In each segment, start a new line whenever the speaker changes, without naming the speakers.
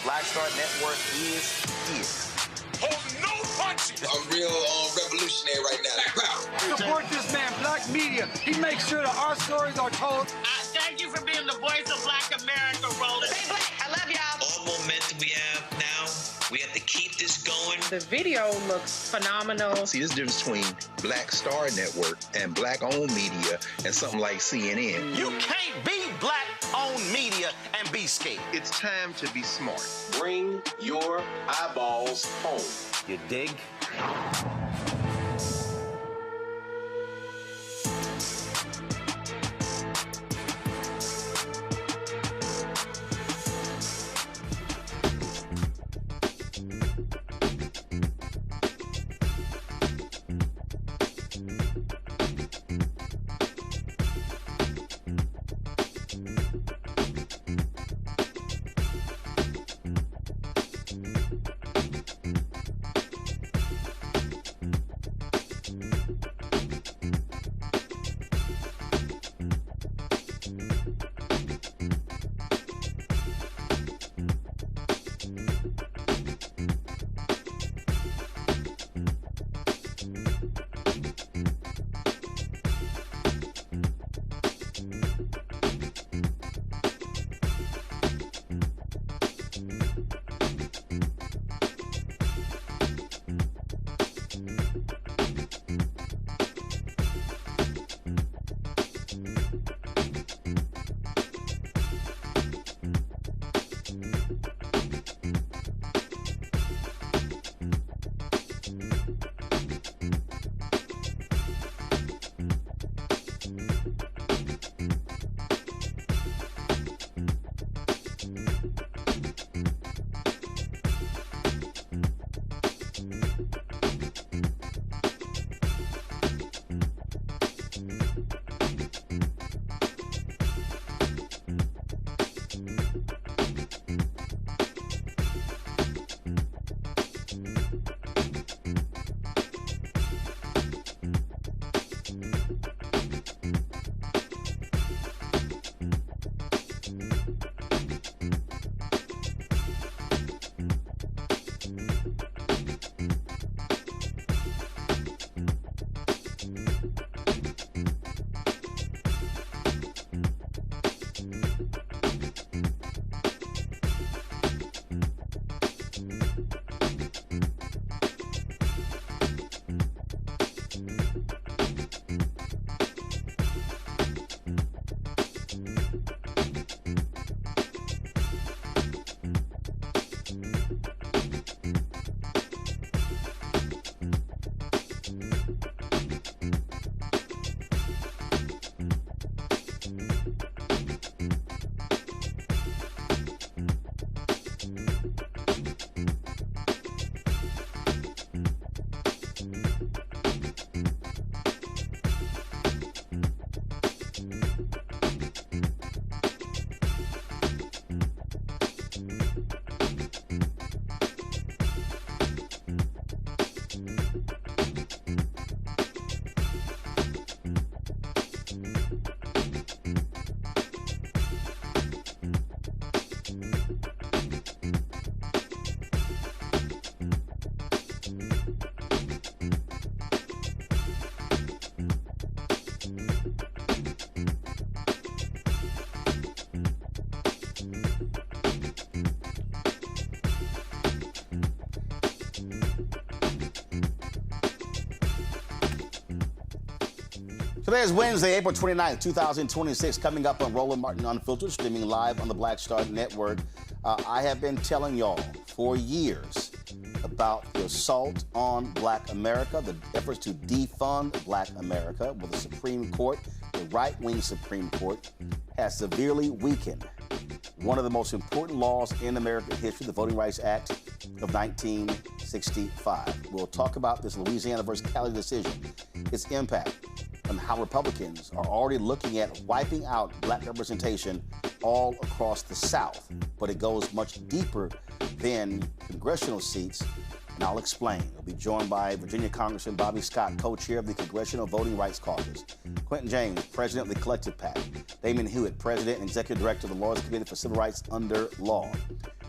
Black Star Network is here.
Hold no punches!
I'm real revolutionary right now. Black power.
Support this man, Black media. He makes sure that our stories are told.
Thank you for being the voice of Black America, Roland.
Stay black. I love y'all.
All momentum we have now, we have to keep this going.
The video looks phenomenal.
See, this difference between Black Star Network and Black-owned media and something like CNN.
You can't be Black-owned media and be scared.
It's time to be smart.
Bring your eyeballs home.
You dig?
Today is Wednesday, April 29th, 2026, coming up on Roland Martin Unfiltered, streaming live on the Black Star Network. I have been telling y'all for years about the assault on Black America, the efforts to defund Black America, where the Supreme Court, the right-wing Supreme Court, has severely weakened one of the most important laws in American history, the Voting Rights Act of 1965. We'll talk about this Louisiana versus Cali decision, its impact, and how Republicans are already looking at wiping out Black representation all across the South. But it goes much deeper than congressional seats, and I'll explain. We'll be joined by Virginia Congressman Bobby Scott, co-chair of the Congressional Voting Rights Caucus, Quentin James, president of the Collective PAC, Damon Hewitt, president and executive director of the Lawyers Committee for Civil Rights Under Law.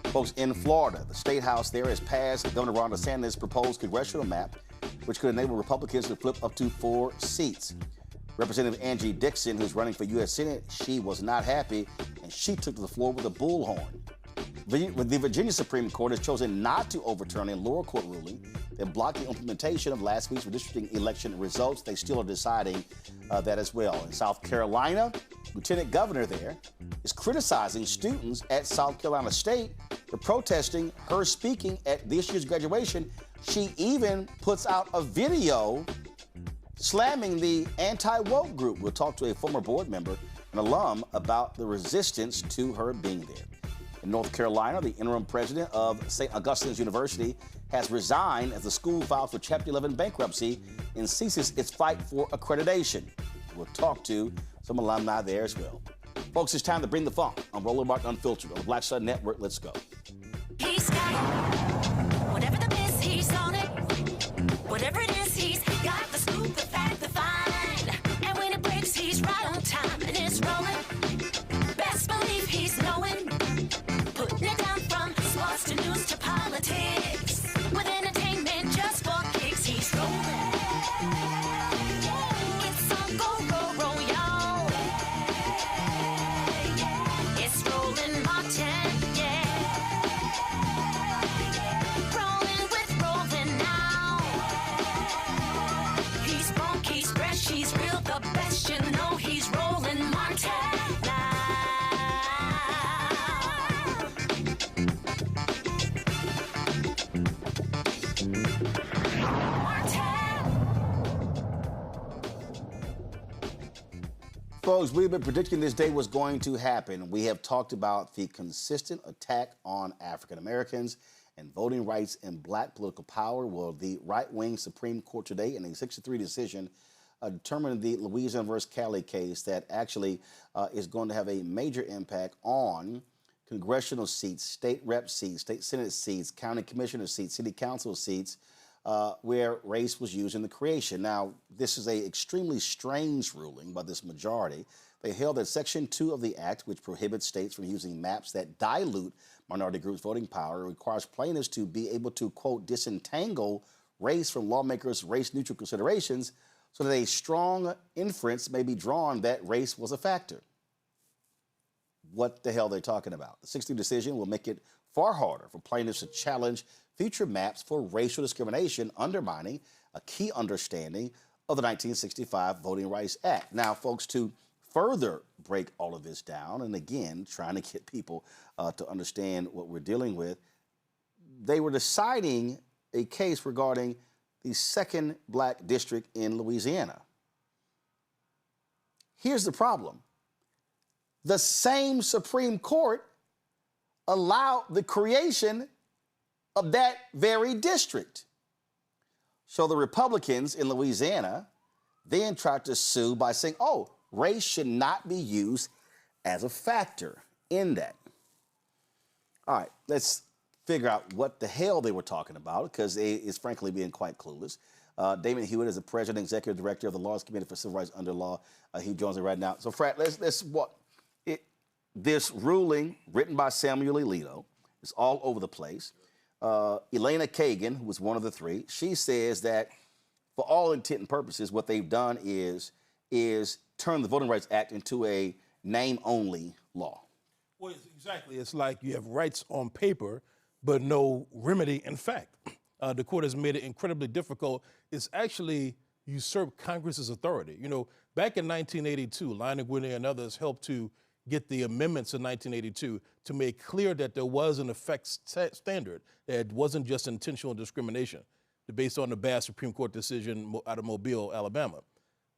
Folks, in Florida, the state house there has passed Governor Ron DeSantis' proposed congressional map, which could enable Republicans to flip up to 4 seats. Representative Angie Dixon, who's running for U.S. Senate, she was not happy, and she took to the floor with a bullhorn. The Virginia Supreme Court has chosen not to overturn a lower court ruling that blocked the implementation of last week's redistricting election results. They still are deciding that as well. In South Carolina, Lieutenant Governor there is criticizing students at South Carolina State for protesting her speaking at this year's graduation. She even puts out a video slamming the anti-woke group. We'll talk to a former board member, an alum, about the resistance to her being there. In North Carolina, the interim president of St. Augustine's University has resigned as the school filed for Chapter 11 bankruptcy and ceases its fight for accreditation. We'll talk to some alumni there as well. Folks, it's time to bring the funk on Roland Martin Unfiltered on the Black Star Network. Let's go.
He's got it. Whatever the miss, he's on it. Whatever it is, he's got the scoop, the fact, the find. And when it breaks, he's right on time and it's rolling. Best believe he's knowing. Putting it down from sports to news to politics. With entertainment just for kicks, he's rolling. It's on go, y'all. It's Roland Martin, yeah. Rolling with Roland now. He's funk, he's fresh, he's real, the best, you know he's Roland Martin.
Folks, we've been predicting this day was going to happen. We have talked about the consistent attack on African Americans and voting rights and black political power. Well, the right-wing Supreme Court today, in a 6-3 decision, determined the Louisiana versus Cali case that actually is going to have a major impact on congressional seats, state rep seats, state senate seats, county commissioner seats, city council seats, where race was used in the creation. Now, this is an extremely strange ruling by this majority. They held that Section 2 of the Act, which prohibits states from using maps that dilute minority groups' voting power, requires plaintiffs to be able to, quote, disentangle race from lawmakers' race-neutral considerations so that a strong inference may be drawn that race was a factor. What the hell are they talking about? The 6-3 decision will make it far harder for plaintiffs to challenge future maps for racial discrimination, undermining a key understanding of the 1965 Voting Rights Act. Now, folks, to further break all of this down, and again, trying to get people to understand what we're dealing with, they were deciding a case regarding the 2nd black district in Louisiana. Here's the problem. The same Supreme Court allowed the creation of that very district. So the Republicans in Louisiana then tried to sue by saying, oh, race should not be used as a factor in that. All right, let's figure out what the hell they were talking about, because it's frankly being quite clueless. Damon Hewitt is the president and executive director of the Laws Committee for Civil Rights Under Law. He joins me right now. So, Frat, this ruling written by Samuel Alito is all over the place. Elena Kagan, who was one of the 3, she says that for all intent and purposes, what they've done is turn the Voting Rights Act into a name-only law.
Well, exactly. It's like you have rights on paper, but no remedy in fact. The court has made it incredibly difficult. It's actually usurped Congress's authority. You know, back in 1982, Lionel Gwynne and others helped to get the amendments in 1982 to make clear that there was an effect standard, that it wasn't just intentional discrimination based on the bad Supreme Court decision out of Mobile, Alabama.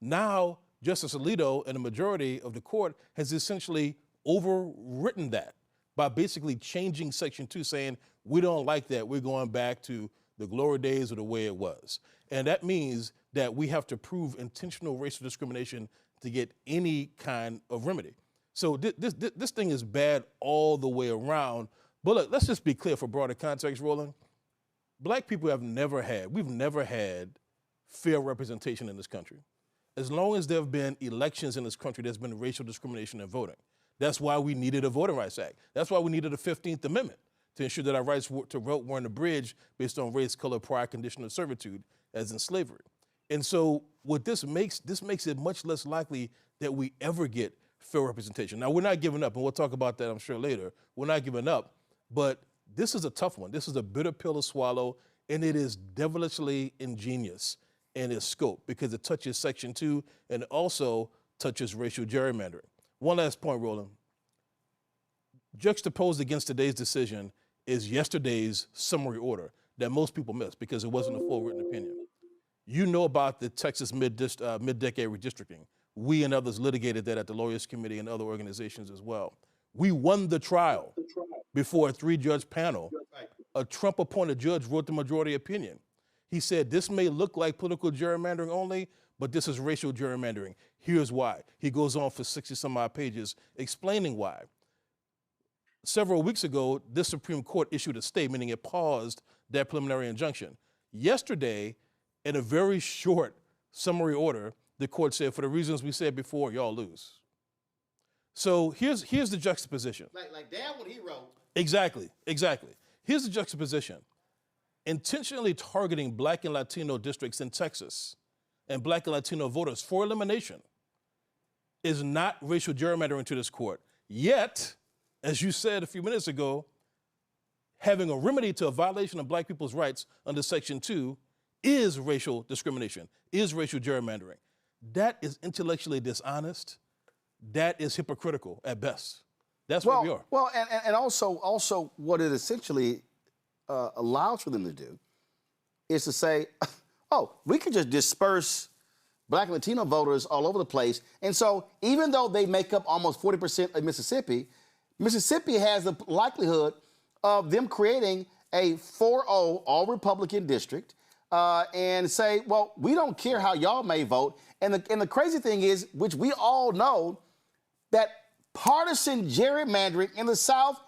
Now, Justice Alito and the majority of the court has essentially overwritten that by basically changing Section 2, saying, we don't like that, we're going back to the glory days of the way it was. And that means that we have to prove intentional racial discrimination to get any kind of remedy. So this thing is bad all the way around. But look, let's just be clear for broader context, Roland. Black people we've never had fair representation in this country. As long as there have been elections in this country, there's been racial discrimination in voting. That's why we needed a Voting Rights Act. That's why we needed a 15th Amendment. to ensure that our rights to vote weren't abridged based on race, color, prior condition of servitude, as in slavery. And so what this makes it much less likely that we ever get fair representation. Now, we're not giving up, and we'll talk about that, I'm sure, later. We're not giving up, but this is a tough one. This is a bitter pill to swallow, and it is devilishly ingenious in its scope because it touches Section 2 and also touches racial gerrymandering. One last point, Roland. Juxtaposed against today's decision is yesterday's summary order that most people missed because it wasn't a full written opinion. You know about the Texas mid-decade redistricting. We and others litigated that at the Lawyers Committee and other organizations as well. We won the trial before a 3-judge panel. A Trump-appointed judge wrote the majority opinion. He said, this may look like political gerrymandering only, but this is racial gerrymandering. Here's why. He goes on for 60-some-odd pages explaining why. Several weeks ago, this Supreme Court issued a stay, meaning it paused that preliminary injunction. Yesterday, in a very short summary order, the court said, for the reasons we said before, y'all lose. So here's the juxtaposition.
Like damn what he wrote.
Exactly. Here's the juxtaposition. Intentionally targeting Black and Latino districts in Texas and Black and Latino voters for elimination is not racial gerrymandering to this court. Yet, as you said a few minutes ago, having a remedy to a violation of Black people's rights under Section 2 is racial discrimination, is racial gerrymandering. That is intellectually dishonest. That is hypocritical at best. That's what we are.
Well, and also what it essentially allows for them to do is to say, oh, we can just disperse Black and Latino voters all over the place. And so even though they make up almost 40% of Mississippi, Mississippi has the likelihood of them creating a 4-0 all-Republican district and say, well, we don't care how y'all may vote. And the crazy thing is, which we all know, that partisan gerrymandering in the South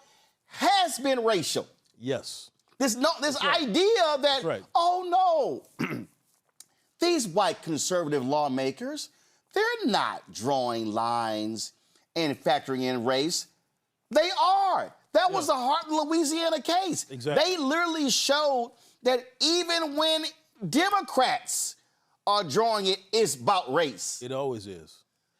has been racial.
Yes.
This idea that, oh no, these white conservative lawmakers, they're not drawing lines and factoring in race. They are. That was the Hart, Louisiana case.
Exactly.
They literally showed that even when Democrats are drawing it, it's about race.
It always is.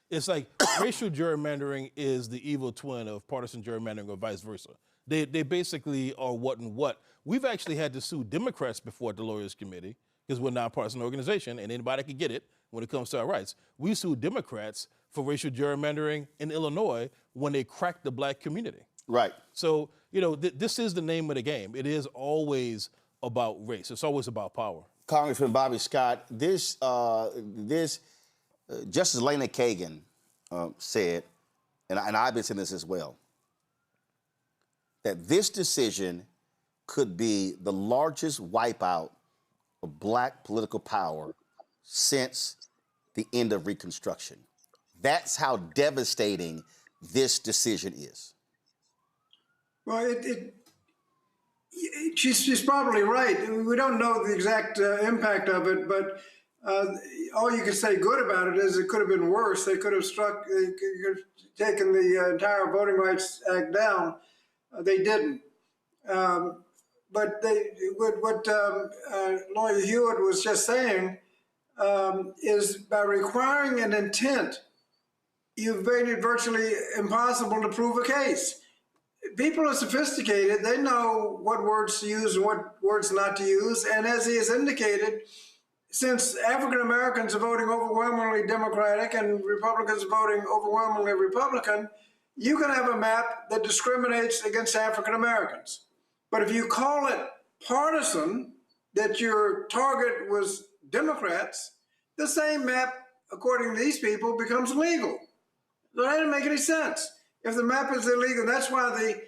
It's like racial gerrymandering is the evil twin of partisan gerrymandering or vice versa. They basically are what and what. We've actually had to sue Democrats before at the Lawyers Committee because we're a nonpartisan organization and anybody can get it when it comes to our rights. We sued Democrats for racial gerrymandering in Illinois when they cracked the Black community.
Right.
So, you know, this is the name of the game. It is always about race. It's always about power.
Congressman Bobby Scott, Justice Elena Kagan said, and I've been saying this as well, that this decision could be the largest wipeout of Black political power since the end of Reconstruction. That's how devastating this decision is.
Well, she's probably right. We don't know the exact impact of it, but all you can say good about it is it could have been worse. They could have taken the entire Voting Rights Act down. They didn't. But what Lawyer Hewitt was just saying is by requiring an intent, you've made it virtually impossible to prove a case. People are sophisticated. They know what words to use and what words not to use. And as he has indicated, since African Americans are voting overwhelmingly Democratic and Republicans are voting overwhelmingly Republican, you can have a map that discriminates against African Americans. But if you call it partisan, that your target was Democrats, the same map, according to these people, becomes legal. So that doesn't make any sense. If the map is illegal, that's why the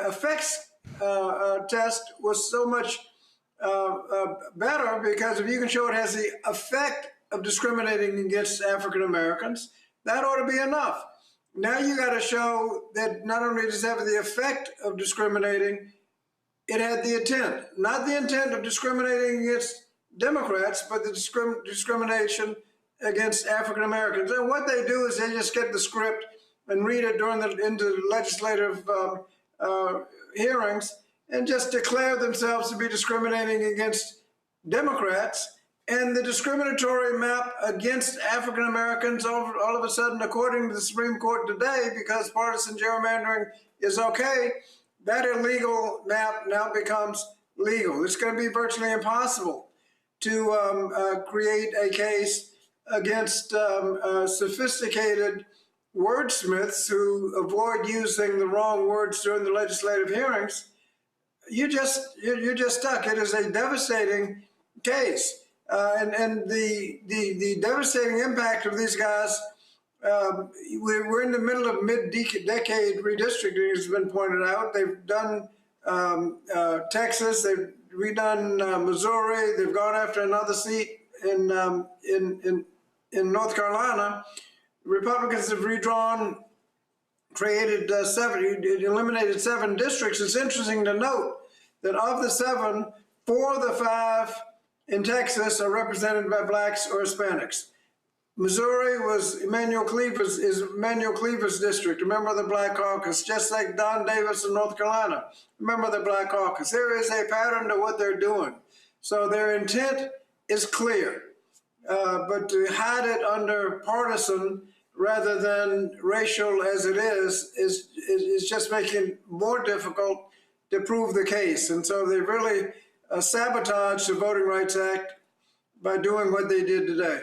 effects test was so much better, because if you can show it has the effect of discriminating against African Americans, that ought to be enough. Now you got to show that not only does it have the effect of discriminating, it had the intent. Not the intent of discriminating against Democrats, but the discrimination against African Americans. And what they do is they just get the script and read it into legislative hearings, and just declare themselves to be discriminating against Democrats. And the discriminatory map against African Americans all of a sudden, according to the Supreme Court today, because partisan gerrymandering is okay, that illegal map now becomes legal. It's going to be virtually impossible to create a case against sophisticated wordsmiths who avoid using the wrong words during the legislative hearings. You're just stuck. It is a devastating case. And the devastating impact of these guys, we're in the middle of mid-decade redistricting, has been pointed out. They've done Texas, they've redone Missouri, they've gone after another seat in North Carolina. Republicans have redrawn, created eliminated 7 districts. It's interesting to note that of the 7, 4 of the 5 in Texas are represented by blacks or Hispanics. Missouri was Emanuel Cleaver's district, a member of the Black Caucus, just like Don Davis in North Carolina, a member of the Black Caucus. There is a pattern to what they're doing. So their intent is clear, but to hide it under partisan rather than racial as it is just making it more difficult to prove the case. And so they really sabotaged the Voting Rights Act by doing what they did today.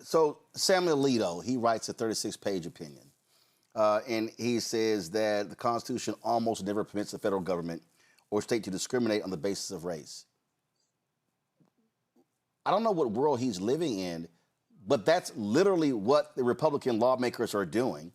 So Samuel Alito, he writes a 36-page opinion, and he says that the Constitution almost never permits the federal government or state to discriminate on the basis of race. I don't know what world he's living in, but that's literally what the Republican lawmakers are doing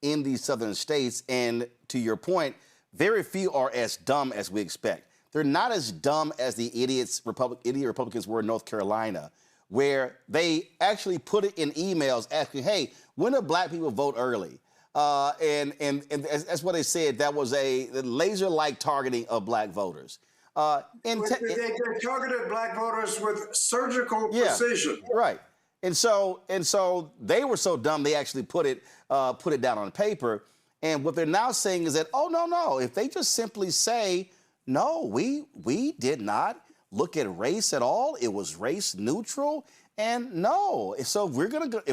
in these southern states. And to your point, very few are as dumb as we expect. They're not as dumb as the idiot Republicans were in North Carolina, where they actually put it in emails asking, hey, when do black people vote early? And that's what they said. That was a laser-like targeting of black voters. They
targeted black voters with surgical precision.
Right. And so they were so dumb they actually put it down on paper. And what they're now saying is that, oh, no, if they just simply say, no, we did not look at race at all. It was race neutral. And no, so if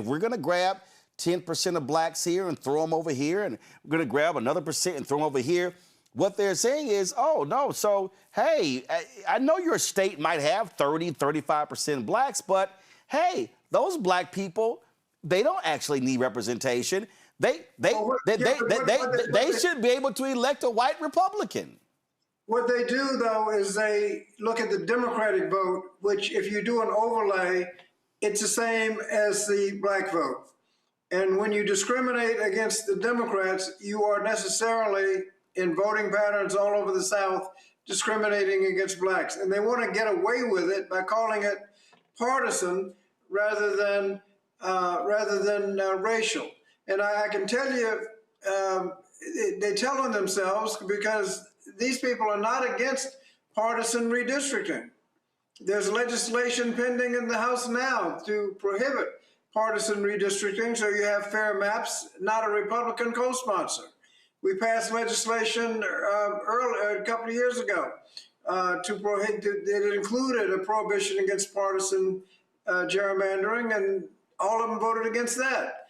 we're gonna grab 10% of blacks here and throw them over here, and we're gonna grab another percent and throw them over here, what they're saying is, oh no, so hey, I know your state might have 30, 35% blacks, but hey, those black people, they don't actually need representation. They should be able to elect a white Republican.
What they do, though, is they look at the Democratic vote, which if you do an overlay, it's the same as the black vote. And when you discriminate against the Democrats, you are necessarily, in voting patterns all over the South, discriminating against blacks. And they want to get away with it by calling it partisan rather than racial. And I can tell you, they tell on themselves because these people are not against partisan redistricting. There's legislation pending in the House now to prohibit partisan redistricting, so you have fair maps, not a Republican co-sponsor. We passed legislation a couple of years ago to prohibit, it included a prohibition against partisan gerrymandering, and all of them voted against that.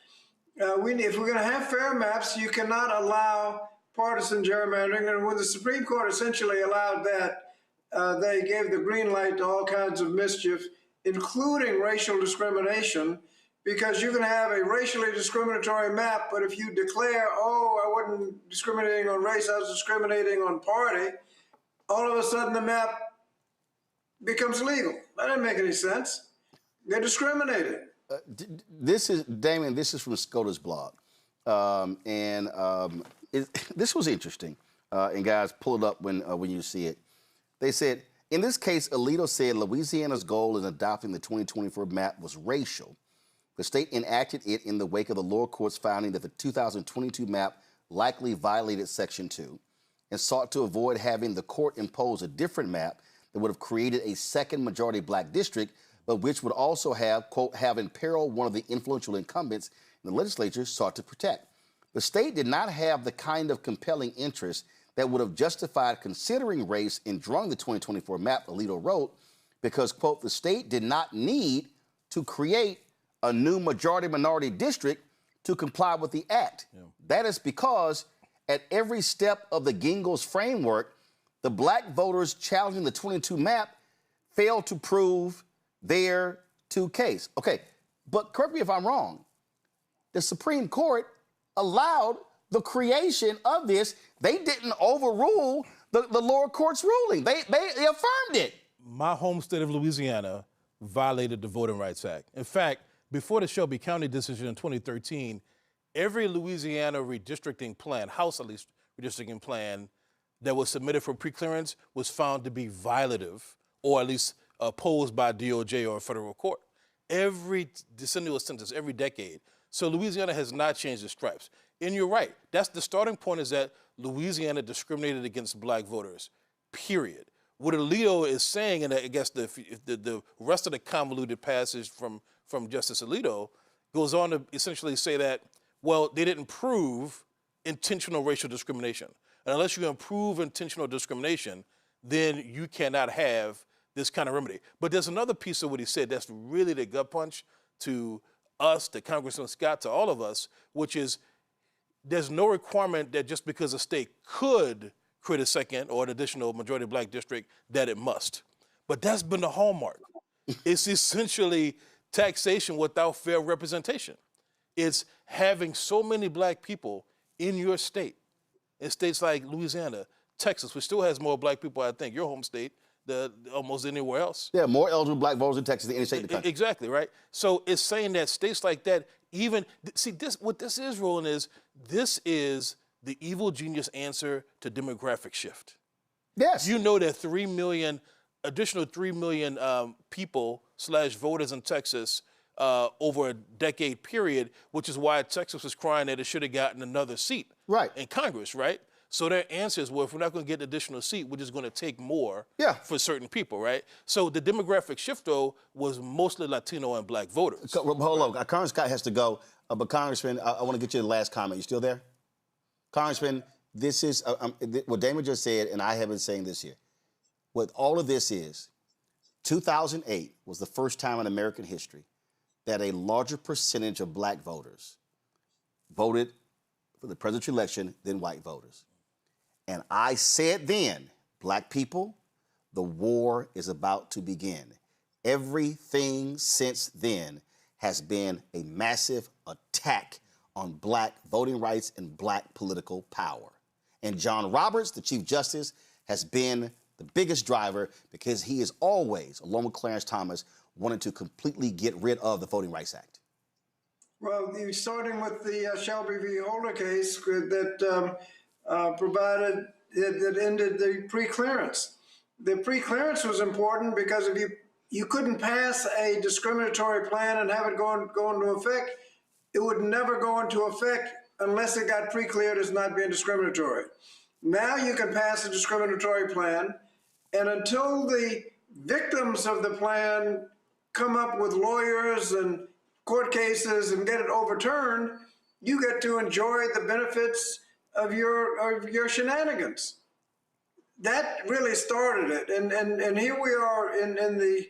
If we're going to have fair maps, you cannot allow partisan gerrymandering. And when the Supreme Court essentially allowed that, they gave the green light to all kinds of mischief, including racial discrimination, because you can have a racially discriminatory map, but if you declare, oh, I wasn't discriminating on race, I was discriminating on party, all of a sudden the map becomes legal. That doesn't make any sense. They're discriminating.
Damon, this is from SCOTUS blog. This was interesting. And guys, pull it up when you see it. They said, in this case, Alito said Louisiana's goal in adopting the 2024 map was racial. The state enacted it in the wake of the lower court's finding that the 2022 map likely violated Section 2 and sought to avoid having the court impose a different map that would have created a second majority black district, but which would also have, quote, have imperiled one of the influential incumbents in the legislature sought to protect. The state did not have the kind of compelling interest that would have justified considering race in drawing the 2024 map, Alito wrote, because, quote, the state did not need to create a new majority-minority district to comply with the act. Yeah. That is because at every step of the Gingell's framework, the black voters challenging the 22 map failed to prove their case. Okay, but correct me if I'm wrong. The Supreme Court allowed the creation of this. They didn't overrule the lower court's ruling. They affirmed it.
My home state of Louisiana violated the Voting Rights Act. In fact, before the Shelby County decision in 2013, every Louisiana redistricting plan, House at least redistricting plan, that was submitted for preclearance was found to be violative, or at least opposed by DOJ or a federal court. Every decennial census, every decade. So Louisiana has not changed its stripes. And you're right. That's the starting point, is that Louisiana discriminated against black voters, period. What Alito is saying, and I guess the rest of the convoluted passage from Justice Alito goes on to essentially say that, well, they didn't prove intentional racial discrimination. And unless you can prove intentional discrimination, then you cannot have this kind of remedy. But there's another piece of what he said that's really the gut punch to us, to Congressman Scott, to all of us, which is there's no requirement that just because a state could create a second or an additional majority black district that it must. But that's been the hallmark. It's essentially taxation without fair representation. It's having so many black people in your state, in states like Louisiana, Texas, which still has more black people, I think, your home state, almost anywhere else.
Yeah, more eligible black voters in Texas than any state in the country.
Exactly, right? So it's saying that states like that, even, see, what this is, Roland, is this is the evil genius answer to demographic shift.
Yes.
You know that additional 3 million people / voters in Texas over a decade period, which is why Texas was crying that it should have gotten another seat in Congress, right? So their answer is, well, if we're not going to get an additional seat, we're just going to take more for certain people, right? So the demographic shift, though, was mostly Latino and black voters.
Hold on. Congressman Scott has to go. But Congressman, I want to get you the last comment. You still there? Congressman, this is what Damon just said, and I have been saying this here. What all of this is, 2008 was the first time in American history that a larger percentage of black voters voted for the presidential election than white voters. And I said then, black people, the war is about to begin. Everything since then has been a massive attack on black voting rights and black political power. And John Roberts, the Chief Justice, has been the biggest driver because he is always, along with Clarence Thomas, wanted to completely get rid of the Voting Rights Act.
Well, you're starting with the Shelby v. Holder case that provided that ended the preclearance. The preclearance was important because if you couldn't pass a discriminatory plan and have it go into effect, it would never go into effect unless it got precleared as not being discriminatory. Now you can pass a discriminatory plan, and until the victims of the plan come up with lawyers and court cases and get it overturned, you get to enjoy the benefits of your shenanigans. That really started it, and here we are in the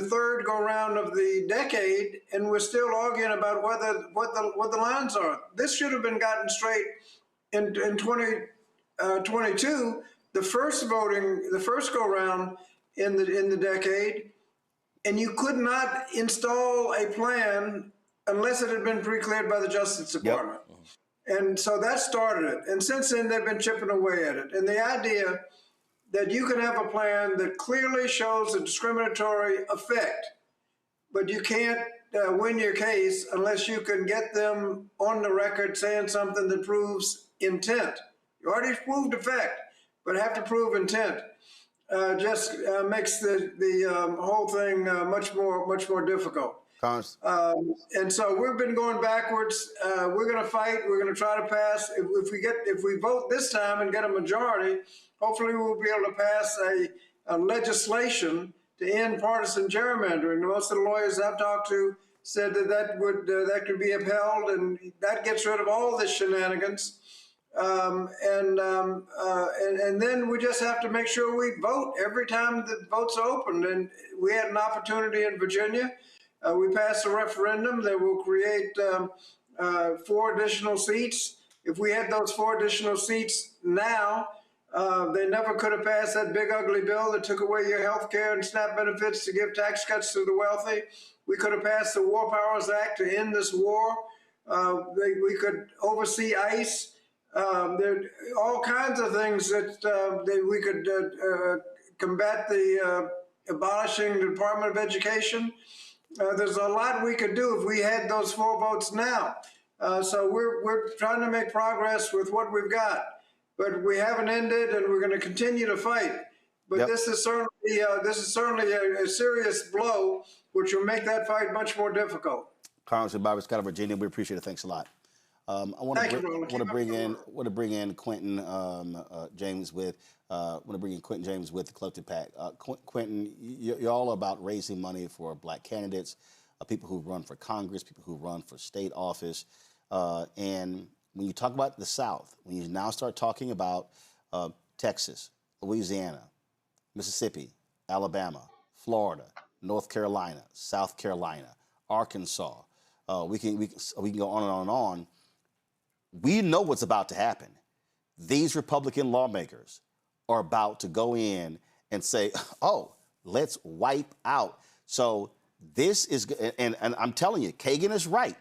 third go round of the decade, and we're still arguing about what the lines are. This should have been gotten straight in 2022, the first go round in the decade, and you could not install a plan unless it had been pre-cleared by the Justice Department. Yep. And so that started it. And since then, they've been chipping away at it. And the idea that you can have a plan that clearly shows a discriminatory effect, but you can't win your case unless you can get them on the record saying something that proves intent. You already proved effect, but have to prove intent. Just makes the whole thing much more difficult. And so we've been going backwards. We're going to fight. We're going to try to pass. If we vote this time and get a majority, hopefully we'll be able to pass a legislation to end partisan gerrymandering. Most of the lawyers I've talked to said that could be upheld, and that gets rid of all the shenanigans And then we just have to make sure we vote every time the votes are opened. And we had an opportunity in Virginia. We passed a referendum that will create 4 additional seats. If we had those 4 additional seats now, they never could have passed that big ugly bill that took away your health care and SNAP benefits to give tax cuts to the wealthy. We could have passed the War Powers Act to end this war. We could oversee ICE. There are all kinds of things that we could combat the abolishing the Department of Education. There's a lot we could do if we had those 4 votes now. So we're trying to make progress with what we've got, but we haven't ended, and we're going to continue to fight. But this is certainly a serious blow, which will make that fight much more difficult.
Congressman Bobby Scott of Virginia, we appreciate it. Thanks a lot. I want to bring in Quentin James with the Collective PAC. Quentin, you're all about raising money for Black candidates, people who run for Congress, people who run for state office, and when you talk about the South, when you now start talking about Texas, Louisiana, Mississippi, Alabama, Florida, North Carolina, South Carolina, Arkansas, we can go on and on and on. We know what's about to happen. These Republican lawmakers are about to go in and say, oh, let's wipe out. So this is, and I'm telling you, Kagan is right.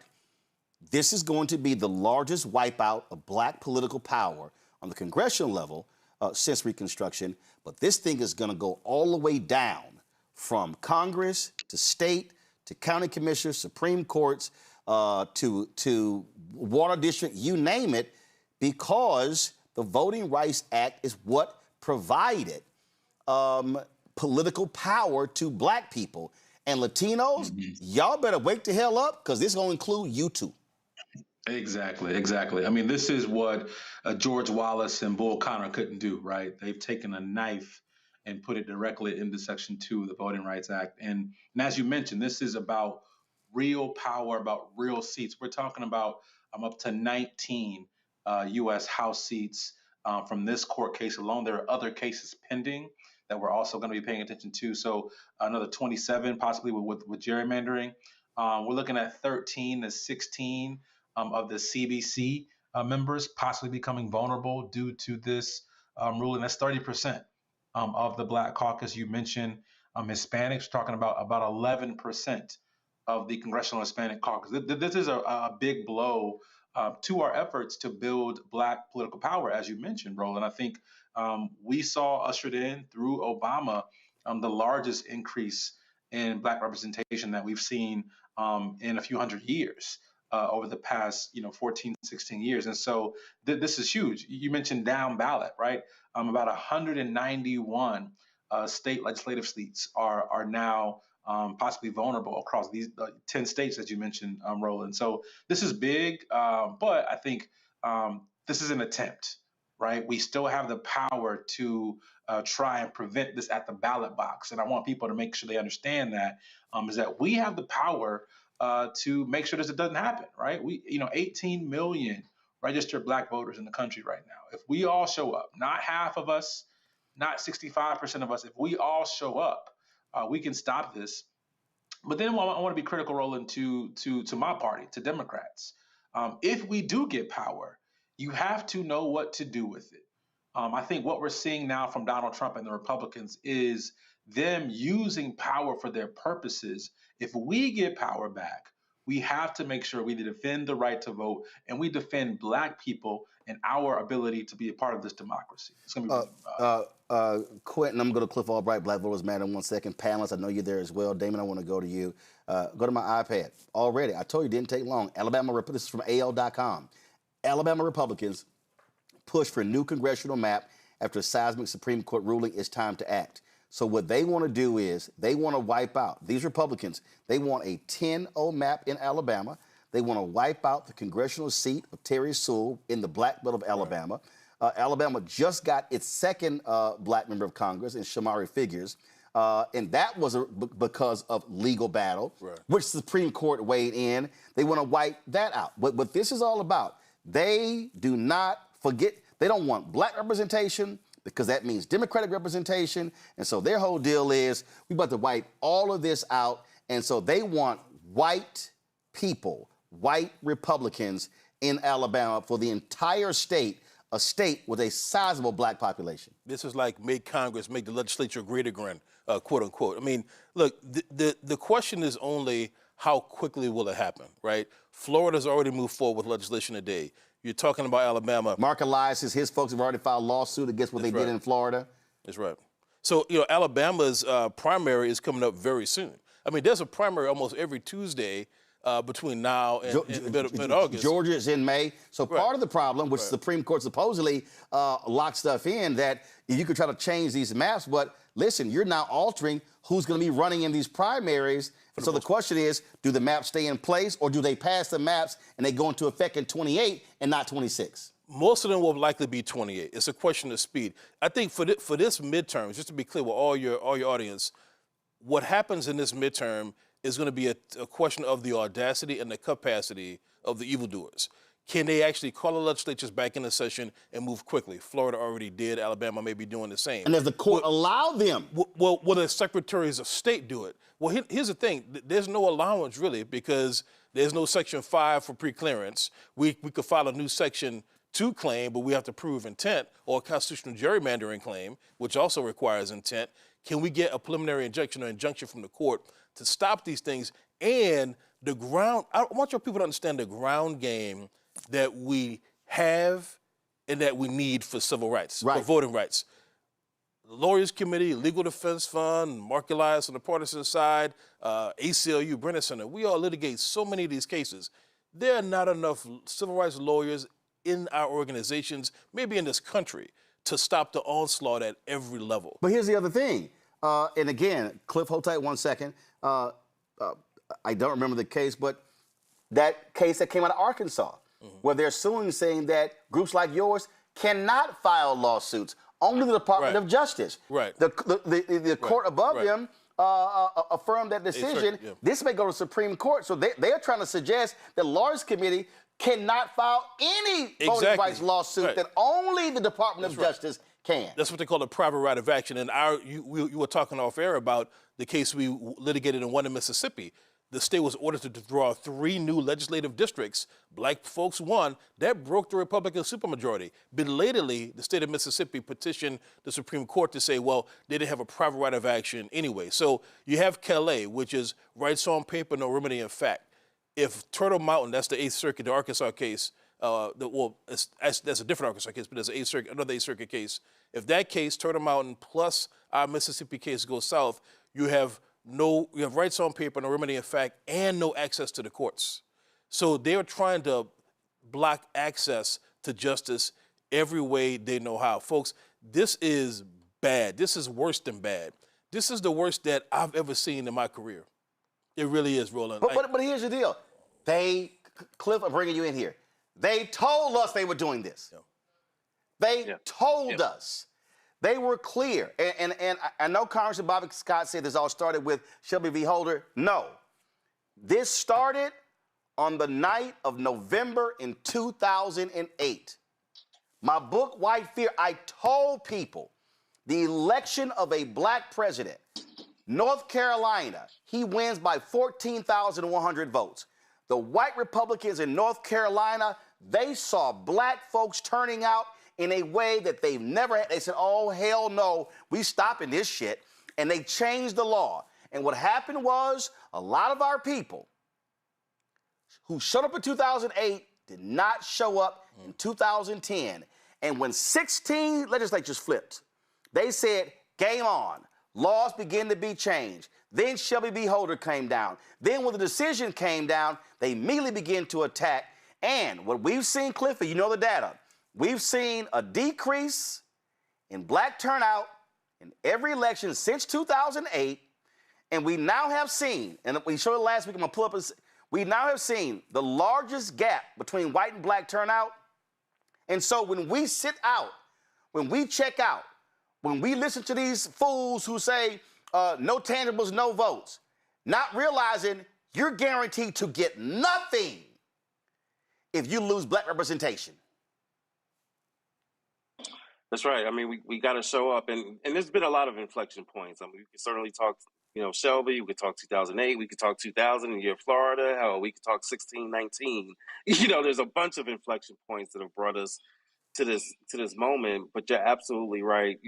This is going to be the largest wipeout of Black political power on the congressional level since Reconstruction. But this thing is going to go all the way down from Congress to state to county commissioners, Supreme Courts, to water district, you name it, because the Voting Rights Act is what provided political power to Black people. And Latinos, y'all better wake the hell up, because this is going to include you too.
Exactly. I mean, this is what George Wallace and Bull Connor couldn't do, right? They've taken a knife and put it directly into Section 2 of the Voting Rights Act. And as you mentioned, this is about real power, about real seats. We're talking about up to 19 U.S. House seats from this court case alone. There are other cases pending that we're also going to be paying attention to. So another 27 possibly with gerrymandering. We're looking at 13 to 16 of the CBC members possibly becoming vulnerable due to this ruling. That's 30% of the Black caucus. You mentioned Hispanics, talking about 11% of the Congressional Hispanic Caucus. This is a big blow to our efforts to build Black political power, as you mentioned, Roland. I think we saw ushered in through Obama the largest increase in Black representation that we've seen in a few hundred years over the past 14, 16 years. And so this is huge. You mentioned down ballot, right? About 191 state legislative seats are now possibly vulnerable across these 10 states that you mentioned, Roland. So this is big, but I think this is an attempt, right? We still have the power to try and prevent this at the ballot box. And I want people to make sure they understand that, is that we have the power to make sure this doesn't happen, right? 18 million registered Black voters in the country right now. If we all show up, not half of us, not 65% of us, if we all show up, we can stop this. But then I want to be critical, Roland, to my party, to Democrats. If we do get power, you have to know what to do with it. I think what we're seeing now from Donald Trump and the Republicans is them using power for their purposes. If we get power back, we have to make sure we defend the right to vote and we defend Black people and our ability to be a part of this democracy. It's going to be
Quentin, I'm going to Cliff Albright, Black Voters Matter in 1 second. Panelists, I know you're there as well. Damon, I want to go to you. Go to my iPad. Already, I told you it didn't take long. This is from AL.com. Alabama Republicans push for new congressional map after a seismic Supreme Court ruling. It's time to act. So what they want to do is they want to wipe out, these Republicans, they want a 10-0 map in Alabama. They want to wipe out the congressional seat of Terry Sewell in the Black Belt of Alabama. Alabama just got its second Black member of Congress in Shamari Figures. And that was because of legal battle, which the Supreme Court weighed in. They want to wipe that out. But what this is all about, they do not they don't want black representation because that means Democratic representation. And so their whole deal is we about to wipe all of this out. And so they want white people, white Republicans in Alabama for the entire state, a state with a sizable black population.
This is like make Congress, make the legislature great again, quote unquote. I mean, look, the question is only how quickly will it happen, right? Florida's already moved forward with legislation today. You're talking about Alabama.
Mark Elias, his folks have already filed a lawsuit against what they did in Florida.
That's right. So, Alabama's primary is coming up very soon. I mean, there's a primary almost every Tuesday between now and mid-August.
Georgia is in May. So part of the problem, which the Supreme Court supposedly locked stuff in, that you could try to change these maps, but listen, you're now altering who's going to be running in these primaries. So the question is, do the maps stay in place, or do they pass the maps and they go into effect in 28 and not 26?
Most of them will likely be 28. It's a question of speed. I think for this midterm, just to be clear with all your audience, what happens in this midterm is going to be a question of the audacity and the capacity of the evildoers. Can they actually call the legislatures back into session and move quickly? Florida already did. Alabama may be doing the same.
And does the court allow them?
Will the secretaries of state do it? Well, here's the thing. There's no allowance, really, because there's no Section 5 for preclearance. We could file a new Section 2 claim, but we have to prove intent, or a constitutional gerrymandering claim, which also requires intent. Can we get a preliminary injunction or injunction from the court to stop these things? And I want your people to understand the ground game that we have and that we need for civil rights, for voting rights. The Lawyers Committee, Legal Defense Fund, Mark Elias on the partisan side, ACLU, Brennan Center, we all litigate so many of these cases. There are not enough civil rights lawyers in our organizations, maybe in this country, to stop the onslaught at every level.
But here's the other thing. And again, Cliff, hold tight 1 second. I don't remember the case, but that case that came out of Arkansas, where they're suing, saying that groups like yours cannot file lawsuits. Only the Department of Justice.
Right.
The court above them affirmed that decision. This may go to the Supreme Court. So they are trying to suggest that Lawyers Committee cannot file any voting rights lawsuit, that only the Department of Justice can.
That's what they call a private right of action. And you were talking off air about the case we litigated and won in Mississippi. The state was ordered to draw 3 new legislative districts. Black folks won. That broke the Republican supermajority. Belatedly, the state of Mississippi petitioned the Supreme Court to say, well, they didn't have a private right of action anyway. So you have Calais, which is rights on paper, no remedy in fact. If Turtle Mountain, that's the 8th Circuit, the Arkansas case, that's a different Arkansas case, but there's another 8th Circuit case. If that case, Turtle Mountain plus our Mississippi case goes south, you have rights on paper, no remedy in fact, and no access to the courts. So they're trying to block access to justice every way they know how. Folks, this is bad. This is worse than bad. This is the worst that I've ever seen in my career. It really is, Roland.
But here's the deal. Cliff, I'm bringing you in here. They told us they were doing this. They told us. They were clear. And I know Congressman Bobby Scott said this all started with Shelby v. Holder. No. This started on the night of November in 2008. My book, White Fear, I told people the election of a black president, North Carolina, he wins by 14,100 votes. The white Republicans in North Carolina, they saw black folks turning out in a way that they've never had. They said, oh, hell no, we stopping this shit. And they changed the law. And what happened was a lot of our people who showed up in 2008 did not show up in 2010. And when 16 legislatures flipped, they said, game on. Laws begin to be changed. Then Shelby v. Holder came down. Then when the decision came down, they immediately began to attack. And what we've seen, Clifford, you know the data, we've seen a decrease in black turnout in every election since 2008. And we now have seen, and we showed it last week, I'm going to pull up, we now have seen the largest gap between white and black turnout. And so when we sit out, when we check out, when we listen to these fools who say no tangibles, no votes, not realizing you're guaranteed to get nothing if you lose black representation.
That's right. I mean, we got to show up, and there's been a lot of inflection points. I mean, we can certainly talk, Shelby. We could talk 2008. We could talk 2000 in the year of Florida. Hell, we could talk 1619. There's a bunch of inflection points that have brought us to this moment. But you're absolutely right.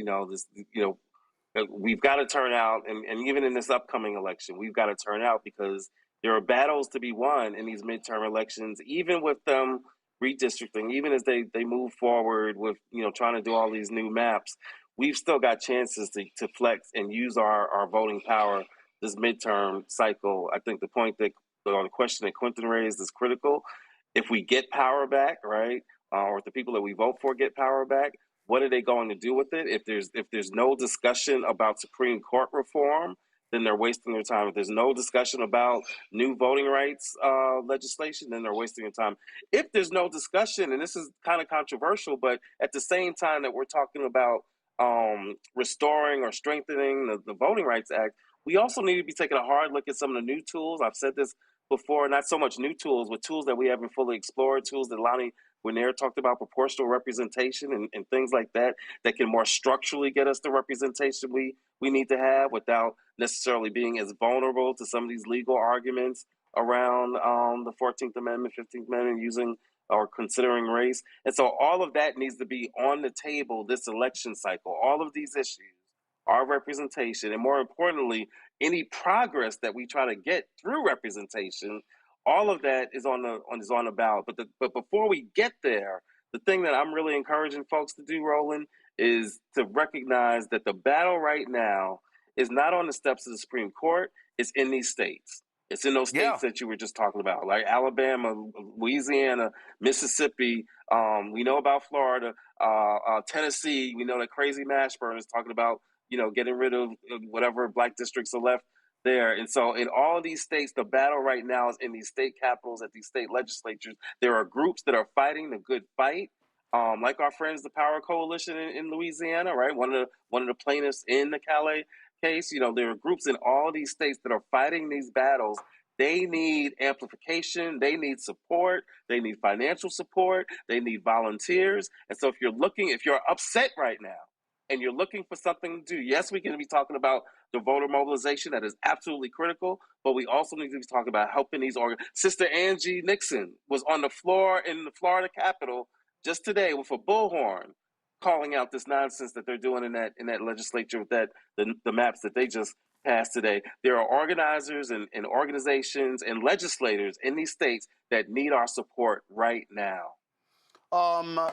We've got to turn out, and even in this upcoming election, we've got to turn out because there are battles to be won in these midterm elections, even with them redistricting, even as they move forward with, trying to do all these new maps. We've still got chances to flex and use our voting power this midterm cycle. I think the point on the question that Quentin raised is critical. If we get power back, right, or if the people that we vote for get power back, what are they going to do with it? If there's no discussion about Supreme Court reform, then they're wasting their time. If there's no discussion about new voting rights legislation, then they're wasting their time. If there's no discussion, and this is kind of controversial, but at the same time that we're talking about restoring or strengthening the Voting Rights Act, we also need to be taking a hard look at some of the new tools. I've said this before, not so much new tools, but tools that we haven't fully explored, tools that Lonnie Winier talked about, proportional representation and things like that can more structurally get us the representation we need to have without necessarily being as vulnerable to some of these legal arguments around the 14th Amendment, 15th Amendment, using or considering race. And so all of that needs to be on the table this election cycle. All of these issues, our representation, and more importantly, any progress that we try to get through representation, all of that is on the ballot. But before we get there, the thing that I'm really encouraging folks to do, Roland, is to recognize that the battle right now is not on the steps of the Supreme Court. It's in these states. It's in those states that you were just talking about, like Alabama, Louisiana, Mississippi. We know about Florida, Tennessee. We know that Crazy Mashburn is talking about, getting rid of whatever black districts are left there. And so in all of these states, the battle right now is in these state capitals, at these state legislatures. There are groups that are fighting the good fight, like our friends, the Power Coalition in Louisiana, right? One of the plaintiffs in the Calais case. There are groups in all of these states that are fighting these battles. They need amplification. They need support. They need financial support. They need volunteers. And so if you're upset right now, and you're looking for something to do, yes, we're going to be talking about the voter mobilization. That is absolutely critical, but we also need to be talking about helping these Sister Angie Dixon was on the floor in the Florida Capitol just today with a bullhorn, calling out this nonsense that they're doing in that legislature with the maps that they just passed today. There are organizers and organizations and legislators in these states that need our support right now.
I'm going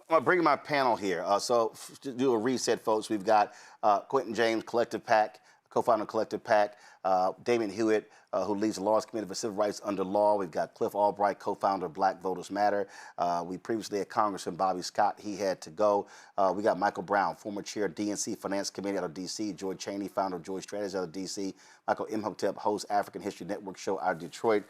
to bring my panel here. So to do a reset, folks, we've got Quentin James, Collective PAC, co-founder of Collective PAC, Damon Hewitt, who leads the Laws Committee for Civil Rights under law. We've got Cliff Albright, co-founder of Black Voters Matter. We previously had Congressman Bobby Scott. He had to go. We got Michael Brown, former chair of DNC Finance Committee out of D.C., George Cheney, founder of Joy Strategies out of D.C., Michael Imhotep, host African History Network show out of Detroit.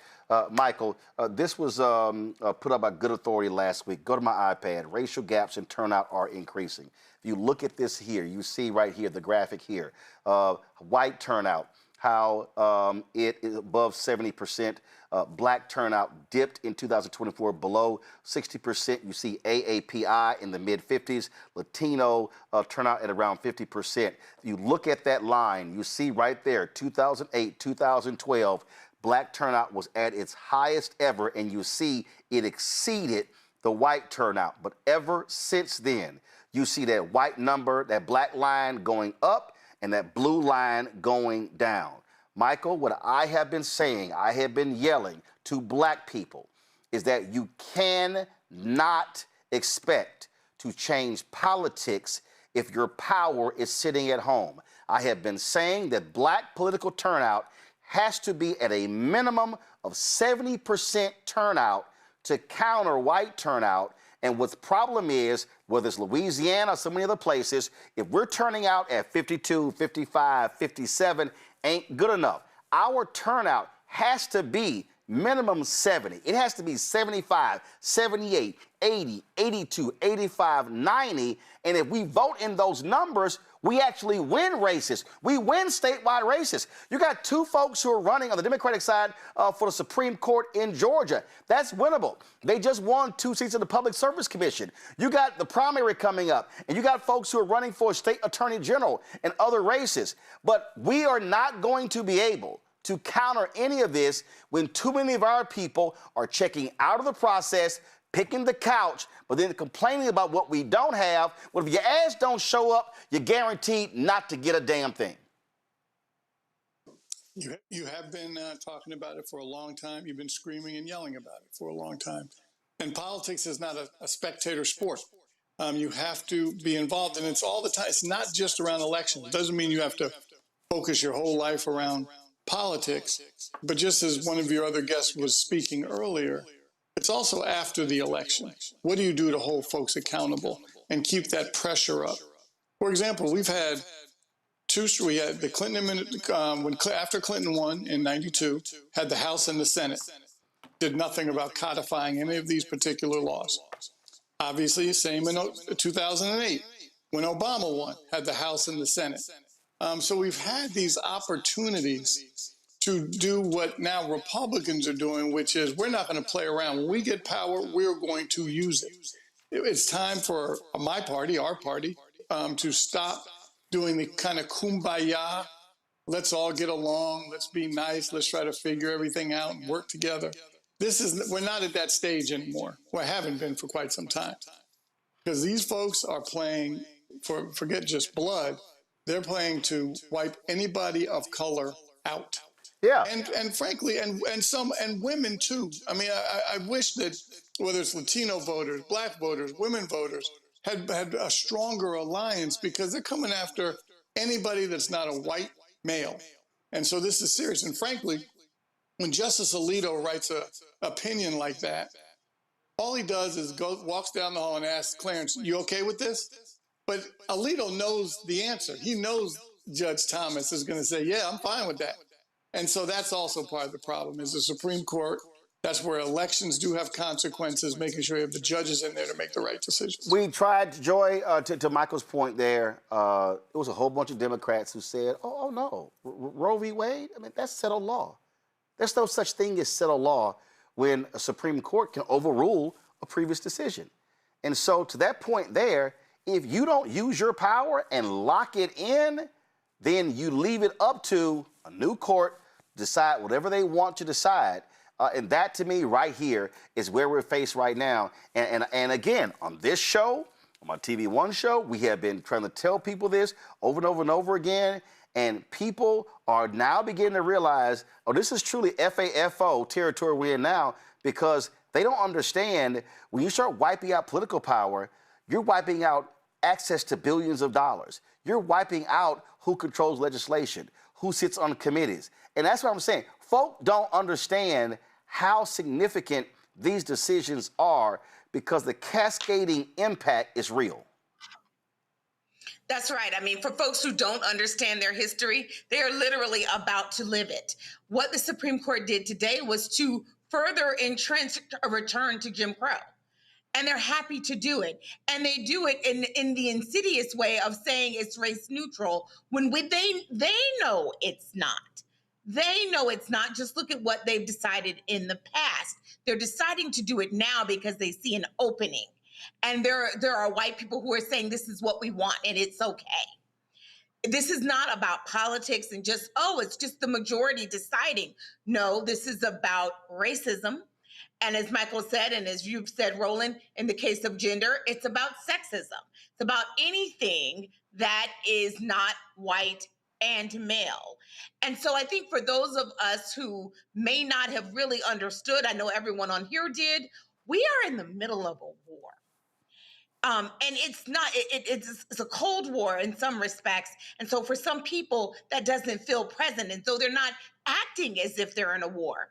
Michael, this was put up by Good Authority last week. Go to my iPad. Racial gaps in turnout are increasing. If you look at this here, you see right here, the graphic here, white turnout, how it is above 70%. Black turnout dipped in 2024 below 60%. You see AAPI in the mid-50s. Latino turnout at around 50%. If you look at that line, you see right there, 2008, 2012, black turnout was at its highest ever, and you see it exceeded the white turnout. But ever since then, you see that white number, that black line going up, and that blue line going down. Michael, what I have been saying, I have been yelling to black people, is that you cannot expect to change politics if your power is sitting at home. I have been saying that black political turnout has to be at a minimum of 70% turnout to counter white turnout. And what the problem is, whether it's Louisiana or so many other places, if we're turning out at 52, 55, 57, ain't good enough. Our turnout has to be minimum 70. It has to be 75, 78, 80, 82, 85, 90. And if we vote in those numbers, We actually win races. We win statewide races. You got two folks who are running on the Democratic side for the Supreme Court in Georgia. That's winnable. They just won 2 seats in the Public Service Commission. You got the primary coming up, and you got folks who are running for state attorney general and other races. But we are not going to be able to counter any of this when too many of our people are checking out of the process, picking the couch, but then complaining about what we don't have. Well, if your ass don't show up, you're guaranteed not to get a damn thing.
You have been talking about it for a long time. You've been screaming and yelling about it for a long time. And politics is not a spectator sport. You have to be involved, and it's all the time. It's not just around elections. It doesn't mean you have to focus your whole life around politics, but just as one of your other guests was speaking earlier, it's also after the election. What do you do to hold folks accountable and keep that pressure up? For example, we had the Clinton, after Clinton won in '92, had the House and the Senate, did nothing about codifying any of these particular laws. Obviously, same in 2008, when Obama won, had the House and the Senate. So we've had these opportunities to do what now Republicans are doing, which is we're not going to play around. When we get power, we're going to use it. It's time for my party, our party, to stop doing the kind of kumbaya, let's all get along, let's be nice, let's try to figure everything out and work together. We're not at that stage anymore. We haven't been for quite some time. Because these folks are playing forget just blood, they're playing to wipe anybody of color out.
Yeah.
And frankly, and women too. I mean, I wish that whether it's Latino voters, black voters, women voters, had a stronger alliance, because they're coming after anybody that's not a white male. And so this is serious. And frankly, when Justice Alito writes an opinion like that, all he does is walks down the hall and asks Clarence, "You okay with this?" But Alito knows the answer. He knows Judge Thomas is going to say, "Yeah, I'm fine with that." And so that's also part of the problem, is the Supreme Court. That's where elections do have consequences, making sure you have the judges in there to make the right decisions.
We tried, Joy, to Michael's point there, it was a whole bunch of Democrats who said, oh no, Roe v. Wade, I mean, that's settled law. There's no such thing as settled law when a Supreme Court can overrule a previous decision. And so to that point there, if you don't use your power and lock it in, then you leave it up to a new court to decide whatever they want to decide. And that, to me, right here is where we're faced right now. And again, on this show, on my TV One show, we have been trying to tell people this over and over and over again. And people are now beginning to realize, oh, this is truly FAFO territory we're in now, because they don't understand when you start wiping out political power, you're wiping out access to billions of dollars. You're wiping out who controls legislation, who sits on committees. And that's what I'm saying. Folk don't understand how significant these decisions are, because the cascading impact is real.
That's right. I mean, for folks who don't understand their history, they are literally about to live it. What the Supreme Court did today was to further entrench a return to Jim Crow. And they're happy to do it. And they do it in the insidious way of saying it's race neutral when they know it's not. They know it's not. Just look at what they've decided in the past. They're deciding to do it now because they see an opening. And there are white people who are saying this is what we want and it's okay. This is not about politics and just, it's just the majority deciding. No, this is about racism. And as Michael said, and as you've said, Roland, in the case of gender, it's about sexism. It's about anything that is not white and male. And so I think for those of us who may not have really understood, I know everyone on here did, we are in the middle of a war. And it's not, it's a Cold War in some respects. And so for some people, that doesn't feel present. And so they're not acting as if they're in a war.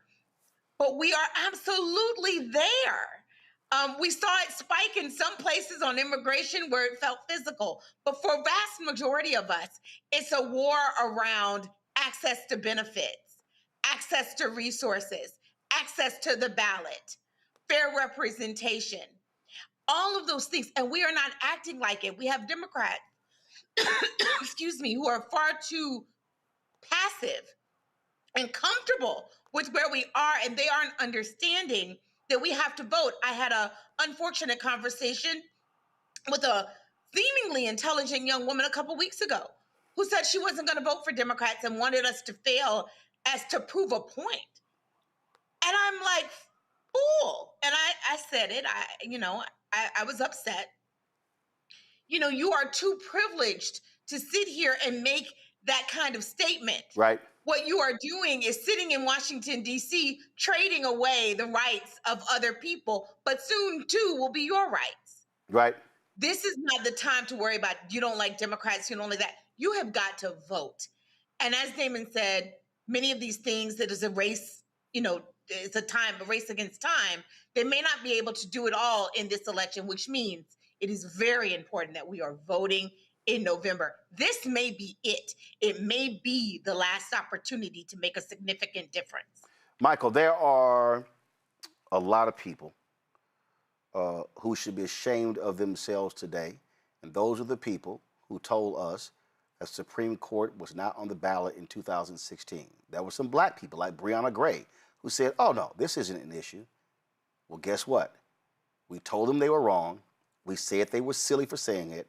But we are absolutely there. We saw it spike in some places on immigration where it felt physical. But for a vast majority of us, it's a war around access to benefits, access to resources, access to the ballot, fair representation, all of those things. And we are not acting like it. We have Democrats excuse me, who are far too passive and comfortable with where we are, and they aren't understanding that we have to vote. I had a unfortunate conversation with a seemingly intelligent young woman a couple weeks ago who said she wasn't going to vote for Democrats and wanted us to fail as to prove a point. And I'm like, fool. And I said it. I was upset. You are too privileged to sit here and make that kind of statement.
Right.
What you are doing is sitting in Washington, D.C., trading away the rights of other people, but soon, too, will be your rights.
Right.
This is not the time to worry about you don't like Democrats, you don't like that. You have got to vote. And as Damon said, many of these things that is a race, it's a race against time. They may not be able to do it all in this election, which means it is very important that we are voting in November. This may be it. It may be the last opportunity to make a significant difference.
Michael, there are a lot of people who should be ashamed of themselves today. And those are the people who told us that Supreme Court was not on the ballot in 2016. There were some black people like Breonna Gray who said, oh no, this isn't an issue. Well, guess what? We told them they were wrong. We said they were silly for saying it.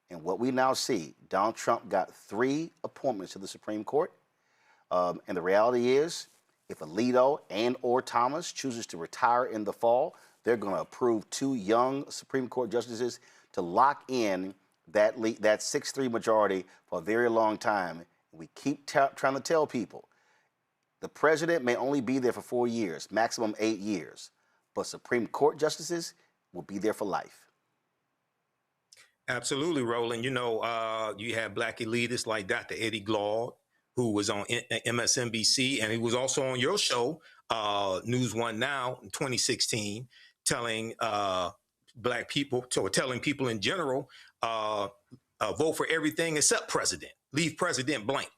And what we now see, Donald Trump got 3 appointments to the Supreme Court. And the reality is, if Alito and or Thomas chooses to retire in the fall, they're going to approve 2 young Supreme Court justices to lock in that 6-3 majority for a very long time. We keep trying to tell people, the president may only be there for 4 years, maximum 8 years, but Supreme Court justices will be there for life.
Absolutely, Roland. You have black elitists like Dr. Eddie Glaude, who was on MSNBC, and he was also on your show, News One Now, in 2016, telling black people, telling people in general, vote for everything except president. Leave president blank.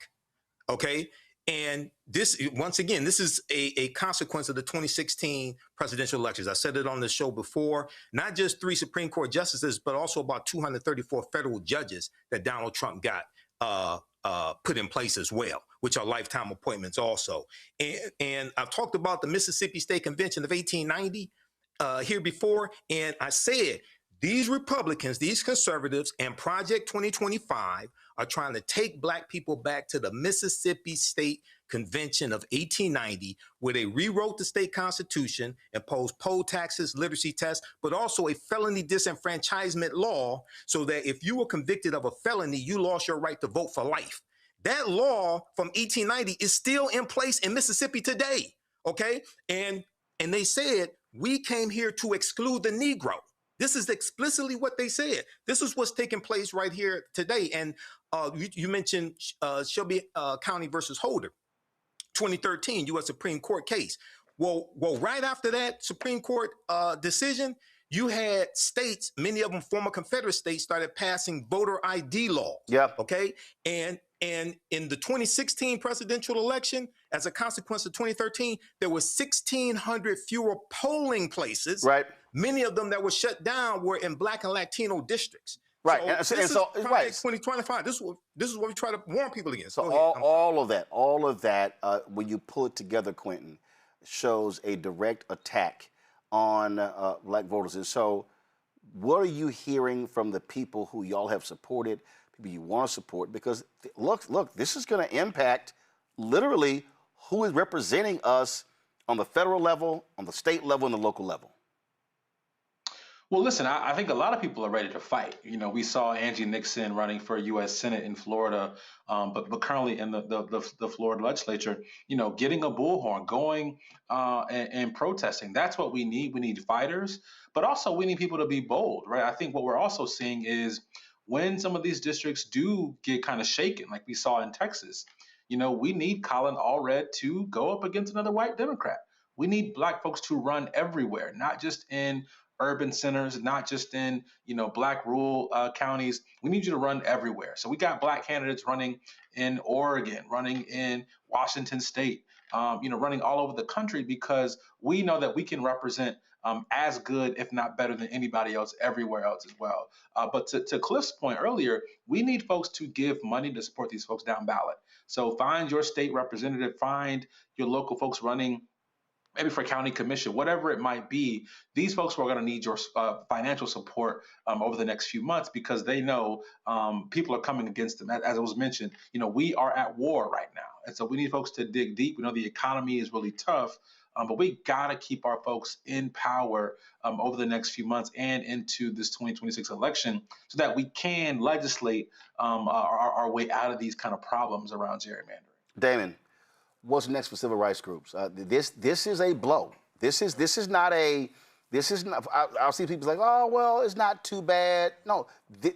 Okay? And this, once again, this is a consequence of the 2016 presidential elections. I said it on the show before, not just 3 Supreme Court justices, but also about 234 federal judges that Donald Trump got put in place as well, which are lifetime appointments also. And I've talked about the Mississippi State Convention of 1890 here before, and I said, these Republicans, these conservatives, and Project 2025 are trying to take black people back to the Mississippi State Convention of 1890, where they rewrote the state constitution, imposed poll taxes, literacy tests, but also a felony disenfranchisement law, so that if you were convicted of a felony, you lost your right to vote for life. That law from 1890 is still in place in Mississippi today, okay? And they said, we came here to exclude the Negro. This is explicitly what they said. This is what's taking place right here today. And you mentioned Shelby County versus Holder, 2013 U.S. Supreme Court case. Well, right after that Supreme Court decision, you had states, many of them former Confederate states, started passing voter ID laws.
Yeah.
Okay. And in the 2016 presidential election, as a consequence of 2013, there were 1,600 fewer polling places.
Right.
Many of them that were shut down were in black and Latino districts.
Right.
So this is Project 2025. This is what we try to warn people against.
So all of that, when you pull it together, Quentin, shows a direct attack on black voters. And so what are you hearing from the people who y'all have supported, people you want to support? Because look, this is going to impact literally who is representing us on the federal level, on the state level, and the local level.
Well, listen, I think a lot of people are ready to fight. We saw Angie Dixon running for U.S. Senate in Florida, but currently in the Florida legislature, getting a bullhorn, going and protesting. That's what we need. We need fighters, but also we need people to be bold, right? I think what we're also seeing is when some of these districts do get kind of shaken, like we saw in Texas, we need Colin Allred to go up against another white Democrat. We need black folks to run everywhere, not just in urban centers, not just in, black rural counties. We need you to run everywhere. So we got black candidates running in Oregon, running in Washington State, running all over the country, because we know that we can represent as good, if not better than anybody else everywhere else as well. But to Cliff's point earlier, we need folks to give money to support these folks down ballot. So find your state representative, find your local folks running, maybe for county commission, whatever it might be. These folks are going to need your financial support over the next few months, because they know people are coming against them. As it was mentioned, we are at war right now. And so we need folks to dig deep. We know the economy is really tough, but we got to keep our folks in power over the next few months and into this 2026 election, so that we can legislate our way out of these kind of problems around gerrymandering.
Damon, what's next for civil rights groups? This is a blow. This is not. I'll see people like, oh well, it's not too bad. No,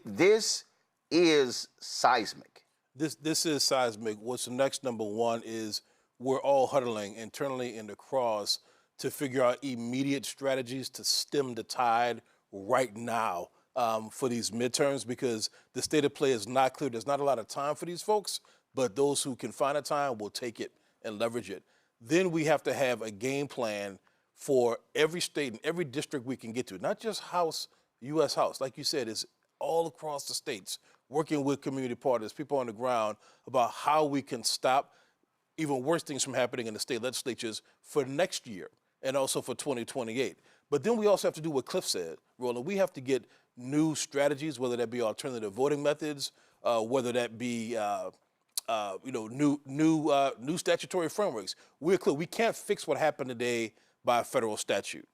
this is seismic.
This is seismic. What's next? Number one is we're all huddling internally and across to figure out immediate strategies to stem the tide right now for these midterms, because the state of play is not clear. There's not a lot of time for these folks, but those who can find a time will take it and leverage it. Then we have to have a game plan for every state and every district we can get to, not just House, U.S. House. Like you said, it's all across the states, working with community partners, people on the ground, about how we can stop even worse things from happening in the state legislatures for next year and also for 2028. But then we also have to do what Cliff said, Roland. We have to get new strategies, whether that be alternative voting methods, whether that be new statutory frameworks. We're clear. We can't fix what happened today by a federal statute.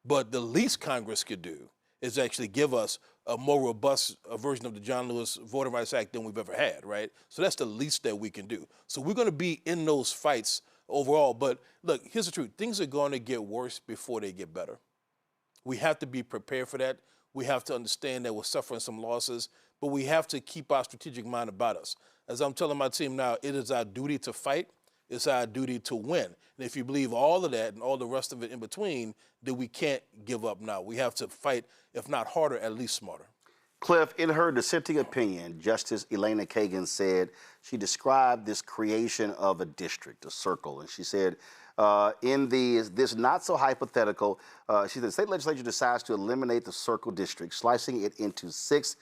But the least Congress could do is actually give us a more robust version of the John Lewis Voting Rights Act than we've ever had, right? So that's the least that we can do. So we're going to be in those fights overall. But look, here's the truth. Things are going to get worse before they get better. We have to be prepared for that. We have to understand that we're suffering some losses, but we have to keep our strategic mind about us. As I'm telling my team now, it is our duty to fight. It's our duty to win. And if you believe all of that and all the rest of it in between, then we can't give up now. We have to fight, if not harder, at least smarter.
Cliff, in her dissenting opinion, Justice Elena Kagan said, she described this creation of a district, a circle, and she said, in this not so hypothetical, she said the state legislature decides to eliminate the circle district, slicing it into 6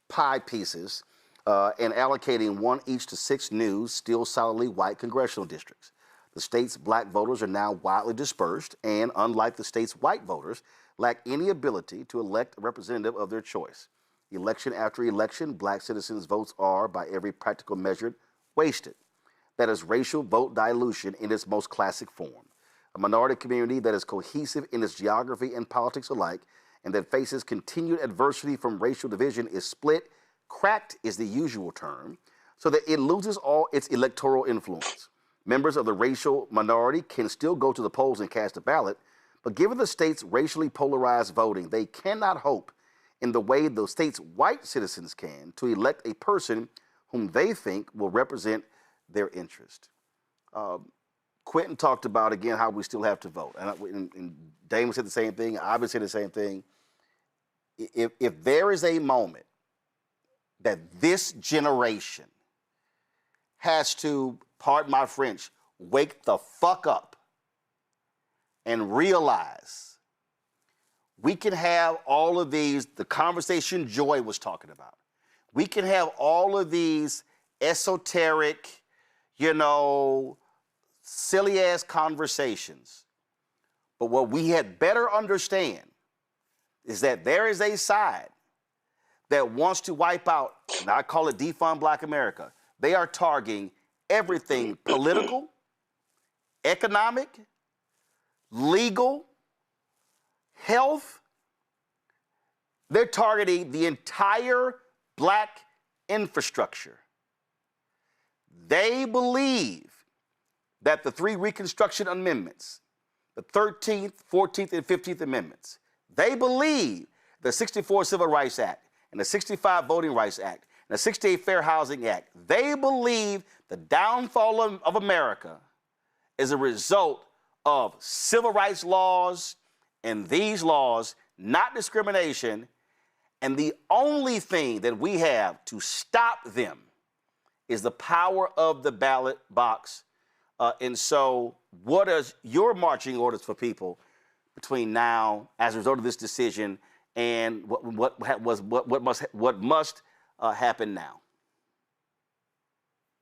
pie pieces, and allocating 1 each to 6 new, still solidly white congressional districts. The state's black voters are now widely dispersed and, unlike the state's white voters, lack any ability to elect a representative of their choice. Election after election, black citizens' votes are, by every practical measure, wasted. That is racial vote dilution in its most classic form. A minority community that is cohesive in its geography and politics alike, and that faces continued adversity from racial division, is split. Cracked is the usual term, so that it loses all its electoral influence. Members of the racial minority can still go to the polls and cast a ballot, but given the state's racially polarized voting, they cannot hope in the way the state's white citizens can to elect a person whom they think will represent their interest. Quentin talked about, again, how we still have to vote. And Damon said the same thing. I've been saying the same thing. If there is a moment that this generation has to, pardon my French, wake the fuck up and realize we can have all of these, the conversation Joy was talking about. We can have all of these esoteric, silly-ass conversations. But what we had better understand is that there is a side that wants to wipe out, and I call it defund Black America. They are targeting everything political, economic, legal, health. They're targeting the entire black infrastructure. They believe that the 3 Reconstruction Amendments, the 13th, 14th, and 15th Amendments, they believe the 64 Civil Rights Act and the 65 Voting Rights Act and the 68 Fair Housing Act, they believe the downfall of America is a result of civil rights laws and these laws, not discrimination. And the only thing that we have to stop them is the power of the ballot box. And so what is your marching orders for people between now, as a result of this decision, and what must happen now?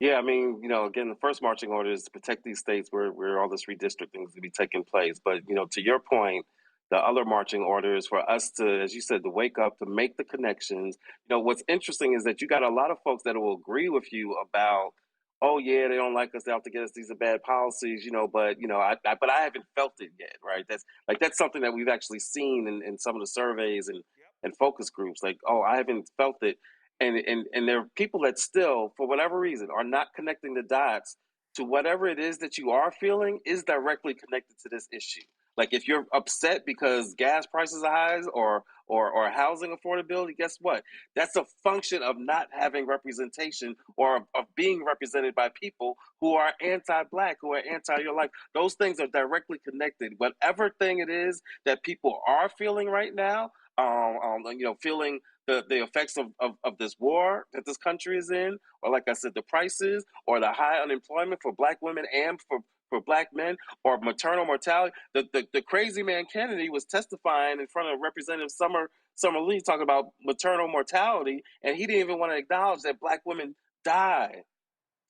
Yeah, I mean, again, the first marching order is to protect these states where all this redistricting is to be taking place. But, to your point, the other marching order is for us to, as you said, to wake up, to make the connections. What's interesting is that you got a lot of folks that will agree with you about, oh yeah, they don't like us, they have to get us, these are bad policies, but but I haven't felt it yet, right? That's something that we've actually seen in some of the surveys and focus groups. Like, oh, I haven't felt it. And there are people that still, for whatever reason, are not connecting the dots to whatever it is that you are feeling is directly connected to this issue. Like if you're upset because gas prices are high or housing affordability, guess what? That's a function of not having representation or of being represented by people who are anti-Black, who are anti your life. Those things are directly connected. Whatever thing it is that people are feeling right now, feeling the effects of this war that this country is in, or like I said, the prices, or the high unemployment for Black women and for Black men, or maternal mortality. The crazy man Kennedy was testifying in front of Representative Summer Lee talking about maternal mortality, and he didn't even want to acknowledge that Black women die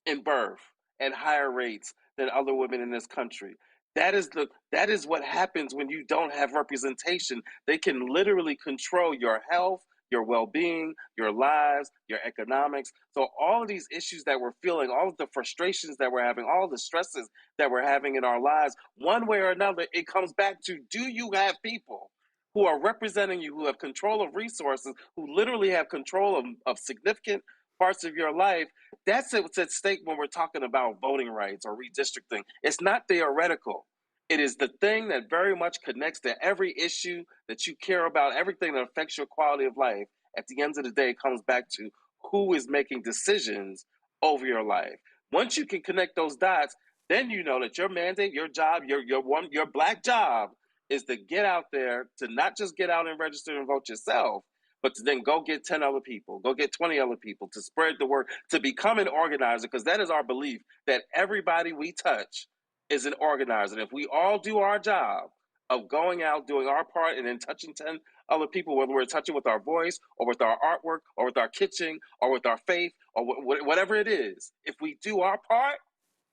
in birth at higher rates than other women in this country. That is what happens when you don't have representation. They can literally control your health, your well-being, your lives, your economics. So all of these issues that we're feeling, all of the frustrations that we're having, all the stresses that we're having in our lives, one way or another, it comes back to, do you have people who are representing you, who have control of resources, who literally have control of significant parts of your life? That's what's at stake when we're talking about voting rights or redistricting. It's not theoretical. It is the thing that very much connects to every issue that you care about, everything that affects your quality of life. At the end of the day, it comes back to who is making decisions over your life. Once you can connect those dots, then you know that your mandate, your job, your Black job is to get out there, to not just get out and register and vote yourself, but to then go get 10 other people, go get 20 other people, to spread the word, to become an organizer, because that is our belief, that everybody we touch is an organizer. And if we all do our job of going out, doing our part, and then touching 10 other people, whether we're touching with our voice or with our artwork or with our kitchen or with our faith or whatever it is, if we do our part,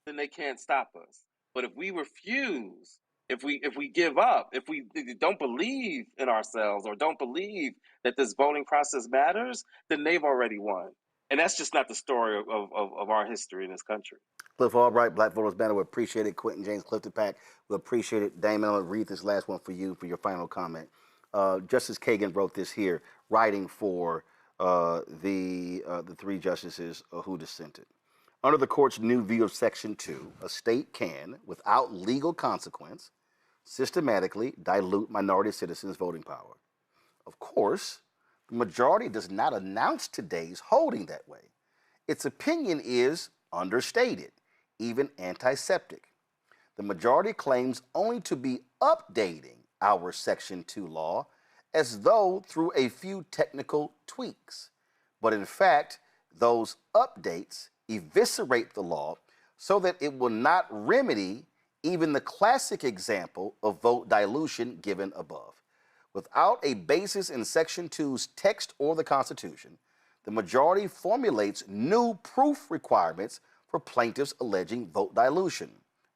then they can't stop us. But if we refuse, if we give up, if we don't believe in ourselves or don't believe that this voting process matters, then they've already won. And that's just not the story of our history in this country.
Cliff Albright, Black Voters Matter. We appreciate it. Quentin James, Collective PAC. We appreciate it. Damon, I'll read this last one for you for your final comment. Justice Kagan wrote this here, writing for the three justices who dissented. Under the court's new view of Section 2, a state can, without legal consequence, systematically dilute minority citizens' voting power. Of course, the majority does not announce today's holding that way. Its opinion is understated, even antiseptic. The majority claims only to be updating our Section 2 law as though through a few technical tweaks. But in fact, those updates eviscerate the law so that it will not remedy even the classic example of vote dilution given above. Without a basis in Section 2's text or the Constitution, the majority formulates new proof requirements for plaintiffs alleging vote dilution.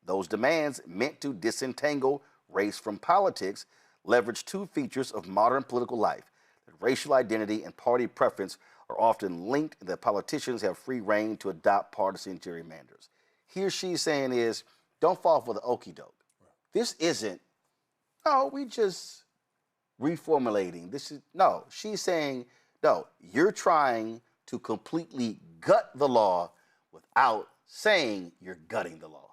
Those demands, meant to disentangle race from politics, leverage two features of modern political life: that racial identity and party preference are often linked, and that politicians have free rein to adopt partisan gerrymanders. Here she's saying is, don't fall for the okie doke. This isn't, we just reformulating. No, she's saying, no, you're trying to completely gut the law without saying you're gutting the law.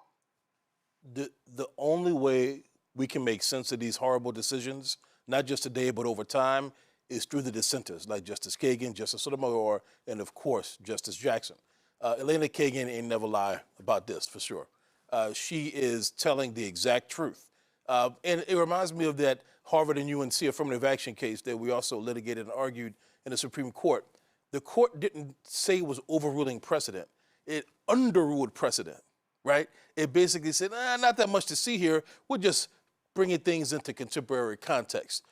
The only way we can make sense of these horrible decisions, not just today, but over time, is through the dissenters, like Justice Kagan, Justice Sotomayor, and of course, Justice Jackson. Elena Kagan ain't never lie about this, for sure. She is telling the exact truth. And it reminds me of that Harvard and UNC affirmative action case that we also litigated and argued in the Supreme Court. The court didn't say it was overruling precedent. It underruled precedent. right? It basically said, not that much to see here. We're just bringing things into contemporary context.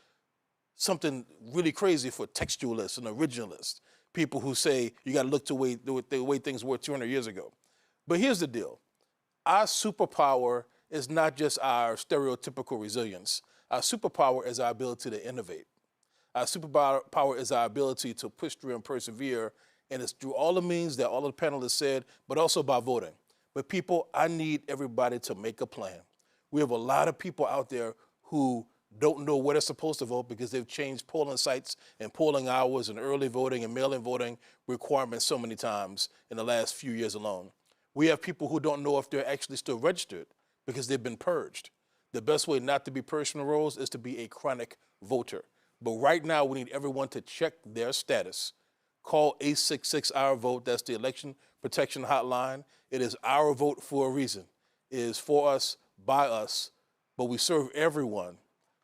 Something really crazy for textualists and originalists, people who say you got to look to the way things were 200 years ago. But here's the deal. Our superpower is not just our stereotypical resilience. Our superpower is our ability to innovate. Our superpower is our ability to push through and persevere, and it's through all the means that all of the panelists said, but also by voting. But people, I need everybody to make a plan. We have a lot of people out there who don't know where they're supposed to vote because they've changed polling sites and polling hours and early voting and mail-in voting requirements so many times in the last few years alone. We have people who don't know if they're actually still registered because they've been purged. The best way not to be purged from the rolls is to be a chronic voter. But right now, we need everyone to check their status. Call 866-OUR-VOTE. That's the election protection hotline. It is our vote for a reason. It is for us, by us, but we serve everyone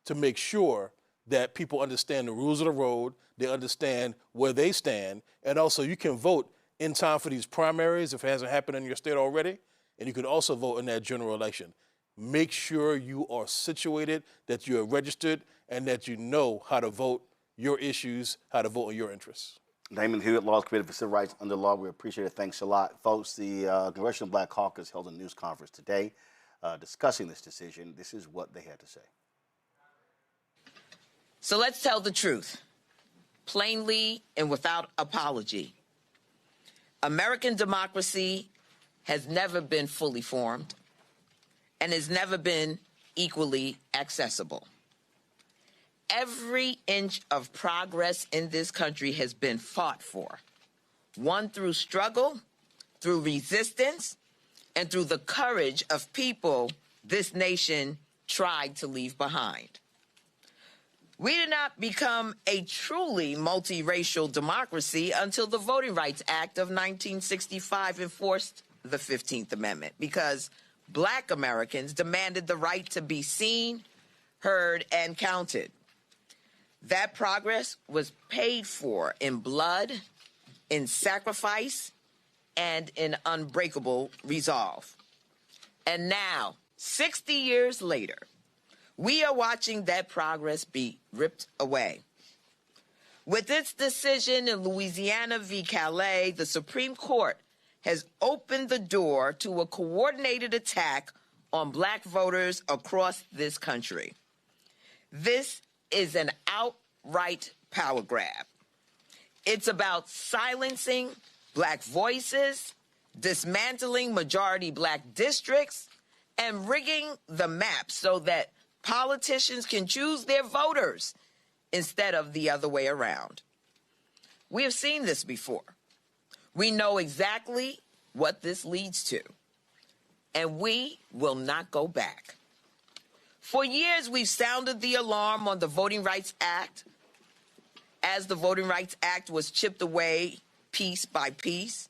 to make sure that people understand the rules of the road, they understand where they stand, and also you can vote in time for these primaries if it hasn't happened in your state already, and you can also vote in that general election. Make sure you are situated, that you are registered, and that you know how to vote your issues, how to vote in your interests.
Damon Hewitt, Laws Committee for Civil Rights under law. We appreciate it. Thanks a lot. Folks, the Congressional Black Caucus held a news conference today discussing this decision. This is what they had to say.
So let's tell the truth, plainly and without apology. American democracy has never been fully formed and has never been equally accessible. Every inch of progress in this country has been fought for, won through struggle, through resistance, and through the courage of people this nation tried to leave behind. We did not become a truly multiracial democracy until the Voting Rights Act of 1965 enforced the 15th Amendment, because Black Americans demanded the right to be seen, heard, and counted. That progress was paid for in blood, in sacrifice, and in unbreakable resolve. And now, 60 years later, we are watching that progress be ripped away. With its decision in Louisiana v. Calais, the Supreme Court has opened the door to a coordinated attack on Black voters across this country. This is an outright power grab. It's about silencing Black voices, dismantling majority Black districts, and rigging the map so that politicians can choose their voters instead of the other way around. We have seen this before. We know exactly what this leads to, and we will not go back. For years, we've sounded the alarm on the Voting Rights Act as the Voting Rights Act was chipped away piece by piece.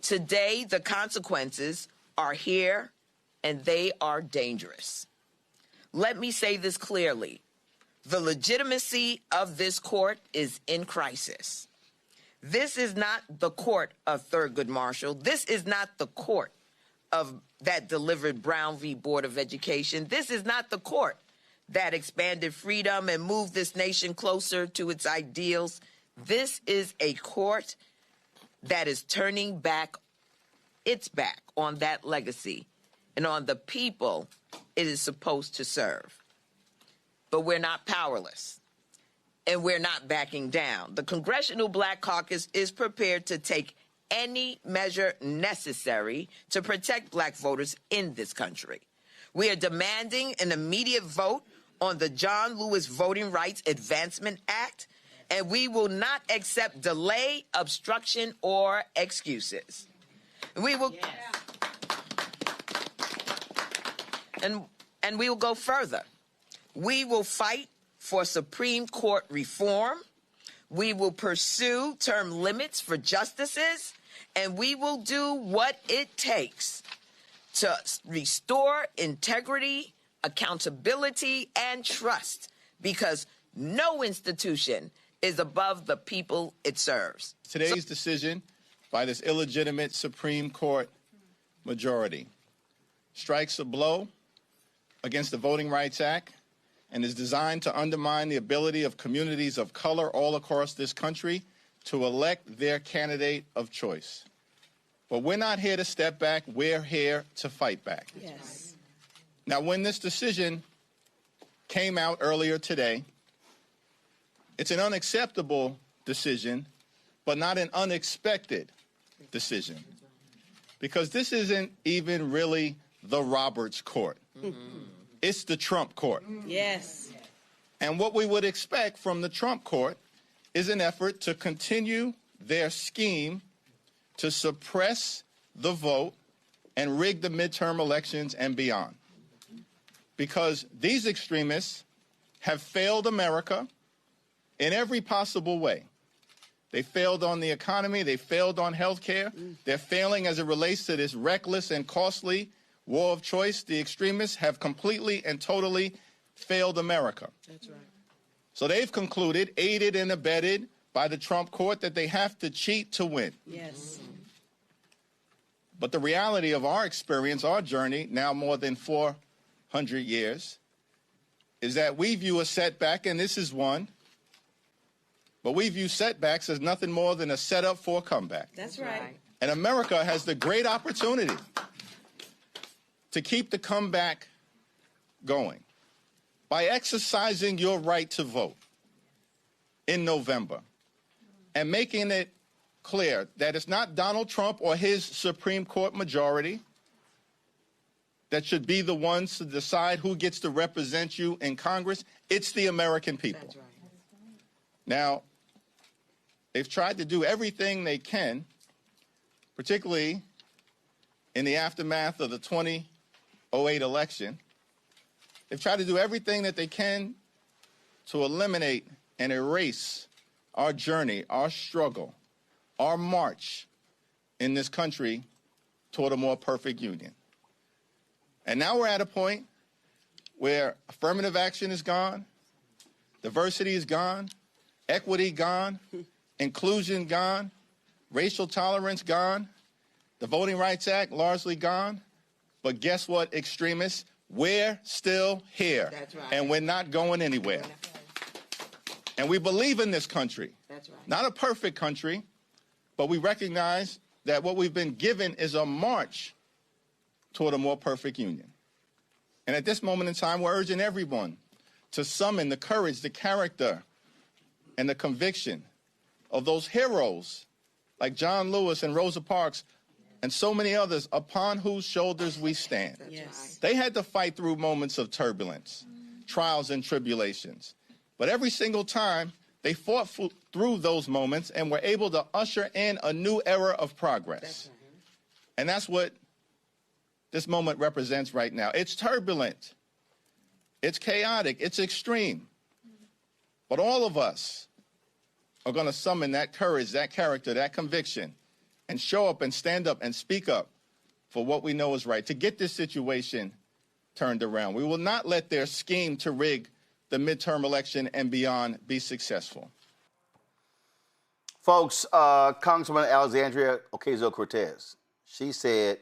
Today, the consequences are here, and they are dangerous. Let me say this clearly. The legitimacy of this court is in crisis. This is not the court of Thurgood Marshall. This is not the court that delivered Brown v. Board of Education. This is not the court that expanded freedom and moved this nation closer to its ideals. This is a court that is turning back its back on that legacy and on the people it is supposed to serve. But we're not powerless, and we're not backing down. The Congressional Black Caucus is prepared to take any measure necessary to protect Black voters in this country. We are demanding an immediate vote on the John Lewis Voting Rights Advancement Act, and we will not accept delay, obstruction, or excuses. We will... Yes. And we will go further. We will fight for Supreme Court reform. We will pursue term limits for justices, and we will do what it takes to restore integrity, accountability, and trust, because no institution is above the people it serves.
Today's decision by this illegitimate Supreme Court majority strikes a blow against the Voting Rights Act and is designed to undermine the ability of communities of color all across this country to elect their candidate of choice. But we're not here to step back. We're here to fight back.
Yes.
Now, when this decision came out earlier today, it's an unacceptable decision, but not an unexpected decision, because this isn't even really the Roberts Court. It's the Trump Court.
Yes.
And what we would expect from the Trump Court is an effort to continue their scheme to suppress the vote and rig the midterm elections and beyond. Because these extremists have failed America in every possible way. They failed on the economy. They failed on health care. They're failing as it relates to this reckless and costly war of choice. The extremists have completely and totally failed America.
That's right.
So they've concluded, aided and abetted by the Trump court, that they have to cheat to win.
Yes.
But the reality of our experience, our journey, now more than 400 years, is that we view a setback, and this is one, but we view setbacks as nothing more than a setup for a comeback.
That's right.
And America has the great opportunity to keep the comeback going by exercising your right to vote in November and making it clear that it's not Donald Trump or his Supreme Court majority that should be the ones to decide who gets to represent you in Congress. It's the American people.
That's right.
Now, they've tried to do everything they can, particularly in the aftermath of the 2008 election. They've tried to do everything that they can to eliminate and erase our journey, our struggle, our march in this country toward a more perfect union. And now we're at a point where affirmative action is gone, diversity is gone, equity gone, inclusion gone, racial tolerance gone, the Voting Rights Act largely gone. But guess what, extremists? We're still here.
That's right.
And we're not going anywhere. And we believe in this country.
That's right.
Not a perfect country, but we recognize that what we've been given is a march toward a more perfect union. And at this moment in time, we're urging everyone to summon the courage, the character, and the conviction of those heroes like John Lewis and Rosa Parks and so many others upon whose shoulders we stand.
Yes.
They had to fight through moments of turbulence, trials and tribulations. But every single time, they fought through those moments and were able to usher in a new era of progress.
That's right.
And that's what this moment represents right now. It's turbulent. It's chaotic. It's extreme. But all of us are going to summon that courage, that character, that conviction, and show up and stand up and speak up for what we know is right, to get this situation turned around. We will not let their scheme to rig the midterm election and beyond be successful.
Folks, Congresswoman Alexandria Ocasio-Cortez, she said,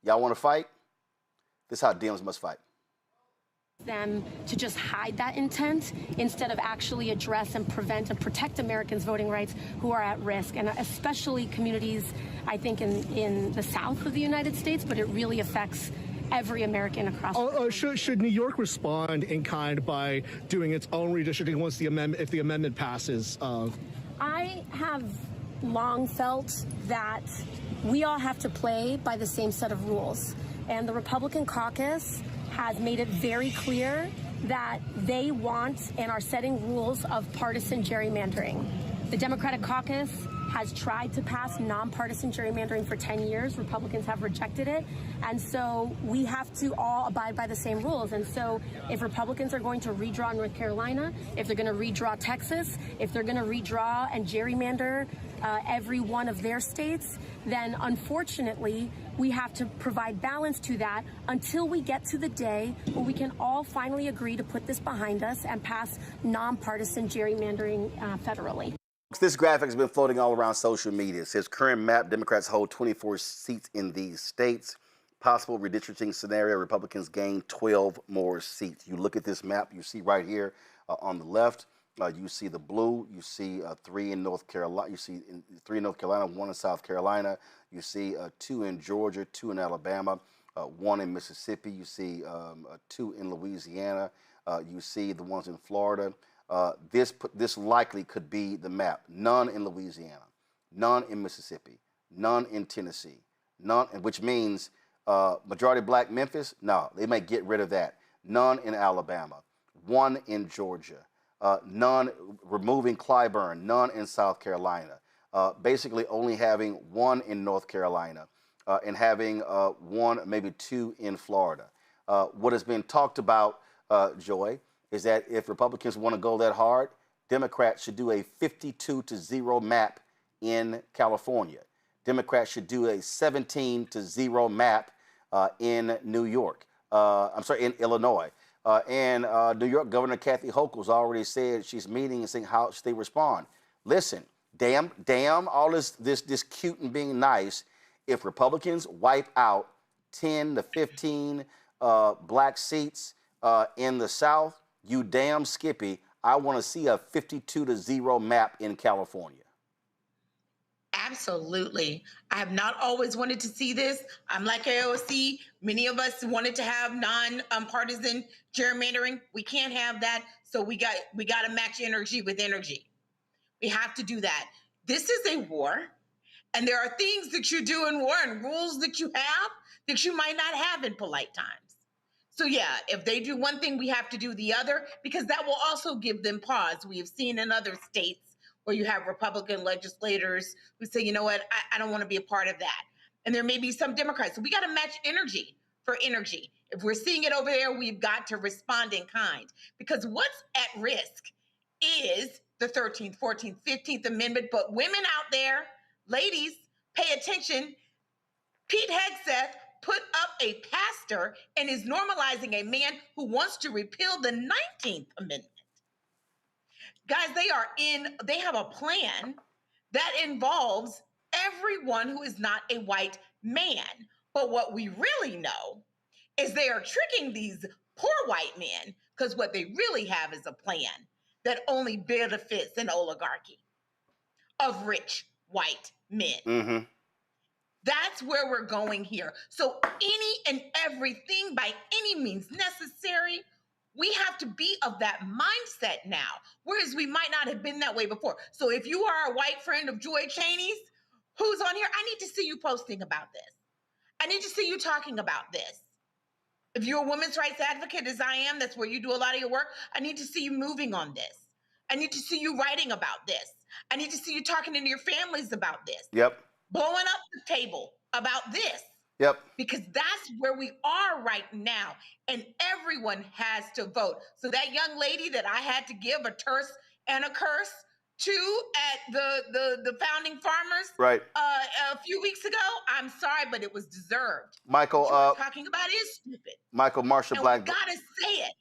y'all want to fight? This is how Dems must fight.
Them to just hide that intent instead of actually address and prevent and protect Americans' voting rights who are at risk, and especially communities, I think, in the South of the United States, but it really affects every American across the country.
Should New York respond in kind by doing its own redistricting once the amendment, if the amendment passes?
I have long felt that we all have to play by the same set of rules, and the Republican caucus has made it very clear that they want and are setting rules of partisan gerrymandering. The Democratic caucus has tried to pass nonpartisan gerrymandering for 10 years. Republicans have rejected it. And so we have to all abide by the same rules. And so if Republicans are going to redraw North Carolina, if they're going to redraw Texas, if they're going to redraw and gerrymander every one of their states, then unfortunately, we have to provide balance to that until we get to the day where we can all finally agree to put this behind us and pass nonpartisan gerrymandering federally.
This graphic has been floating all around social media. It says current map, Democrats hold 24 seats in these states. possible redistricting scenario, Republicans gain 12 more seats. You look at this map, you see right here on the left, you see the blue, you see 3 in North Carolina, you see 3 in North Carolina, 1 in South Carolina, you see 2 in Georgia, 2 in Alabama, 1 in Mississippi, you see 2 in Louisiana, you see the ones in Florida. This likely could be the map. None in Louisiana, none in Mississippi, none in Tennessee, none, which means majority black Memphis, no, they may get rid of that. None in Alabama, 1 in Georgia, none, removing Clyburn, none in South Carolina, basically only having 1 in North Carolina, and having 1, maybe 2 in Florida. What has been talked about, Joy, is that if Republicans want to go that hard, Democrats should do a 52-0 map in California. Democrats should do a 17-0 map in New York. In Illinois. And New York Governor Kathy Hochul's already said she's meeting and saying how should they respond. Listen, damn all this cute and being nice. If Republicans wipe out 10 to 15 black seats in the South, you damn Skippy, I want to see a 52-0 map in California.
Absolutely. I have not always wanted to see this. I'm like AOC. Many of us wanted to have non-partisan gerrymandering. We can't have that. So we got to match energy with energy. We have to do that. This is a war, and there are things that you do in war and rules that you have that you might not have in polite times. So yeah, if they do one thing, we have to do the other, because that will also give them pause. We have seen in other states where you have Republican legislators who say, you know what, I don't want to be a part of that. And there may be some Democrats. So we got to match energy for energy. If we're seeing it over there, we've got to respond in kind, because what's at risk is the 13th, 14th, 15th Amendment. But women out there, ladies, pay attention. Pete Hegseth put up a pastor and is normalizing a man who wants to repeal the 19th Amendment. Guys, they have a plan that involves everyone who is not a white man. But what we really know is they are tricking these poor white men, because what they really have is a plan that only benefits an oligarchy of rich white men.
Mm-hmm.
That's where we're going here. So any and everything by any means necessary, we have to be of that mindset now, whereas we might not have been that way before. So if you are a white friend of Joy Cheney's who's on here, I need to see you posting about this. I need to see you talking about this. If you're a women's rights advocate, as I am, that's where you do a lot of your work, I need to see you moving on this. I need to see you writing about this. I need to see you talking to your families about this.
Yep.
Blowing up the table about this.
Yep.
Because that's where we are right now. And everyone has to vote. So that young lady that I had to give a terse and a curse to at the Founding Farmers
right.
A few weeks ago, I'm sorry, but it was deserved.
Michael,
what you're talking about is stupid.
Michael, Marsha Blackburn.
We gotta say it.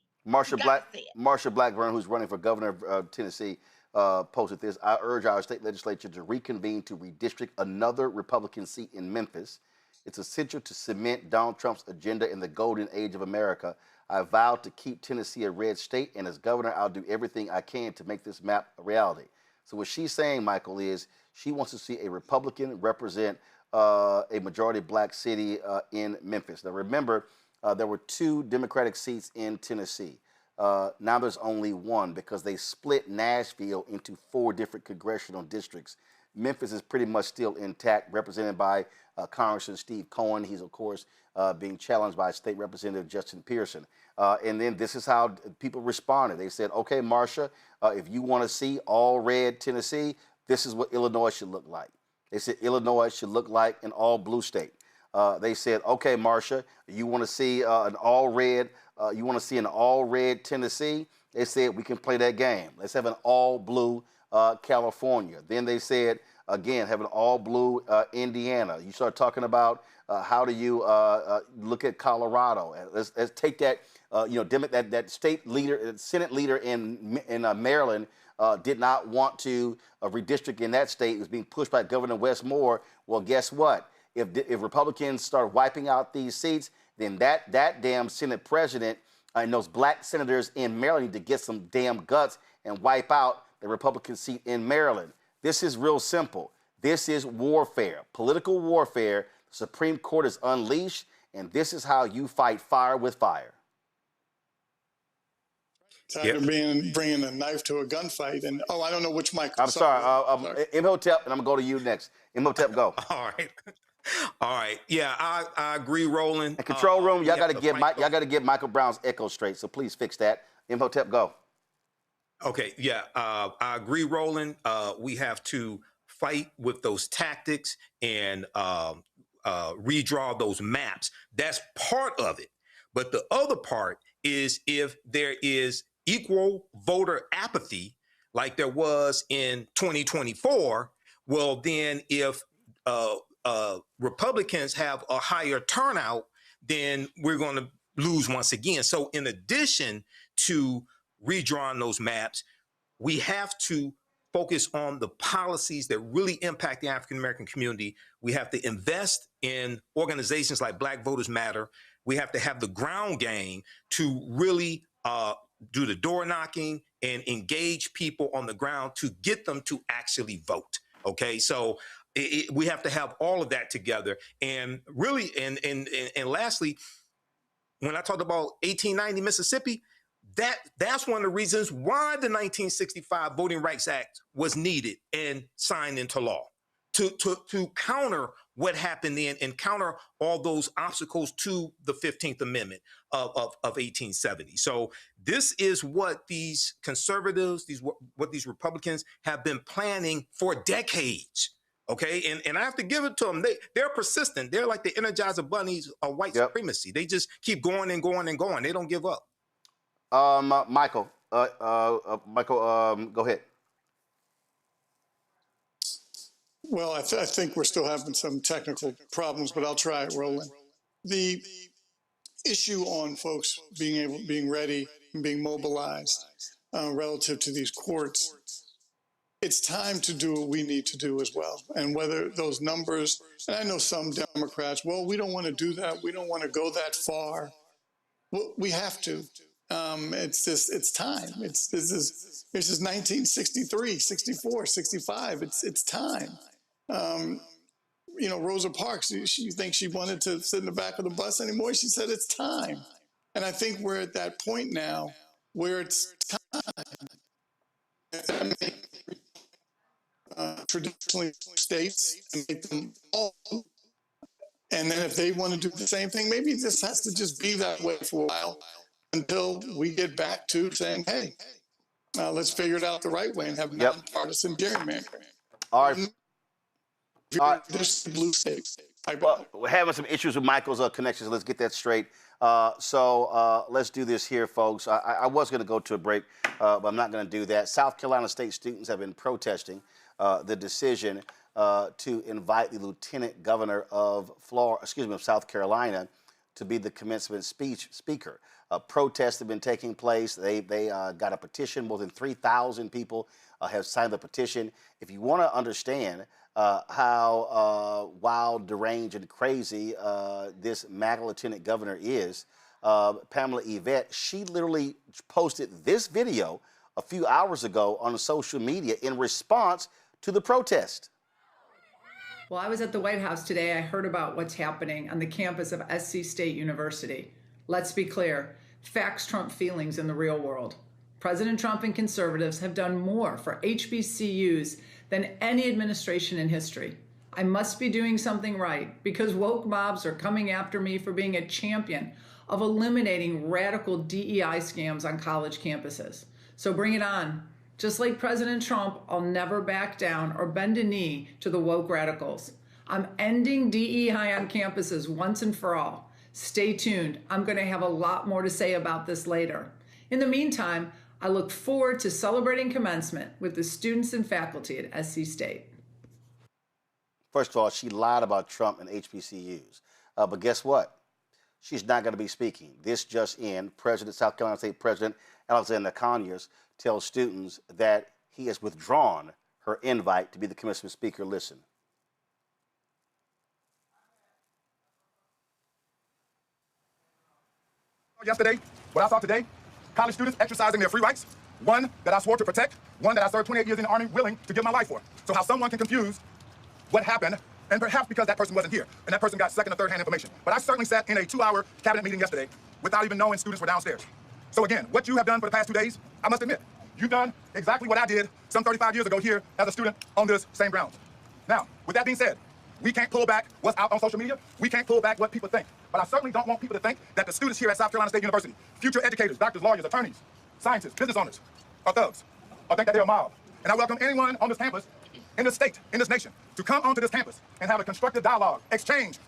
Marsha Blackburn, who's running for governor of Tennessee, posted this. I urge our state legislature to reconvene to redistrict another Republican seat in Memphis. It's essential to cement Donald Trump's agenda in the golden age of America. I vow to keep Tennessee a red state, and as governor, I'll do everything I can to make this map a reality. So what she's saying, Michael, is she wants to see a Republican represent a majority black city in Memphis. Now, remember, there were 2 Democratic seats in Tennessee. Now there's only 1 because they split Nashville into 4 different congressional districts. Memphis is pretty much still intact, represented by Congressman Steve Cohen. He's, of course, being challenged by State Representative Justin Pearson. And then this is how people responded. They said, okay, Marsha, if you want to see all red Tennessee, this is what Illinois should look like. They said Illinois should look like an all blue state. They said, okay, Marsha, you want to see an all red, Tennessee? They said, we can play that game. Let's have an all blue California. Then they said, again, have an all blue Indiana. You start talking about how do you look at Colorado? Let's take that, that state leader, Senate leader in Maryland did not want to redistrict in that state. It was being pushed by Governor Wes Moore. Well, guess what? If Republicans start wiping out these seats, then that damn Senate president and those black senators in Maryland need to get some damn guts and wipe out the Republican seat in Maryland. This is real simple. This is warfare, political warfare. The Supreme Court is unleashed, and this is how you fight fire with fire.
Tired of bringing a knife to a gunfight. And, I don't know which mic.
I'm sorry. Imhotep, and I'm going to go to you next. Imhotep, go.
All right. All right. Yeah, I agree, Roland.
And control room, y'all got to get Michael Brown's echo straight, so please fix that. Imhotep, go.
Okay, yeah, I agree, Roland. We have to fight with those tactics and redraw those maps. That's part of it. But the other part is if there is equal voter apathy, like there was in 2024, well, then if Republicans have a higher turnout, then we're going to lose once again. So in addition to redrawing those maps, we have to focus on the policies that really impact the African-American community. We have to invest in organizations like Black Voters Matter. We have to have the ground game to really do the door knocking and engage people on the ground to get them to actually vote. Okay, so we have to have all of that together. And really, and lastly, when I talked about 1890 Mississippi, that's one of the reasons why the 1965 Voting Rights Act was needed and signed into law to counter what happened then and counter all those obstacles to the 15th Amendment of 1870. So this is what these conservatives, what these Republicans have been planning for decades. Okay, and I have to give it to them. They're persistent. They're like the Energizer Bunnies of white supremacy. They just keep going and going and going. They don't give up.
Michael, go ahead.
Well, I think we're still having some technical problems, but I'll try it, Roland. The issue on folks being ready and being mobilized relative to these courts, it's time to do what we need to do as well. And whether those numbers, and I know some Democrats, well, we don't want to do that. We don't want to go that far. Well, we have to. It's time. This is 1963, 64, 65. It's time. Rosa Parks, she thinks she wanted to sit in the back of the bus anymore. She said it's time. And I think we're at that point now where it's time. Traditionally states and make them all. And then if they want to do the same thing, maybe this has to just be that way for a while until we get back to saying, hey, let's figure it out the right way and have nonpartisan gerrymandering.
All right.
This blue state.
Well, we're having some issues with Michael's connection, so let's get that straight. So let's do this here, folks. I was going to go to a break, but I'm not going to do that. South Carolina state students have been protesting the decision to invite the lieutenant governor of South Carolina to be the commencement speaker. Protests have been taking place. They got a petition. More than 3,000 people have signed the petition. If you want to understand how wild, deranged, and crazy this MAGA lieutenant governor is, Pamela Yvette, she literally posted this video a few hours ago on social media in response to the protest.
Well, I was at the White House today. I heard about what's happening on the campus of SC State University. Let's be clear, facts trump feelings in the real world. President Trump and conservatives have done more for HBCUs than any administration in history. I must be doing something right because woke mobs are coming after me for being a champion of eliminating radical DEI scams on college campuses. So bring it on. Just like President Trump, I'll never back down or bend a knee to the woke radicals. I'm ending DEI on campuses once and for all. Stay tuned. I'm going to have a lot more to say about this later. In the meantime, I look forward to celebrating commencement with the students and faculty at SC State.
First of all, she lied about Trump and HBCUs. But guess what? She's not going to be speaking. This just in, South Carolina State President Alexander Conyers tells students that he has withdrawn her invite to be the commencement speaker. Listen.
Yesterday, what I saw today, college students exercising their free rights, one that I swore to protect, one that I served 28 years in the Army willing to give my life for. So how someone can confuse what happened, and perhaps because that person wasn't here, and that person got second or third-hand information. But I certainly sat in a 2-hour cabinet meeting yesterday without even knowing students were downstairs. So again, what you have done for the past 2 days, I must admit, you've done exactly what I did some 35 years ago here as a student on this same grounds. Now, with that being said, we can't pull back what's out on social media. We can't pull back what people think. But I certainly don't want people to think that the students here at South Carolina State University, future educators, doctors, lawyers, attorneys, scientists, business owners, are thugs, or think that they're a mob. And I welcome anyone on this campus, in this state, in this nation, to come onto this campus and have a constructive dialogue, exchange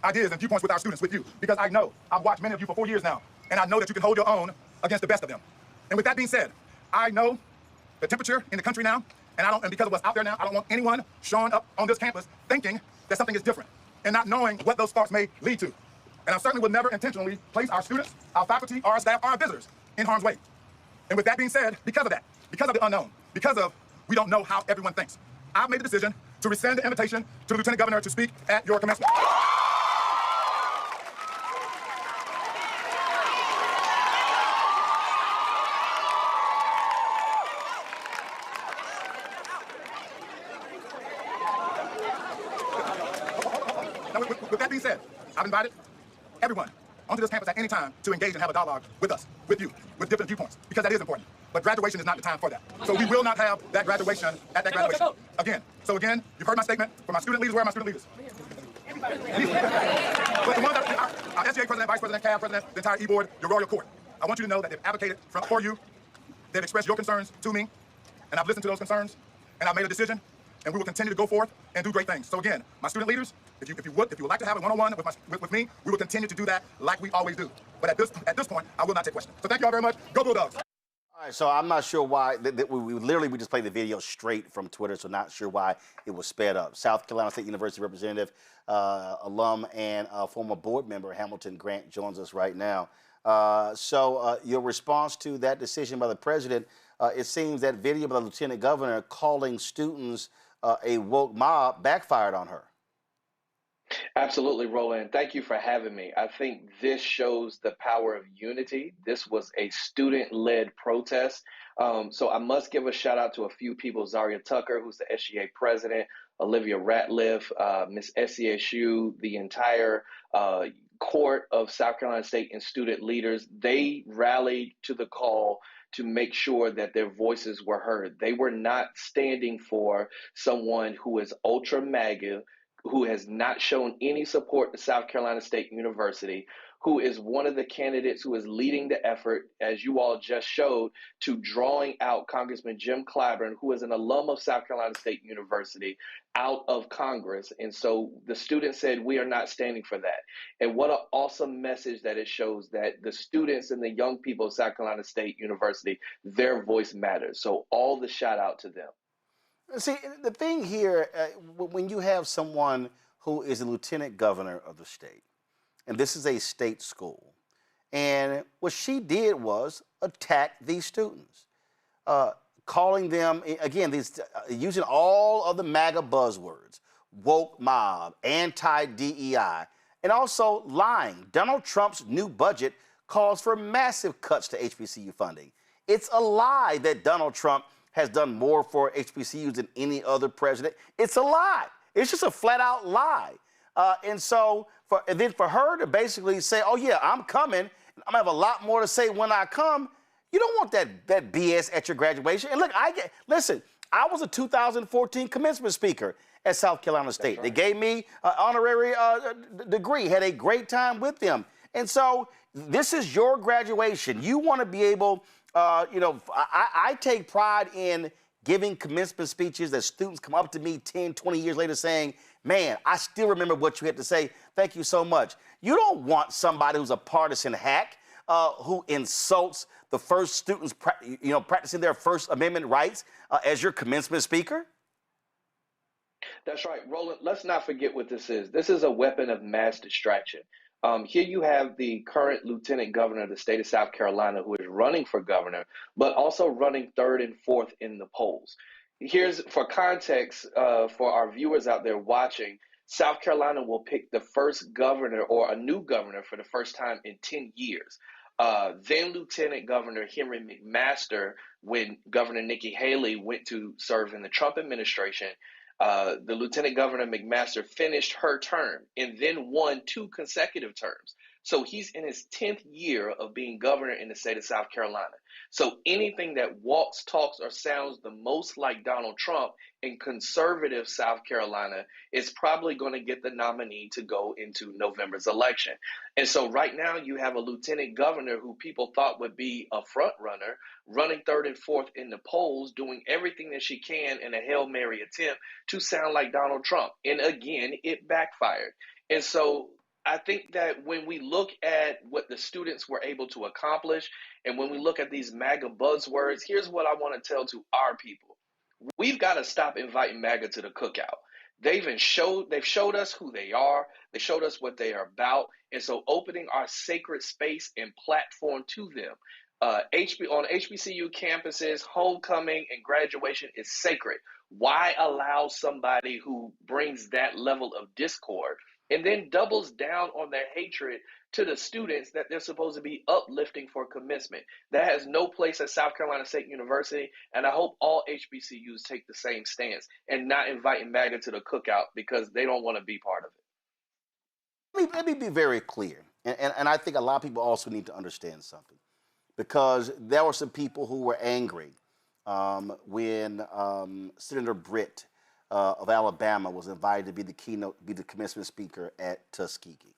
ideas and viewpoints with our students, with you. Because I know, I've watched many of you for 4 years now, and I know that you can hold your own against the best of them. And with that being said, I know the temperature in the country now, and because of what's out there now, I don't want anyone showing up on this campus thinking that something is different and not knowing what those thoughts may lead to. And I certainly would never intentionally place our students, our faculty, our staff, our visitors in harm's way. And with that being said, because of that, because of the unknown, because of we don't know how everyone thinks, I've made the decision to rescind the invitation to the Lieutenant Governor to speak at your commencement. With that being said, I've invited everyone onto this campus at any time to engage and have a dialogue with us, with you, with different viewpoints, because that is important. But graduation is not the time for that. So we will not have that graduation at that graduation. Again, you've heard my statement. For my student leaders, where are my student leaders? But the ones that our SGA president, vice president, CAB president, the entire E-board, your royal court, I want you to know that they've advocated for you. They've expressed your concerns to me, and I've listened to those concerns, and I've made a decision, and we will continue to go forth and do great things. So again, my student leaders, if you would like to have a one-on-one with me, we will continue to do that like we always do. But at this point, I will not take questions. So thank you all very much. Go Bulldogs.
All right, so I'm not sure why. We just played the video straight from Twitter, so not sure why it was sped up. South Carolina State University representative, alum, and former board member Hamilton Grant joins us right now. So your response to that decision by the president, it seems that video by the lieutenant governor calling students a woke mob backfired on her.
Absolutely, Roland. Thank you for having me. I think this shows the power of unity. This was a student-led protest. So I must give a shout out to a few people. Zaria Tucker, who's the SGA president, Olivia Ratliff, Miss SCSU, the entire court of South Carolina State and student leaders. They rallied to the call to make sure that their voices were heard. They were not standing for someone who is ultra MAGA, who has not shown any support to South Carolina State University, who is one of the candidates who is leading the effort, as you all just showed, to drawing out Congressman Jim Clyburn, who is an alum of South Carolina State University, out of Congress. And so the students said, we are not standing for that. And what an awesome message that it shows, that the students and the young people of South Carolina State University, their voice matters. So all the shout out to them.
See, the thing here, when you have someone who is a lieutenant governor of the state, and this is a state school, and what she did was attack these students, calling them, again, using all of the MAGA buzzwords, woke mob, anti-DEI, and also lying. Donald Trump's new budget calls for massive cuts to HBCU funding. It's a lie that Donald Trump has done more for HBCUs than any other president. It's a lie. It's just a flat-out lie. And then for her to basically say, oh, yeah, I'm coming, I'm going to have a lot more to say when I come, you don't want that BS at your graduation. And look, listen, I was a 2014 commencement speaker at South Carolina State. Right. They gave me an honorary degree, had a great time with them. And so this is your graduation. You want to be able, I take pride in giving commencement speeches that students come up to me 10, 20 years later saying, man, I still remember what you had to say. Thank you so much. You don't want somebody who's a partisan hack who insults the first students, practicing their First Amendment rights as your commencement speaker.
That's right, Roland. Let's not forget what this is. This is a weapon of mass distraction. Here you have the current lieutenant governor of the state of South Carolina who is running for governor, but also running third and fourth in the polls. Here's, for context, for our viewers out there watching, South Carolina will pick the first governor or a new governor for the first time in 10 years. Then Lieutenant Governor Henry McMaster, when Governor Nikki Haley went to serve in the Trump administration, the Lieutenant Governor McMaster finished her term and then won 2 consecutive terms. So he's in his 10th year of being governor in the state of South Carolina. So anything that walks, talks, or sounds the most like Donald Trump in conservative South Carolina is probably going to get the nominee to go into November's election. And so right now you have a lieutenant governor who people thought would be a front runner, running 3rd and 4th in the polls, doing everything that she can in a Hail Mary attempt to sound like Donald Trump. And again, it backfired. And so I think that when we look at what the students were able to accomplish, and when we look at these MAGA buzzwords, here's what I want to tell to our people. We've got to stop inviting MAGA to the cookout. They've showed us who they are. They showed us what they are about. And so opening our sacred space and platform to them. On HBCU campuses, homecoming and graduation is sacred. Why allow somebody who brings that level of discord and then doubles down on their hatred to the students that they're supposed to be uplifting for commencement? That has no place at South Carolina State University, and I hope all HBCUs take the same stance and not inviting MAGA to the cookout because they don't want to be part of it.
Let me be very clear, and I think a lot of people also need to understand something, because there were some people who were angry when Senator Britt of Alabama was invited to be the commencement speaker at Tuskegee.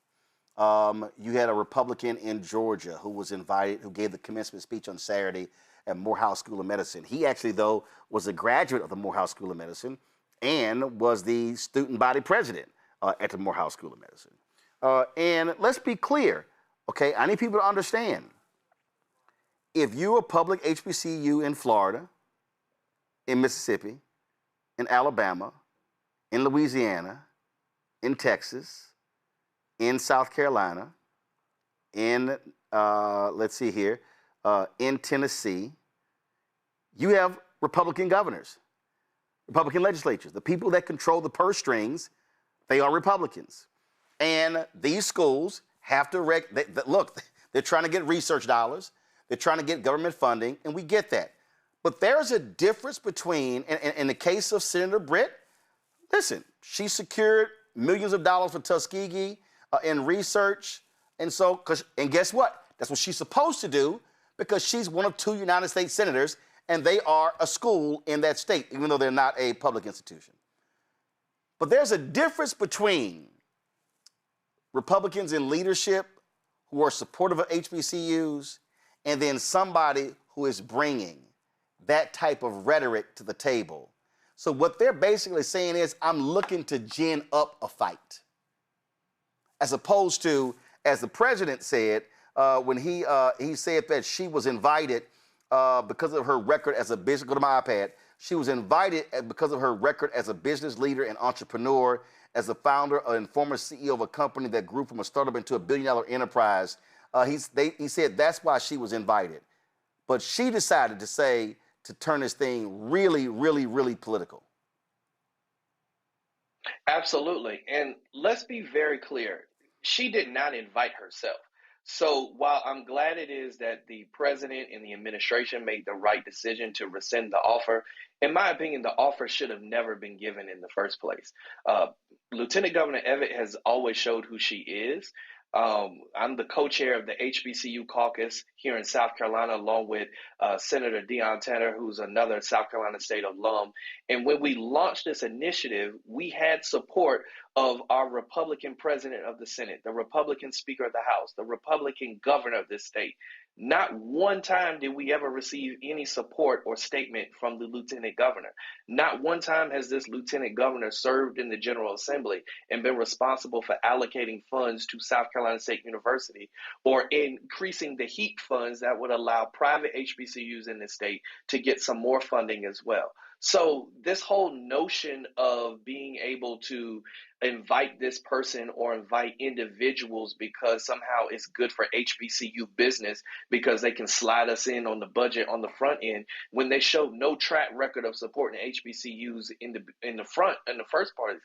You had a Republican in Georgia who was invited, who gave the commencement speech on Saturday at Morehouse School of Medicine. He actually, though, was a graduate of the Morehouse School of Medicine and was the student body president at the Morehouse School of Medicine. And let's be clear, okay? I need people to understand. If you're a public HBCU in Florida, in Mississippi, in Alabama, in Louisiana, in Texas, in South Carolina, in, in Tennessee, you have Republican governors, Republican legislatures. The people that control the purse strings, they are Republicans. And these schools have to, look, they're trying to get research dollars, they're trying to get government funding, and we get that. But there's a difference between, in the case of Senator Britt, listen, she secured millions of dollars for Tuskegee in research. And guess what? That's what she's supposed to do, because she's one of 2 United States senators, and they are a school in that state, even though they're not a public institution. But there's a difference between Republicans in leadership who are supportive of HBCUs and then somebody who is bringing that type of rhetoric to the table. So what they're basically saying is, I'm looking to gin up a fight. As opposed to, as the president said, when he said that she was invited because of her record as a business, go to my iPad, she was invited because of her record as a business leader and entrepreneur, as a founder and former CEO of a company that grew from a startup into a billion-dollar enterprise. He said that's why she was invited. But she decided to turn this thing really, really, really political.
Absolutely. And let's be very clear. She did not invite herself. So while I'm glad it is that the president and the administration made the right decision to rescind the offer, in my opinion, the offer should have never been given in the first place. Lieutenant Governor Evatt has always showed who she is. I'm the co-chair of the HBCU caucus here in South Carolina, along with Senator Deion Tanner, who's another South Carolina State alum. And when we launched this initiative, we had support of our Republican president of the Senate, the Republican Speaker of the House, the Republican governor of this state. Not one time did we ever receive any support or statement from the lieutenant governor. Not one time has this lieutenant governor served in the General Assembly and been responsible for allocating funds to South Carolina State University or increasing the HEAP funds that would allow private HBCUs in the state to get some more funding as well. So this whole notion of being able to invite this person or invite individuals because somehow it's good for HBCU business because they can slide us in on the budget on the front end when they show no track record of supporting HBCUs in the first part.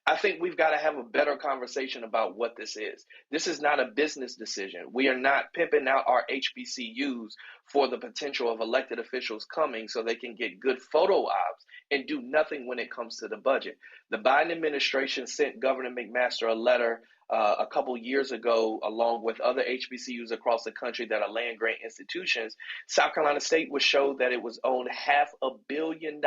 I think we've got to have a better conversation about what this is. This is not a business decision. We are not pimping out our HBCUs for the potential of elected officials coming so they can get good photo ops and do nothing when it comes to the budget. The Biden administration sent Governor McMaster a letter a couple years ago, along with other HBCUs across the country that are land grant institutions. South Carolina State was showed that it was owed $500 million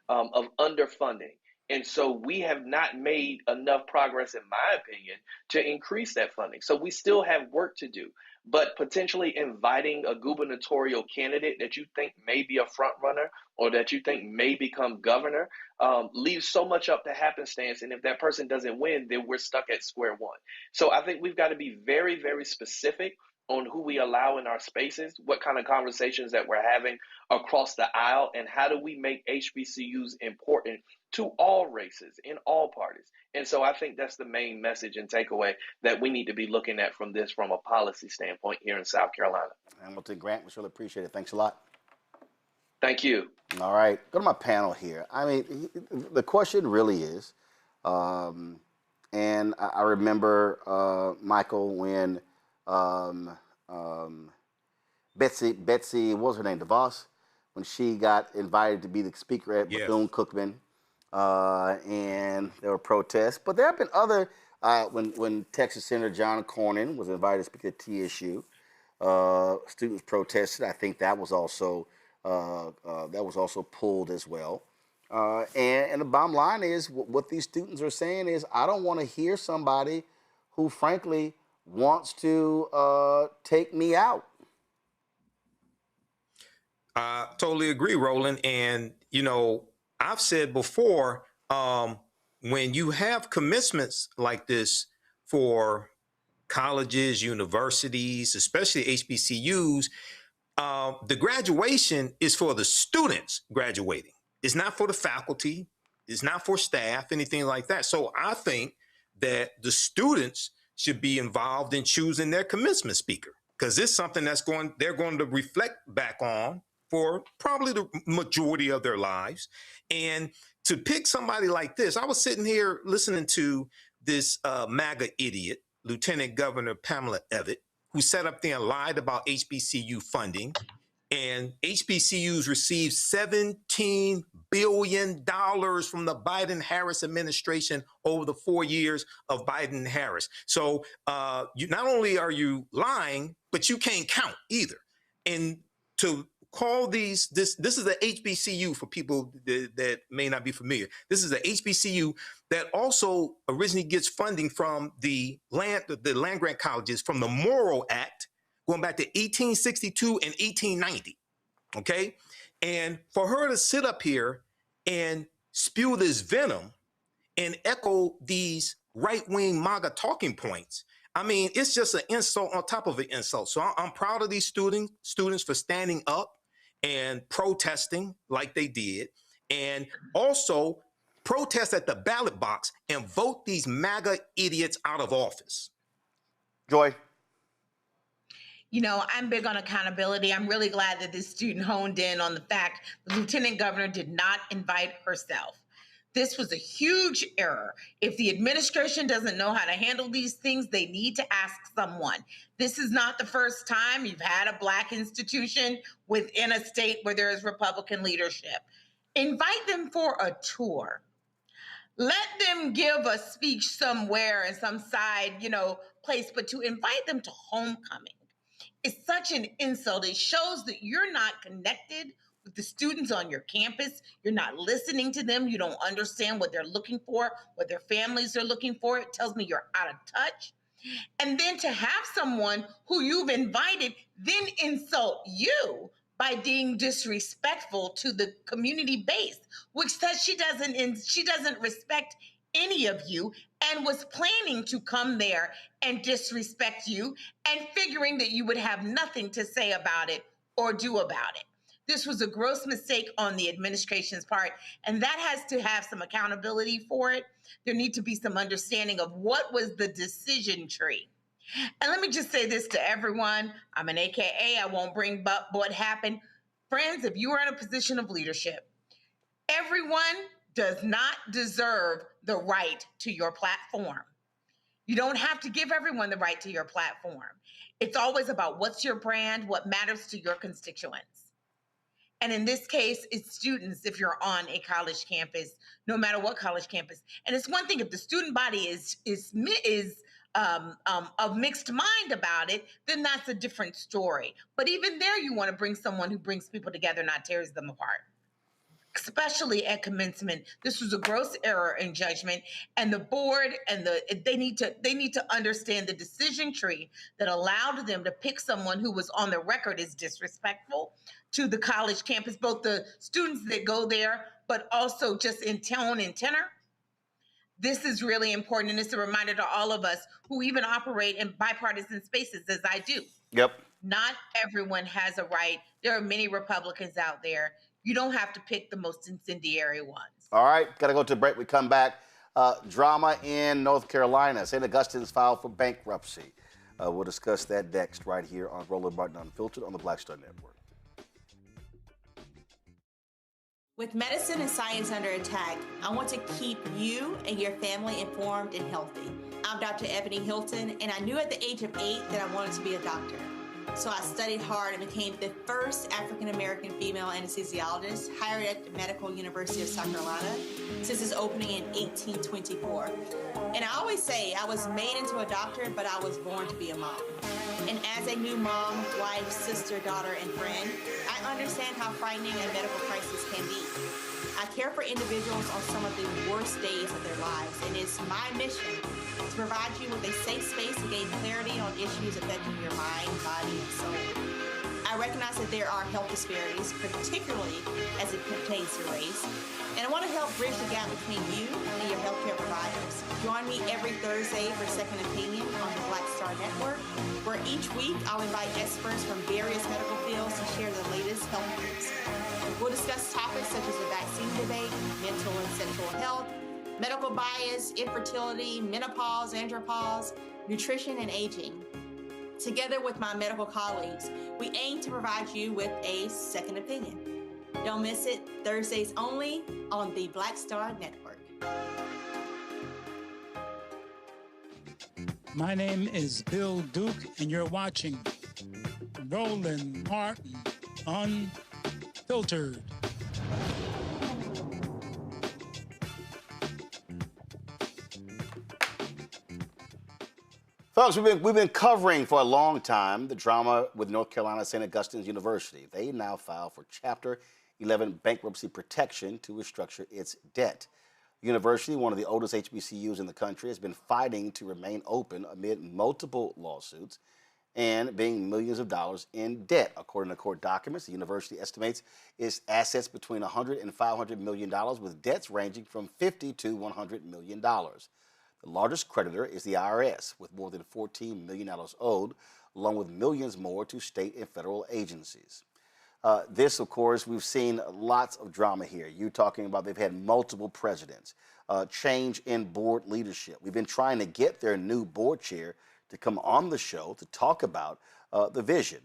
of underfunding. And so we have not made enough progress, in my opinion, to increase that funding. So we still have work to do. But potentially inviting a gubernatorial candidate that you think may be a front runner or that you think may become governor leaves so much up to happenstance. And if that person doesn't win, then we're stuck at square one. So I think we've got to be very, very specific on who we allow in our spaces, what kind of conversations that we're having across the aisle, and how do we make HBCUs important to all races in all parties. And so I think that's the main message and takeaway that we need to be looking at from this from a policy standpoint here in South Carolina.
Hamilton Grant, we really appreciate it. Thanks a lot.
Thank you.
All right, go to my panel here. I mean, the question really is, and I remember, Michael, when Betsy, what was her name, DeVos, when she got invited to be the speaker at Bethune-Cookman, and there were protests. But there have been other, when Texas Senator John Cornyn was invited to speak at TSU, students protested. I think that was also pulled as well. And the bottom line is, what these students are saying is, I don't want to hear somebody who, frankly, wants to take me out.
I totally agree, Roland. And, you know, I've said before, when you have commencements like this for colleges, universities, especially HBCUs, the graduation is for the students graduating. It's not for the faculty. It's not for staff, anything like that. So I think that the students should be involved in choosing their commencement speaker, because it's something they're going to reflect back on for probably the majority of their lives. And to pick somebody like this, I was sitting here listening to this MAGA idiot, Lieutenant Governor Pamela Evitt, who sat up there and lied about HBCU funding. And HBCUs received $17 billion from the Biden-Harris administration over the 4 years of Biden-Harris. So you not only are you lying, but you can't count either. And to call this is the HBCU for people that may not be familiar. This is the HBCU that also originally gets funding from the land grant colleges from the Morrill Act, going back to 1862 and 1890, okay? And for her to sit up here and spew this venom and echo these right-wing MAGA talking points, I mean, it's just an insult on top of an insult. So I'm proud of these students for standing up and protesting like they did, and also protest at the ballot box and vote these MAGA idiots out of office.
Joy.
You know, I'm big on accountability. I'm really glad that this student honed in on the fact the lieutenant governor did not invite herself. This was a huge error. If the administration doesn't know how to handle these things, they need to ask someone. This is not the first time you've had a Black institution within a state where there is Republican leadership. Invite them for a tour. Let them give a speech somewhere in some side, place, but to invite them to homecoming is such an insult. It shows that you're not connected with the students on your campus. You're not listening to them. You don't understand what they're looking for, what their families are looking for. It tells me you're out of touch. And then to have someone who you've invited then insult you by being disrespectful to the community base, which says she doesn't respect any of you and was planning to come there and disrespect you and figuring that you would have nothing to say about it or do about it. This was a gross mistake on the administration's part, and that has to have some accountability for it. There needs to be some understanding of what was the decision tree. And let me just say this to everyone. I'm an AKA. I won't bring up what happened. Friends, if you are in a position of leadership, everyone does not deserve the right to your platform. You don't have to give everyone the right to your platform. It's always about what's your brand, what matters to your constituents. And in this case, it's students if you're on a college campus, no matter what college campus. And it's one thing if the student body is of mixed mind about it, then that's a different story. But even there, you want to bring someone who brings people together, not tears them apart. Especially at commencement, this was a gross error in judgment, and the board and they need to understand the decision tree that allowed them to pick someone who was on the record as disrespectful to the college campus, both the students that go there, but also just in tone and tenor. This is really important, and it's a reminder to all of us who even operate in bipartisan spaces, as I do.
Yep.
Not everyone has a right. There are many Republicans out there. You don't have to pick the most incendiary ones.
All right, got to go to a break. We come back. Drama in North Carolina. St. Augustine's filed for bankruptcy. We'll discuss that next right here on Roland Martin Unfiltered on the Black Star Network.
With medicine and science under attack, I want to keep you and your family informed and healthy. I'm Dr. Ebony Hilton, and I knew at the age of 8 that I wanted to be a doctor. So I studied hard and became the first African-American female anesthesiologist hired at the Medical University of South Carolina since its opening in 1824. And I always say I was made into a doctor, but I was born to be a mom. And as a new mom, wife, sister, daughter, and friend, I understand how frightening a medical crisis can be. I care for individuals on some of the worst days of their lives, and it's my mission to provide you with a safe space to gain clarity on issues affecting your mind, body, and soul. I recognize that there are health disparities, particularly as it pertains to race, and I want to help bridge the gap between you and your healthcare providers. Join me every Thursday for Second Opinion on the Black Star Network, where each week I'll invite experts from various medical fields to share the latest health news. We'll discuss topics such as the vaccine debate, mental and sexual health, medical bias, infertility, menopause, andropause, nutrition, and aging. Together with my medical colleagues, we aim to provide you with a second opinion. Don't miss it, Thursdays only on the Black Star Network.
My name is Bill Duke, and you're watching Roland Martin Unfiltered.
Folks, we've been covering for a long time the drama with North Carolina St. Augustine's University. They now filed for Chapter 11 bankruptcy protection to restructure its debt. The university, one of the oldest HBCUs in the country, has been fighting to remain open amid multiple lawsuits and being millions of dollars in debt. According to court documents, the university estimates its assets between $100 and $500 million, with debts ranging from $50 to $100 million. The largest creditor is the IRS, with more than $14 million owed, along with millions more to state and federal agencies. This, of course, we've seen lots of drama here. You're talking about they've had multiple presidents, change in board leadership. We've been trying to get their new board chair to come on the show to talk about the vision,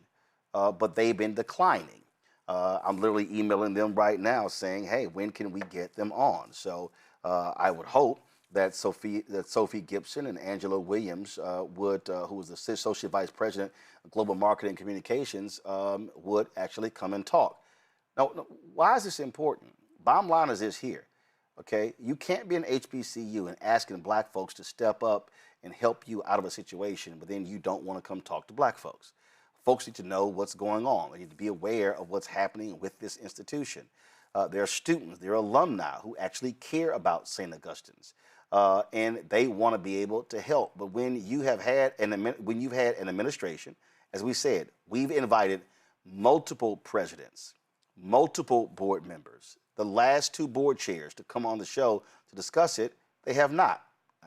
but they've been declining. I'm literally emailing them right now saying, hey, when can we get them on? So I would hope that Sophie Gibson and Angela Williams who was the Associate Vice President of Global Marketing and Communications, would actually come and talk. Now, why is this important? Bottom line is this here, okay? You can't be an HBCU and asking black folks to step up and help you out of a situation, but then you don't want to come talk to black folks. Folks need to know what's going on. They need to be aware of what's happening with this institution. There are students, there are alumni who actually care about St. Augustine's. And they want to be able to help. But when you have had an administration, as we said, we've invited multiple presidents, multiple board members, the last two board chairs to come on the show to discuss it. They have not.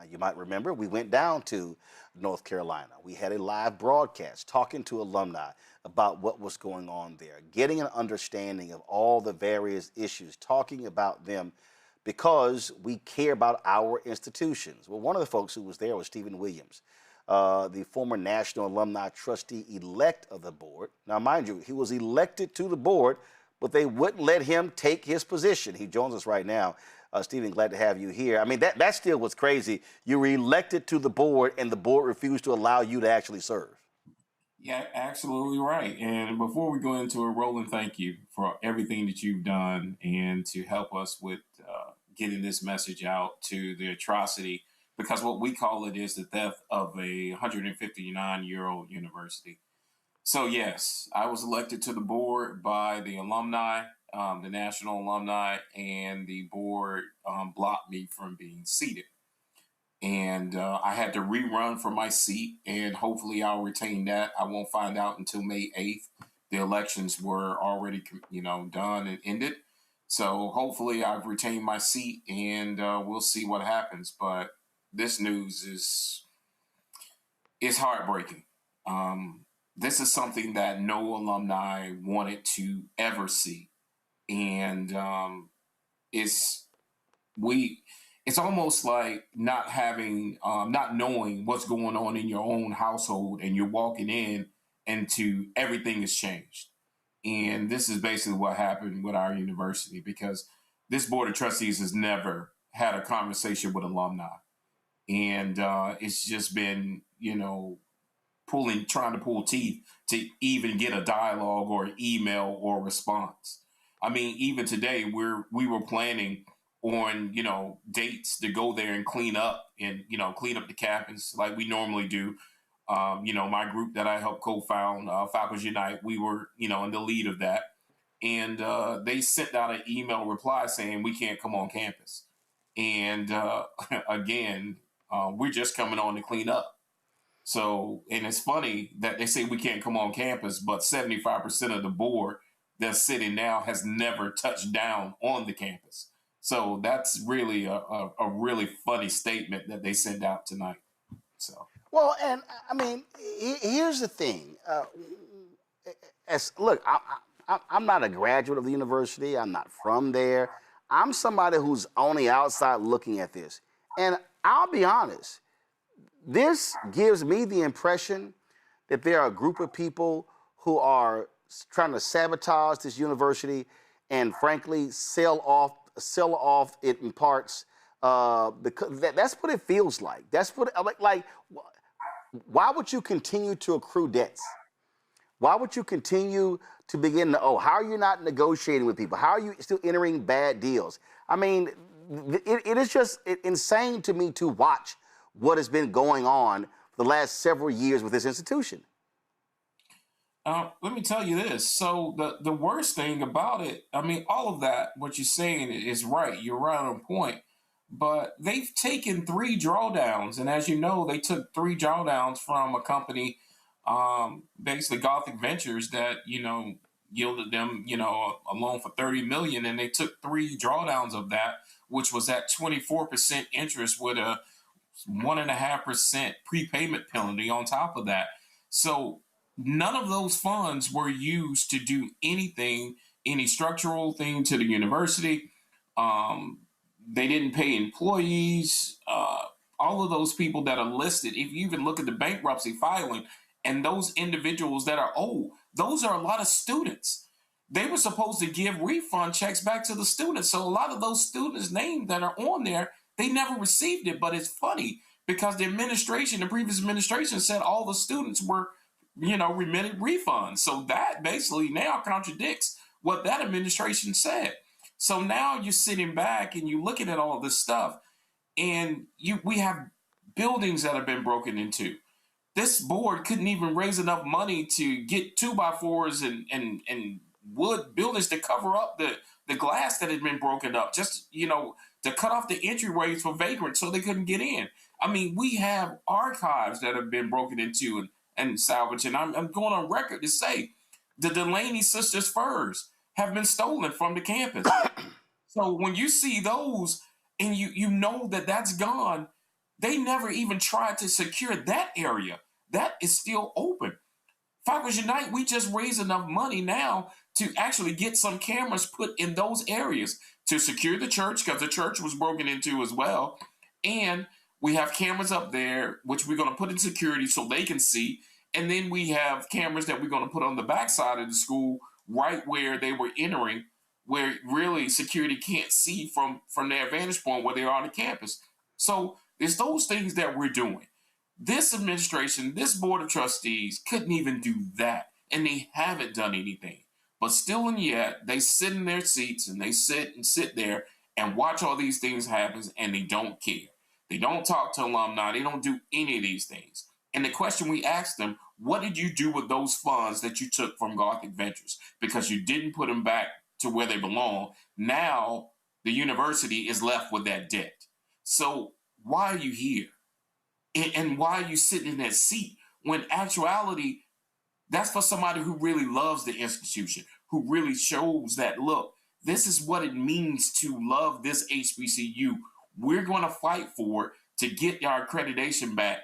You might remember we went down to North Carolina. We had a live broadcast talking to alumni about what was going on there, getting an understanding of all the various issues, talking about them because we care about our institutions. Well, one of the folks who was there was Stephen Williams, the former National Alumni Trustee-elect of the board. Now, mind you, he was elected to the board, but they wouldn't let him take his position. He joins us right now. Stephen, glad to have you here. I mean, that still was crazy. You were elected to the board, and the board refused to allow you to actually serve.
Yeah, absolutely right. And before we go into it, Roland, thank you for everything that you've done and to help us with getting this message out to the atrocity, because what we call it is the theft of a 159-year-old university. So, yes, I was elected to the board by the alumni, the national alumni, and the board blocked me from being seated. And I had to rerun for my seat, and hopefully I'll retain that. I won't find out until May 8th. The elections were already, done and ended. So hopefully I've retained my seat, and we'll see what happens. But this news is heartbreaking. This is something that no alumni wanted to ever see. And it's almost like not knowing what's going on in your own household, and you're walking in into everything has changed. And this is basically what happened with our university, because this board of trustees has never had a conversation with alumni. And it's just been, trying to pull teeth to even get a dialogue or an email or response. I mean, even today we were planning on, dates to go there and clean up the campus like we normally do. My group that I helped co-found, Falcons Unite, we were, in the lead of that. And they sent out an email reply saying we can't come on campus. And again, we're just coming on to clean up. So, and it's funny that they say we can't come on campus, but 75% of the board that's sitting now has never touched down on the campus. So that's really a really funny statement that they sent out tonight. So.
Well, and I mean, here's the thing. I'm not a graduate of the university. I'm not from there. I'm somebody who's on the outside looking at this. And I'll be honest, this gives me the impression that there are a group of people who are trying to sabotage this university and, frankly, sell off it in parts. Because that's what it feels like. That's what like. Why would you continue to accrue debts? Why would you continue to begin to, how are you not negotiating with people? How are you still entering bad deals? I mean, it is just insane to me to watch what has been going on the last several years with this institution.
Let me tell you this. So the worst thing about it, I mean, all of that, what you're saying is right. You're right on point. But they've taken 3 drawdowns. And as you know, they took 3 drawdowns from a company, basically Gothic Ventures, that, yielded them, a loan for $30 million. And they took 3 drawdowns of that, which was at 24% interest with a 1.5% prepayment penalty on top of that. So none of those funds were used to do anything, any structural thing to the university. They didn't pay employees, all of those people that are listed. If you even look at the bankruptcy filing and those individuals that are owed, those are a lot of students. They were supposed to give refund checks back to the students. So a lot of those students' names that are on there, they never received it. But it's funny because the previous administration said all the students were, remitted refunds. So that basically now contradicts what that administration said. So now you're sitting back and you're looking at all this stuff, and we have buildings that have been broken into. This board couldn't even raise enough money to get 2x4s and wood buildings to cover up the glass that had been broken up, just, to cut off the entryways for vagrants so they couldn't get in. I mean, we have archives that have been broken into and salvaged. And I'm going on record to say the Delaney sisters' furs have been stolen from the campus. So when you see those and you know that that's gone, They never even tried to secure that area. That is still open. Fighters Unite, we just raised enough money now to actually get some cameras put in those areas to secure the church, because the church was broken into as well. And we have cameras up there, which we're going to put in security so they can see. And then we have cameras that we're going to put on the backside of the school, right where they were entering, where really security can't see from their vantage point where they are on the campus. So there's those things that we're doing. This administration, this board of trustees couldn't even do that, and they haven't done anything. But still and yet, they sit in their seats and they sit there and watch all these things happen, and they don't care. They don't talk to alumni. They don't do any of these things. And the question we asked them, what did you do with those funds that you took from Gothic Ventures? Because you didn't put them back to where they belong. Now the university is left with that debt. So why are you here? And why are you sitting in that seat? When actuality, that's for somebody who really loves the institution, who really shows that, look, this is what it means to love this HBCU. We're going to fight for it to get our accreditation back.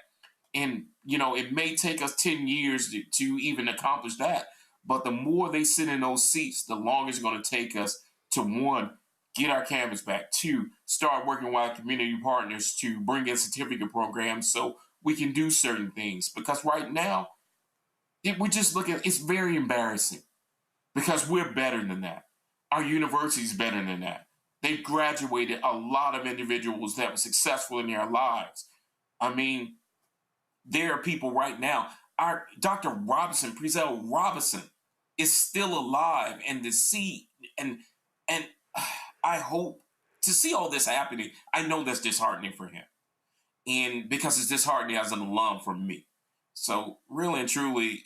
And, it may take us 10 years to even accomplish that. But the more they sit in those seats, the longer it's going to take us to, one, get our campus back, two, start working with our community partners to bring in certificate programs so we can do certain things. Because right now, we're just looking, it's very embarrassing because we're better than that. Our university's better than that. They've graduated a lot of individuals that were successful in their lives. I mean, there are people right now. Our Dr. Robinson, Prezell Robinson, is still alive, and to see and I hope to see all this happening. I know that's disheartening for him, and because it's disheartening as an alum for me. So really and truly,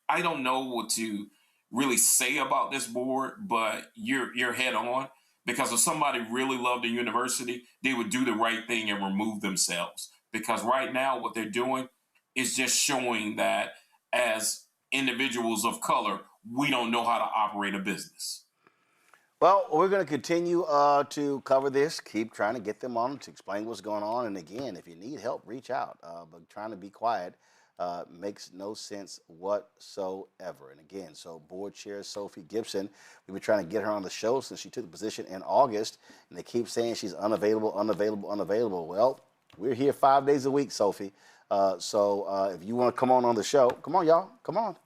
I don't know what to really say about this board, but you're head on. Because if somebody really loved the university, they would do the right thing and remove themselves. Because right now what they're doing is just showing that as individuals of color, we don't know how to operate a business.
Well, we're going to continue to cover this, keep trying to get them on to explain what's going on. And again, if you need help, reach out. But trying to be quiet makes no sense whatsoever. And again, so Board Chair Sophie Gibson, we've been trying to get her on the show since she took the position in August, and they keep saying she's unavailable. Well, we're here 5 days a week, Sophie. So if you want to come on the show, come on, y'all. Come on.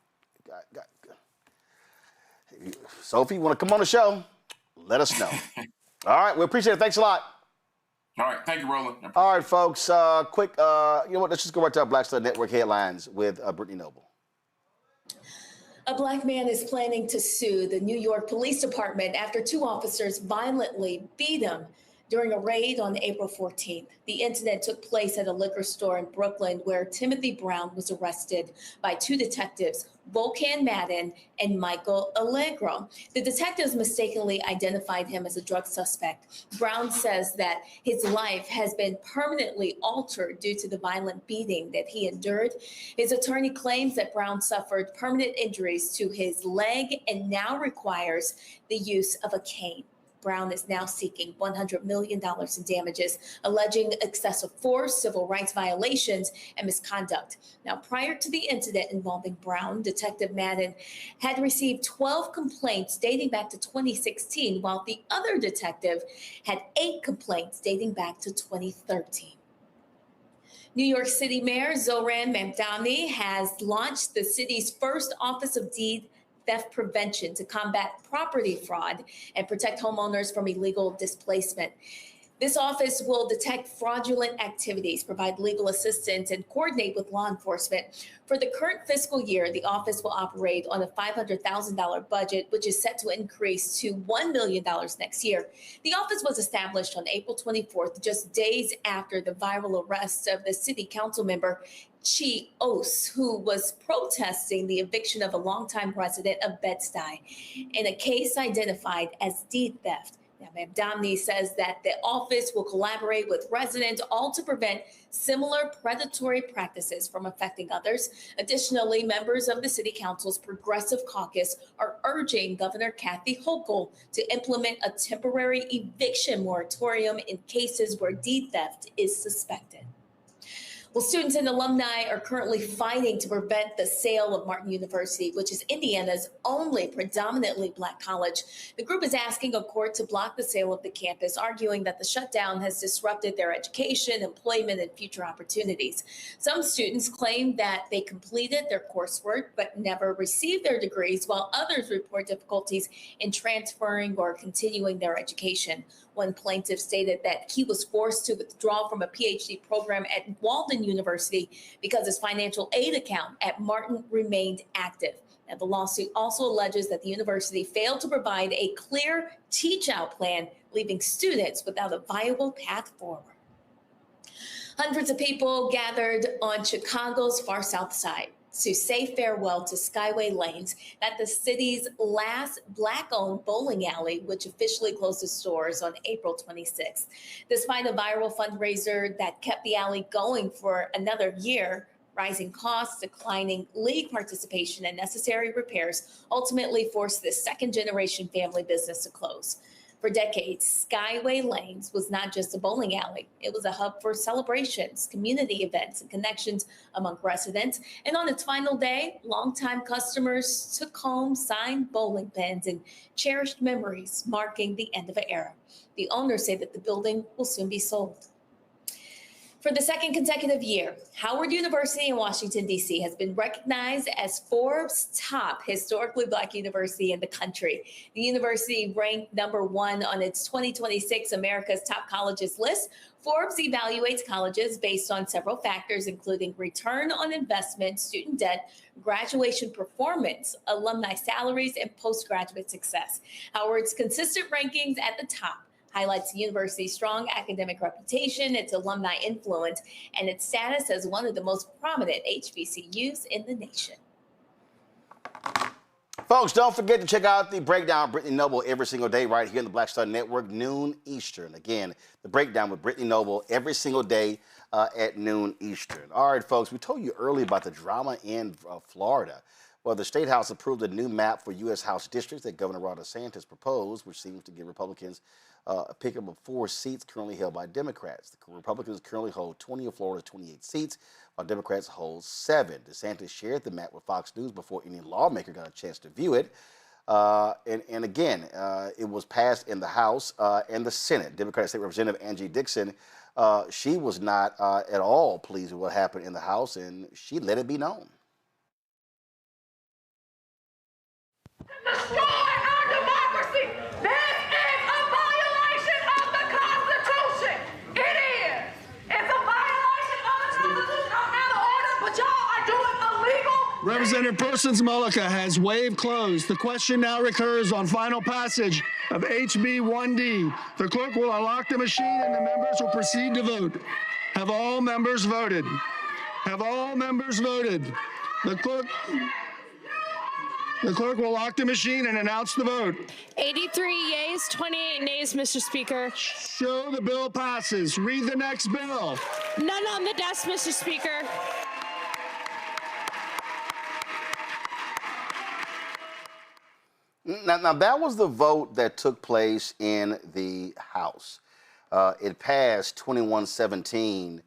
Sophie, you want to come on the show? Let us know. All right, we appreciate it. Thanks a lot.
All right, thank you, Roland.
All right, folks, quick, let's just go right to our Black Star Network headlines with Brittany Noble.
A black man is planning to sue the New York Police Department after two officers violently beat him during a raid on April 14th. The incident took place at a liquor store in Brooklyn where Timothy Brown was arrested by two detectives, Volkan Madden and Michael Allegro. The detectives mistakenly identified him as a drug suspect. Brown says that his life has been permanently altered due to the violent beating that he endured. His attorney claims that Brown suffered permanent injuries to his leg and now requires the use of a cane. Brown is now seeking $100 million in damages, alleging excessive force, civil rights violations, and misconduct. Now, prior to the incident involving Brown, Detective Madden had received 12 complaints dating back to 2016, while the other detective had 8 complaints dating back to 2013. New York City Mayor Zohran Mamdani has launched the city's first Office of Deed Theft Prevention to combat property fraud and protect homeowners from illegal displacement. This office will detect fraudulent activities, provide legal assistance, and coordinate with law enforcement. For the current fiscal year, the office will operate on a $500,000 budget, which is set to increase to $1 million next year. The office was established on April 24th, just days after the viral arrest of the city council member Chi Os, who was protesting the eviction of a longtime resident of Bed-Stuy in a case identified as deed theft. Now, Mamdani says that the office will collaborate with residents, all to prevent similar predatory practices from affecting others. Additionally, members of the City Council's Progressive Caucus are urging Governor Kathy Hochul to implement a temporary eviction moratorium in cases where deed theft is suspected. Well, students and alumni are currently fighting to prevent the sale of Martin University, which is Indiana's only predominantly Black college. The group is asking a court to block the sale of the campus, arguing that the shutdown has disrupted their education, employment, and future opportunities. Some students claim that they completed their coursework but never received their degrees, while others report difficulties in transferring or continuing their education. One plaintiff stated that he was forced to withdraw from a PhD program at Walden University because his financial aid account at Martin remained active. And the lawsuit also alleges that the university failed to provide a clear teach-out plan, leaving students without a viable path forward. Hundreds of people gathered on Chicago's far south side to say farewell to Skyway Lanes, at the city's last Black-owned bowling alley, which officially closed its doors on April 26th. Despite a viral fundraiser that kept the alley going for another year, rising costs, declining league participation, and necessary repairs ultimately forced this second-generation family business to close. For decades, Skyway Lanes was not just a bowling alley. It was a hub for celebrations, community events, and connections among residents. And on its final day, longtime customers took home signed bowling pins and cherished memories, marking the end of an era. The owners say that the building will soon be sold. For the second consecutive year, Howard University in Washington, D.C. has been recognized as Forbes' top historically Black university in the country. The university ranked #1 on its 2026 America's Top Colleges list. Forbes evaluates colleges based on several factors, including return on investment, student debt, graduation performance, alumni salaries, and postgraduate success. Howard's consistent rankings at the top highlights the university's strong academic reputation, its alumni influence, and its status as one of the most prominent HBCUs in the nation.
Folks, don't forget to check out the Breakdown with Brittany Noble every single day right here in the Black Star Network, noon Eastern. Again, the Breakdown with Brittany Noble every single day at noon Eastern. All right, folks, we told you earlier about the drama in Florida. Well, the State House approved a new map for U.S. House districts that Governor Ron DeSantis proposed, which seems to give Republicans a pickup of 4 seats currently held by Democrats. The Republicans currently hold 20 of Florida's 28 seats, while Democrats hold 7. DeSantis shared the map with Fox News before any lawmaker got a chance to view it. And again, it was passed in the House and the Senate. Democratic State Representative Angie Dixon, she was not at all pleased with what happened in the House, and she let it be known.
Destroy our democracy. This is a violation of the Constitution. It is. It's a violation of the Constitution. I'm out of order, but y'all are doing illegal.
Representative Persons Mullica has waived closed. The question now recurs on final passage of HB 1D. The clerk will unlock the machine and the members will proceed to vote. Have all members voted? Have all members voted? The clerk will lock the machine and announce the vote.
83 yeas, 28 nays, Mr. Speaker.
Show the bill passes. Read the next bill.
None on the desk, Mr. Speaker.
Now that was the vote that took place in the House. It passed 21-17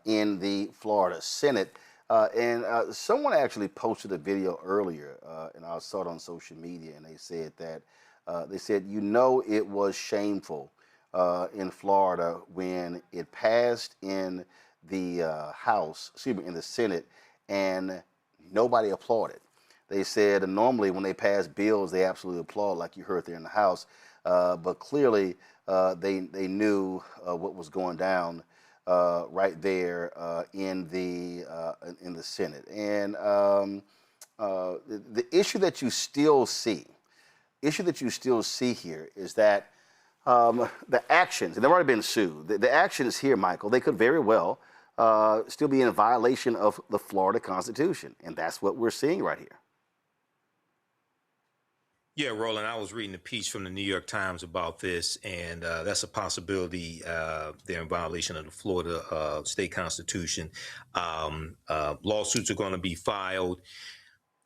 in the Florida Senate. And someone actually posted a video earlier, and I saw it on social media, and they said that, you know, it was shameful in Florida when it passed in the in the Senate, and nobody applauded. They said normally when they pass bills, they absolutely applaud, like you heard there in the House, but clearly they knew what was going down right there in the Senate. And the issue that you still see here is that the actions, and they've already been sued, the actions here, Michael, they could very well still be in violation of the Florida Constitution. And that's what we're seeing right here.
Yeah, Roland, I was reading a piece from the New York Times about this, and that's a possibility. They're in violation of the Florida state constitution. Lawsuits are going to be filed.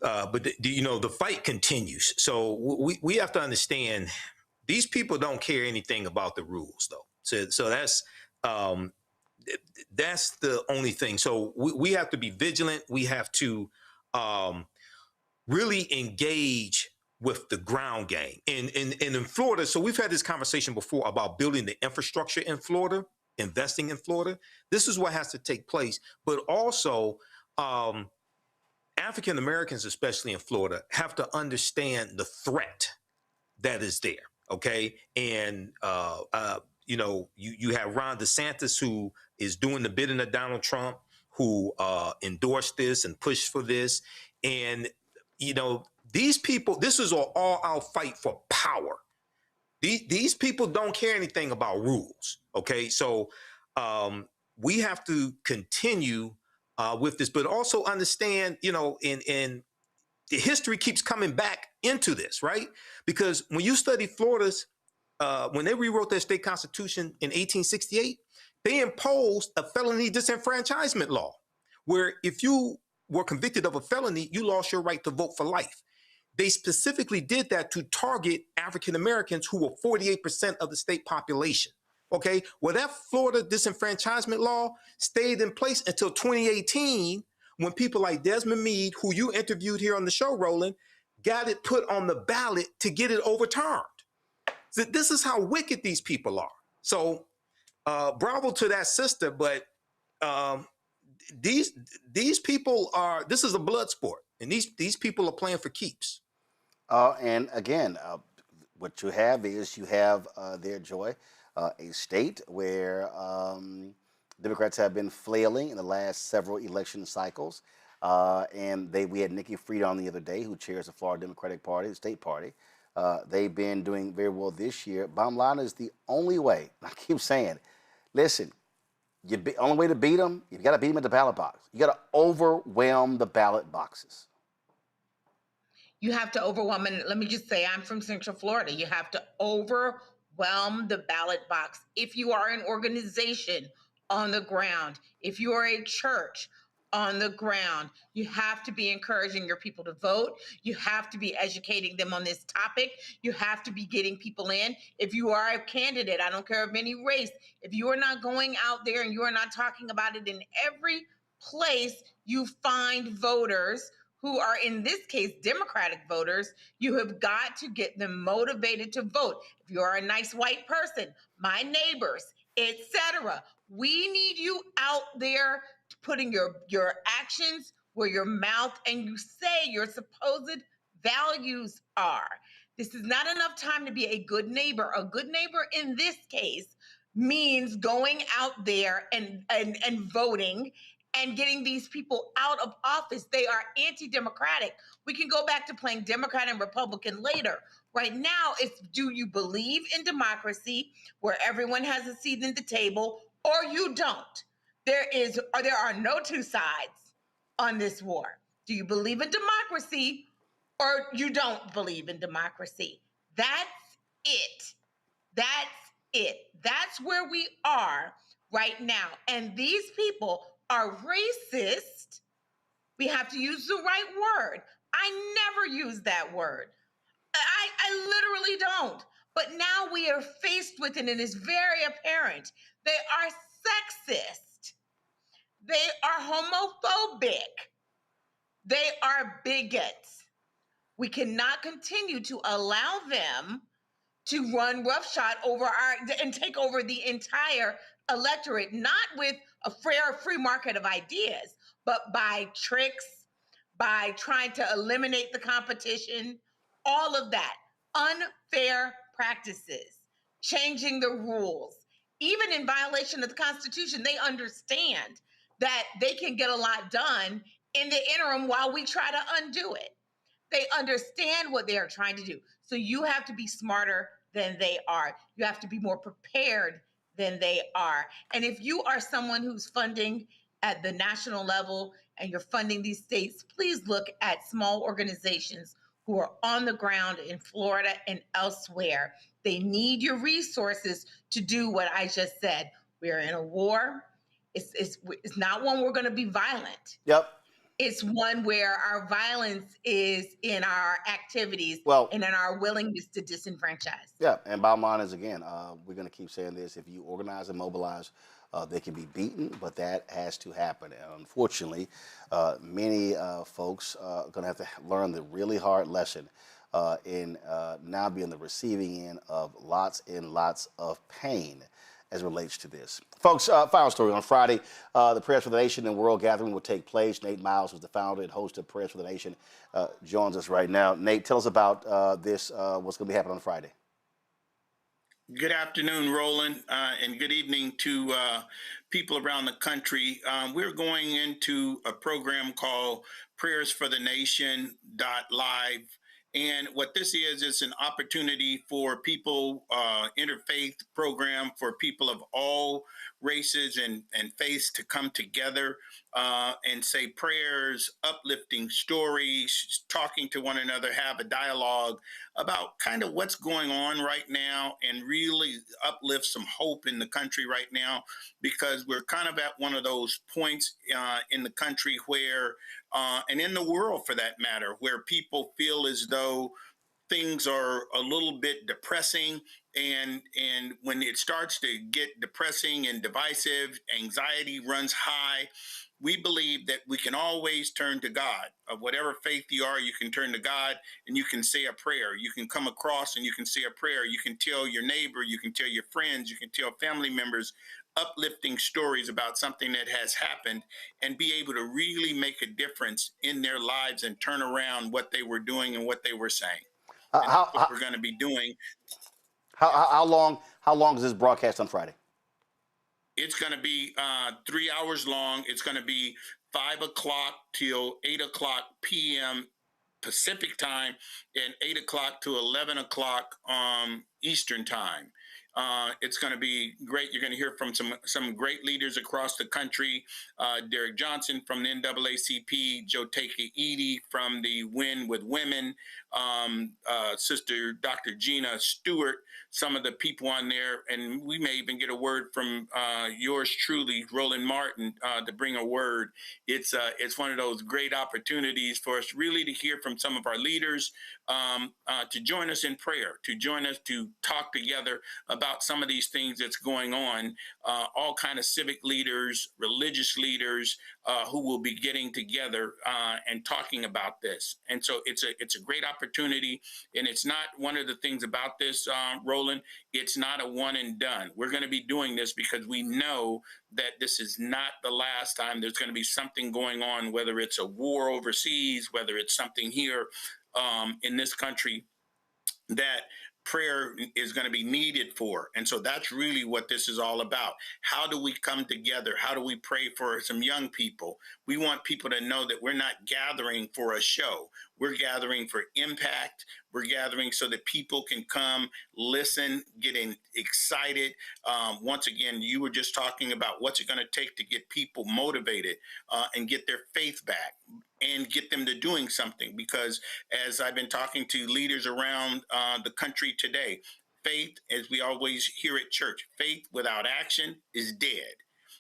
But the fight continues. So we have to understand these people don't care anything about the rules, though. So that's the only thing. So we have to be vigilant. We have to really engage with the ground game. And in Florida, so we've had this conversation before about building the infrastructure in Florida, investing in Florida. This is what has to take place. But also, African Americans, especially in Florida, have to understand the threat that is there. Okay. And, you have Ron DeSantis, who is doing the bidding of Donald Trump, who endorsed this and pushed for this. And, these people, this is an all-out fight for power. These people don't care anything about rules. Okay. So we have to continue with this, but also understand, and the history keeps coming back into this, right? Because when you study Florida's, when they rewrote their state constitution in 1868, they imposed a felony disenfranchisement law, where if you were convicted of a felony, you lost your right to vote for life. They specifically did that to target African Americans, who were 48% of the state population. Okay, well, that Florida disenfranchisement law stayed in place until 2018, when people like Desmond Meade, who you interviewed here on the show, Roland, got it put on the ballot to get it overturned. So this is how wicked these people are. So bravo to that sister, but these people are, this is a blood sport, and these people are playing for keeps.
And again, what you have their joy. A state where Democrats have been flailing in the last several election cycles. And we had Nikki Fried on the other day, who chairs the Florida Democratic Party, the state party. They've been doing very well this year. Bottom line is, the only way, I keep saying, listen, only way to beat them, you got to beat them at the ballot box. You got to overwhelm the ballot boxes.
You have to overwhelm, and let me just say, I'm from Central Florida. You have to overwhelm the ballot box. If you are an organization on the ground, if you are a church on the ground, you have to be encouraging your people to vote. You have to be educating them on this topic. You have to be getting people in. If you are a candidate, I don't care of any race, if you are not going out there and you are not talking about it in every place you find voters who are, in this case, Democratic voters, you have got to get them motivated to vote. If you are a nice white person, my neighbors, etc., we need you out there putting your actions where your mouth and you say your supposed values are. This is not enough time to be a good neighbor. A good neighbor in this case means going out there and voting and getting these people out of office. They are anti-democratic. We can go back to playing Democrat and Republican later. Right now, it's, do you believe in democracy where everyone has a seat at the table, or you don't? There are no two sides on this war. Do you believe in democracy, or you don't believe in democracy? That's it. That's it. That's where we are right now. And these people are racist. We have to use the right word. I never use that word. I literally don't. But now we are faced with it, and it's very apparent. They are sexist. They are homophobic. They are bigots. We cannot continue to allow them to run roughshod over and take over the entire electorate, not with a fair free market of ideas, but by tricks, by trying to eliminate the competition, all of that. Unfair practices, changing the rules, even in violation of the Constitution. They understand that they can get a lot done in the interim while we try to undo it. They understand what they are trying to do. So you have to be smarter than they are. You have to be more prepared than they are. And if you are someone who's funding at the national level and you're funding these states, please look at small organizations who are on the ground in Florida and elsewhere. They need your resources to do what I just said. We're in a war. It's not one we're going to be violent.
Yep.
It's one where our violence is in our activities and in our willingness to disenfranchise.
Yeah, and bottom line is, again, we're going to keep saying this. If you organize and mobilize, they can be beaten, but that has to happen. And unfortunately, many folks are going to have to learn the really hard lesson in now being the receiving end of lots and lots of pain as it relates to this. Folks, final story. On Friday, the Prayers for the Nation and World Gathering will take place. Nate Miles, who's the founder and host of Prayers for the Nation, joins us right now. Nate, tell us about this, what's going to be happening on Friday.
Good afternoon, Roland, and good evening to people around the country. We're going into a program called Prayers for the Nation .live. And what this is an opportunity for people, interfaith program for people of all races and faiths to come together and say prayers, uplifting stories, talking to one another, have a dialogue about kind of what's going on right now and really uplift some hope in the country right now, because we're kind of at one of those points in the country where, and in the world for that matter, where people feel as though things are a little bit depressing, and when it starts to get depressing and divisive, anxiety runs high. We believe that we can always turn to God. Of whatever faith you are, you can turn to God and you can say a prayer. You can come across and you can say a prayer. You can tell your neighbor, you can tell your friends, you can tell family members uplifting stories about something that has happened and be able to really make a difference in their lives and turn around what they were doing and what they were saying. And that's what we're going to be doing.
How long is this broadcast on Friday?
It's going to be 3 hours long. It's going to be 5 o'clock till 8 o'clock p.m. Pacific time and 8 o'clock to 11 o'clock Eastern time. It's going to be great. You're going to hear from some great leaders across the country. Derek Johnson from the NAACP, Joe Takei from the Win with Women, Sister Dr. Gina Stewart, some of the people on there, and we may even get a word from yours truly, Roland Martin, to bring a word. It's one of those great opportunities for us really to hear from some of our leaders, to join us in prayer, to join us to talk together about some of these things that's going on, all kind of civic leaders, religious leaders, who will be getting together and talking about this. And so it's a great opportunity. And it's not one of the things about this, Roland, it's not a one and done. We're going to be doing this because we know that this is not the last time. There's going to be something going on, whether it's a war overseas, whether it's something here in this country, that prayer is going to be needed for. And so that's really what this is all about. How do we come together? How do we pray for some young people? We want people to know that we're not gathering for a show. We're gathering for impact. We're gathering so that people can come, listen, get excited. Once again, you were just talking about what's it going to take to get people motivated and get their faith back and get them to doing something. Because as I've been talking to leaders around the country today, faith, as we always hear at church, faith without action is dead.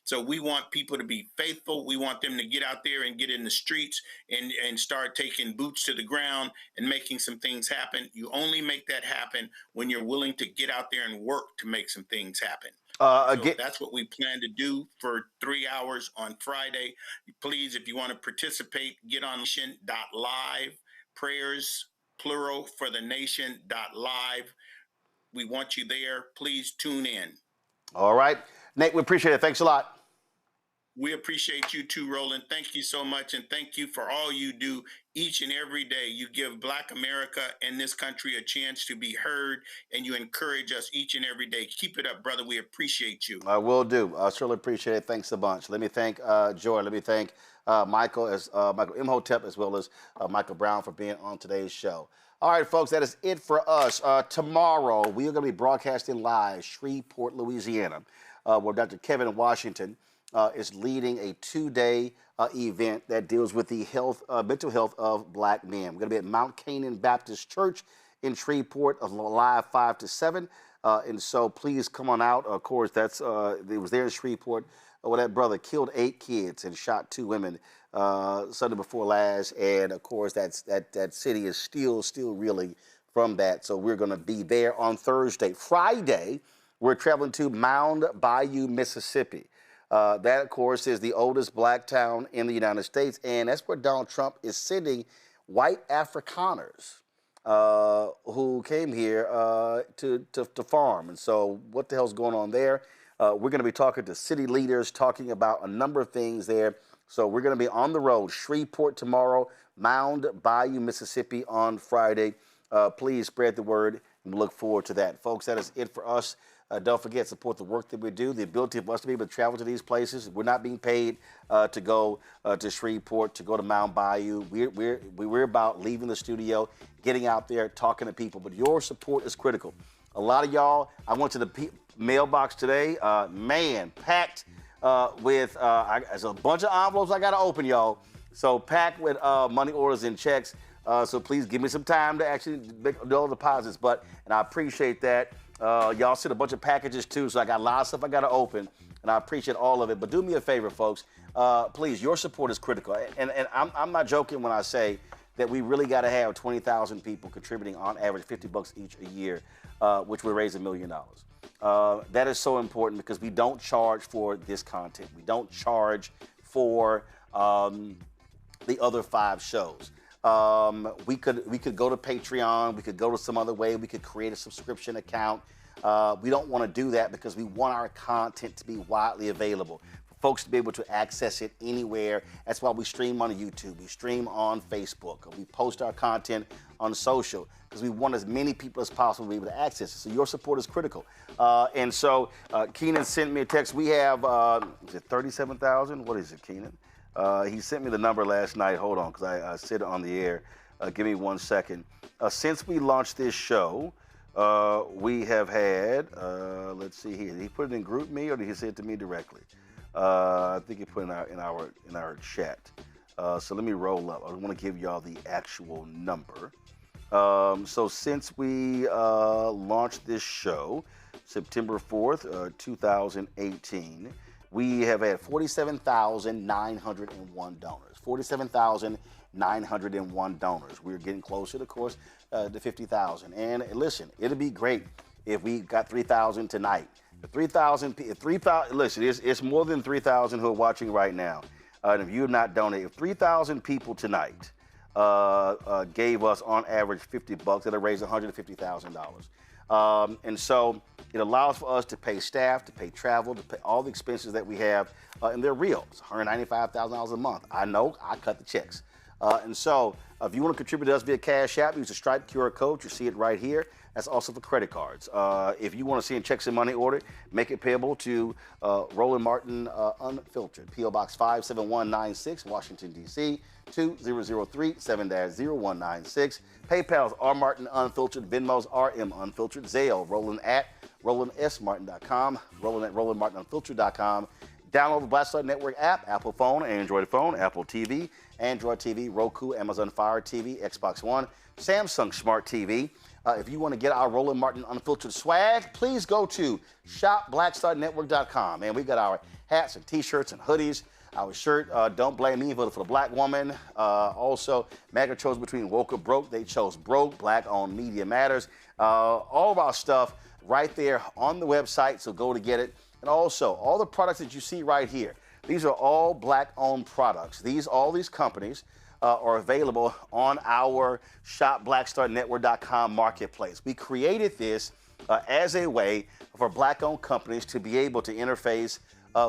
So we want people to be faithful. We want them to get out there and get in the streets and start taking boots to the ground and making some things happen. You only make that happen when you're willing to get out there and work to make some things happen. So that's what we plan to do for 3 hours on Friday. Please, if you want to participate, get on nation.live, prayers, plural, for the nation.live. We want you there. Please tune in.
All right. Nate, we appreciate it. Thanks a lot.
We appreciate you too, Roland. Thank you so much. And thank you for all you do each and every day. You give Black America and this country a chance to be heard, and you encourage us each and every day. Keep it up, brother. We appreciate you.
I will do. I certainly appreciate it. Thanks a bunch. Let me thank Joy. Let me thank Michael Imhotep, as well as Michael Brown for being on today's show. All right, folks, that is it for us. Tomorrow, we are going to be broadcasting live Shreveport, Louisiana, where Dr. Kevin Washington is leading a 2-day event that deals with the mental health of black men. We're going to be at Mount Canaan Baptist Church in Shreveport, live 5 to 7. And so please come on out. Of course, it was there in Shreveport where that brother killed 8 kids and shot 2 women Sunday before last. And of course, that city is still reeling from that. So we're going to be there on Thursday. Friday, we're traveling to Mound Bayou, Mississippi. That, of course, is the oldest black town in the United States. And that's where Donald Trump is sending white Afrikaners who came here to farm. And so what the hell's going on there? We're going to be talking to city leaders, talking about a number of things there. So we're going to be on the road, Shreveport tomorrow, Mound Bayou, Mississippi on Friday. Please spread the word, and we look forward to that. Folks, that is it for us. Don't forget, support the work that we do, the ability of us to be able to travel to these places. We're not being paid to go to Shreveport, to go to Mound Bayou. We're about leaving the studio, getting out there, talking to people. But your support is critical. A lot of y'all, I went to the mailbox today, packed with, there's a bunch of envelopes I got to open, y'all. So packed with money orders and checks. So please give me some time to actually make all the deposits. And I appreciate that. Y'all sent a bunch of packages too, so I got a lot of stuff I got to open, and I appreciate all of it. But do me a favor, folks. Please, your support is critical. And I'm not joking when I say that we really got to have 20,000 people contributing on average $50 each a year, which would raise $1 million. That is so important because we don't charge for this content. We don't charge for the other 5 shows. We could go to Patreon. We could go to some other way. We could create a subscription account. We don't want to do that because we want our content to be widely available for folks to be able to access it anywhere. That's why we stream on YouTube. We stream on Facebook. We post our content on social because we want as many people as possible to be able to access it. So your support is critical. And so Keenan sent me a text. We have, is it 37,000? What is it, Keenan? He sent me the number last night. Hold on, because I said it on the air. Give me 1 second. Since we launched this show, we have had, let's see here. Did he put it in Group Me or did he say it to me directly? I think he put it in our chat. So let me roll up. I want to give y'all the actual number. So since we launched this show, September 4th, 2018, we have had 47,901 donors. 47,901 donors. We're getting closer, of course, to 50,000. And listen, it'll be great if we got 3,000 tonight. The 3,000, listen, it's more than 3,000 who are watching right now. And if you have not donated, if 3,000 people tonight gave us on average $50, that'll raise $150,000. And so it allows for us to pay staff, to pay travel, to pay all the expenses that we have, and they're real. It's $195,000 a month. I know, I cut the checks. And so if you want to contribute to us via Cash App, use the Stripe QR code. You see it right here. That's also for credit cards. If you want to see in checks and money order, make it payable to Roland Martin Unfiltered, P.O. Box 57196, Washington, D.C., 2003 7-0196. PayPal's R Martin Unfiltered, Venmo's RM Unfiltered, Zelle, Roland at RolandSMartin.com, Roland at RolandMartinUnfiltered.com. Download the Black Star Network app, Apple phone, Android phone, Apple TV, Android TV, Roku, Amazon Fire TV, Xbox One, Samsung Smart TV. If you want to get our Roland Martin Unfiltered swag, please go to shopblackstarnetwork.com. And we got our hats and T-shirts and hoodies. Our shirt, Don't Blame Me, voted for the black woman. Also, MAGA chose between woke or broke. They chose broke. Black-owned media matters. All of our stuff right there on the website, so go to get it. And also, all the products that you see right here, these are all black-owned products. All these companies are available on our shopblackstarnetwork.com marketplace. We created this as a way for black-owned companies to be able to interface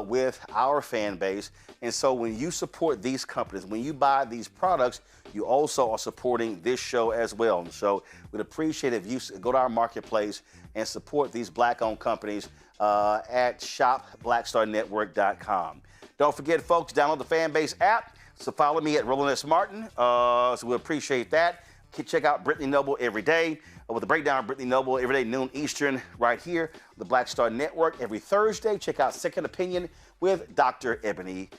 with our fan base. And so when you support these companies, when you buy these products, you also are supporting this show as well. And so we'd appreciate it if you go to our marketplace and support these black-owned companies at shopblackstarnetwork.com. Don't forget, folks, download the Fanbase app. So follow me at Roland S. Martin. So we appreciate that. Check out Brittany Noble every day. with the breakdown of Brittany Noble every day, noon Eastern, right here, the Black Star Network. Every Thursday, check out Second Opinion with Dr. Ebony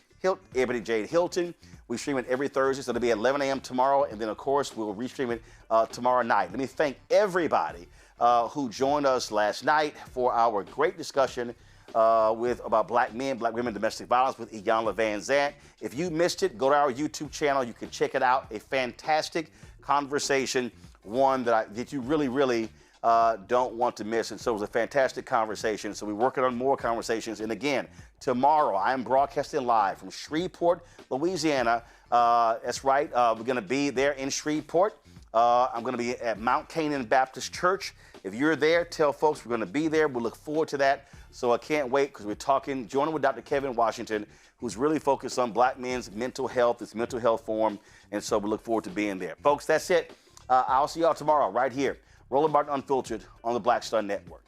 Jade Hilton. We stream it every Thursday, so it'll be at 11 a.m. tomorrow, and then, of course, we'll restream it tomorrow night. Let me thank everybody who joined us last night for our great discussion about black men, black women, domestic violence with Iyanla Vanzant. If you missed it, go to our YouTube channel. You can check it out. A fantastic conversation, one that you really, really don't want to miss. And so it was a fantastic conversation. So we're working on more conversations. And again, tomorrow I am broadcasting live from Shreveport, Louisiana. That's right. We're going to be there in Shreveport. I'm going to be at Mount Canaan Baptist Church. If you're there, tell folks we're going to be there. We'll look forward to joining with Dr. Kevin Washington, who's really focused on black men's mental health, this mental health forum. And so we look forward to being there. Folks, that's it. I'll see y'all tomorrow right here. Roland Martin Unfiltered on the Black Star Network.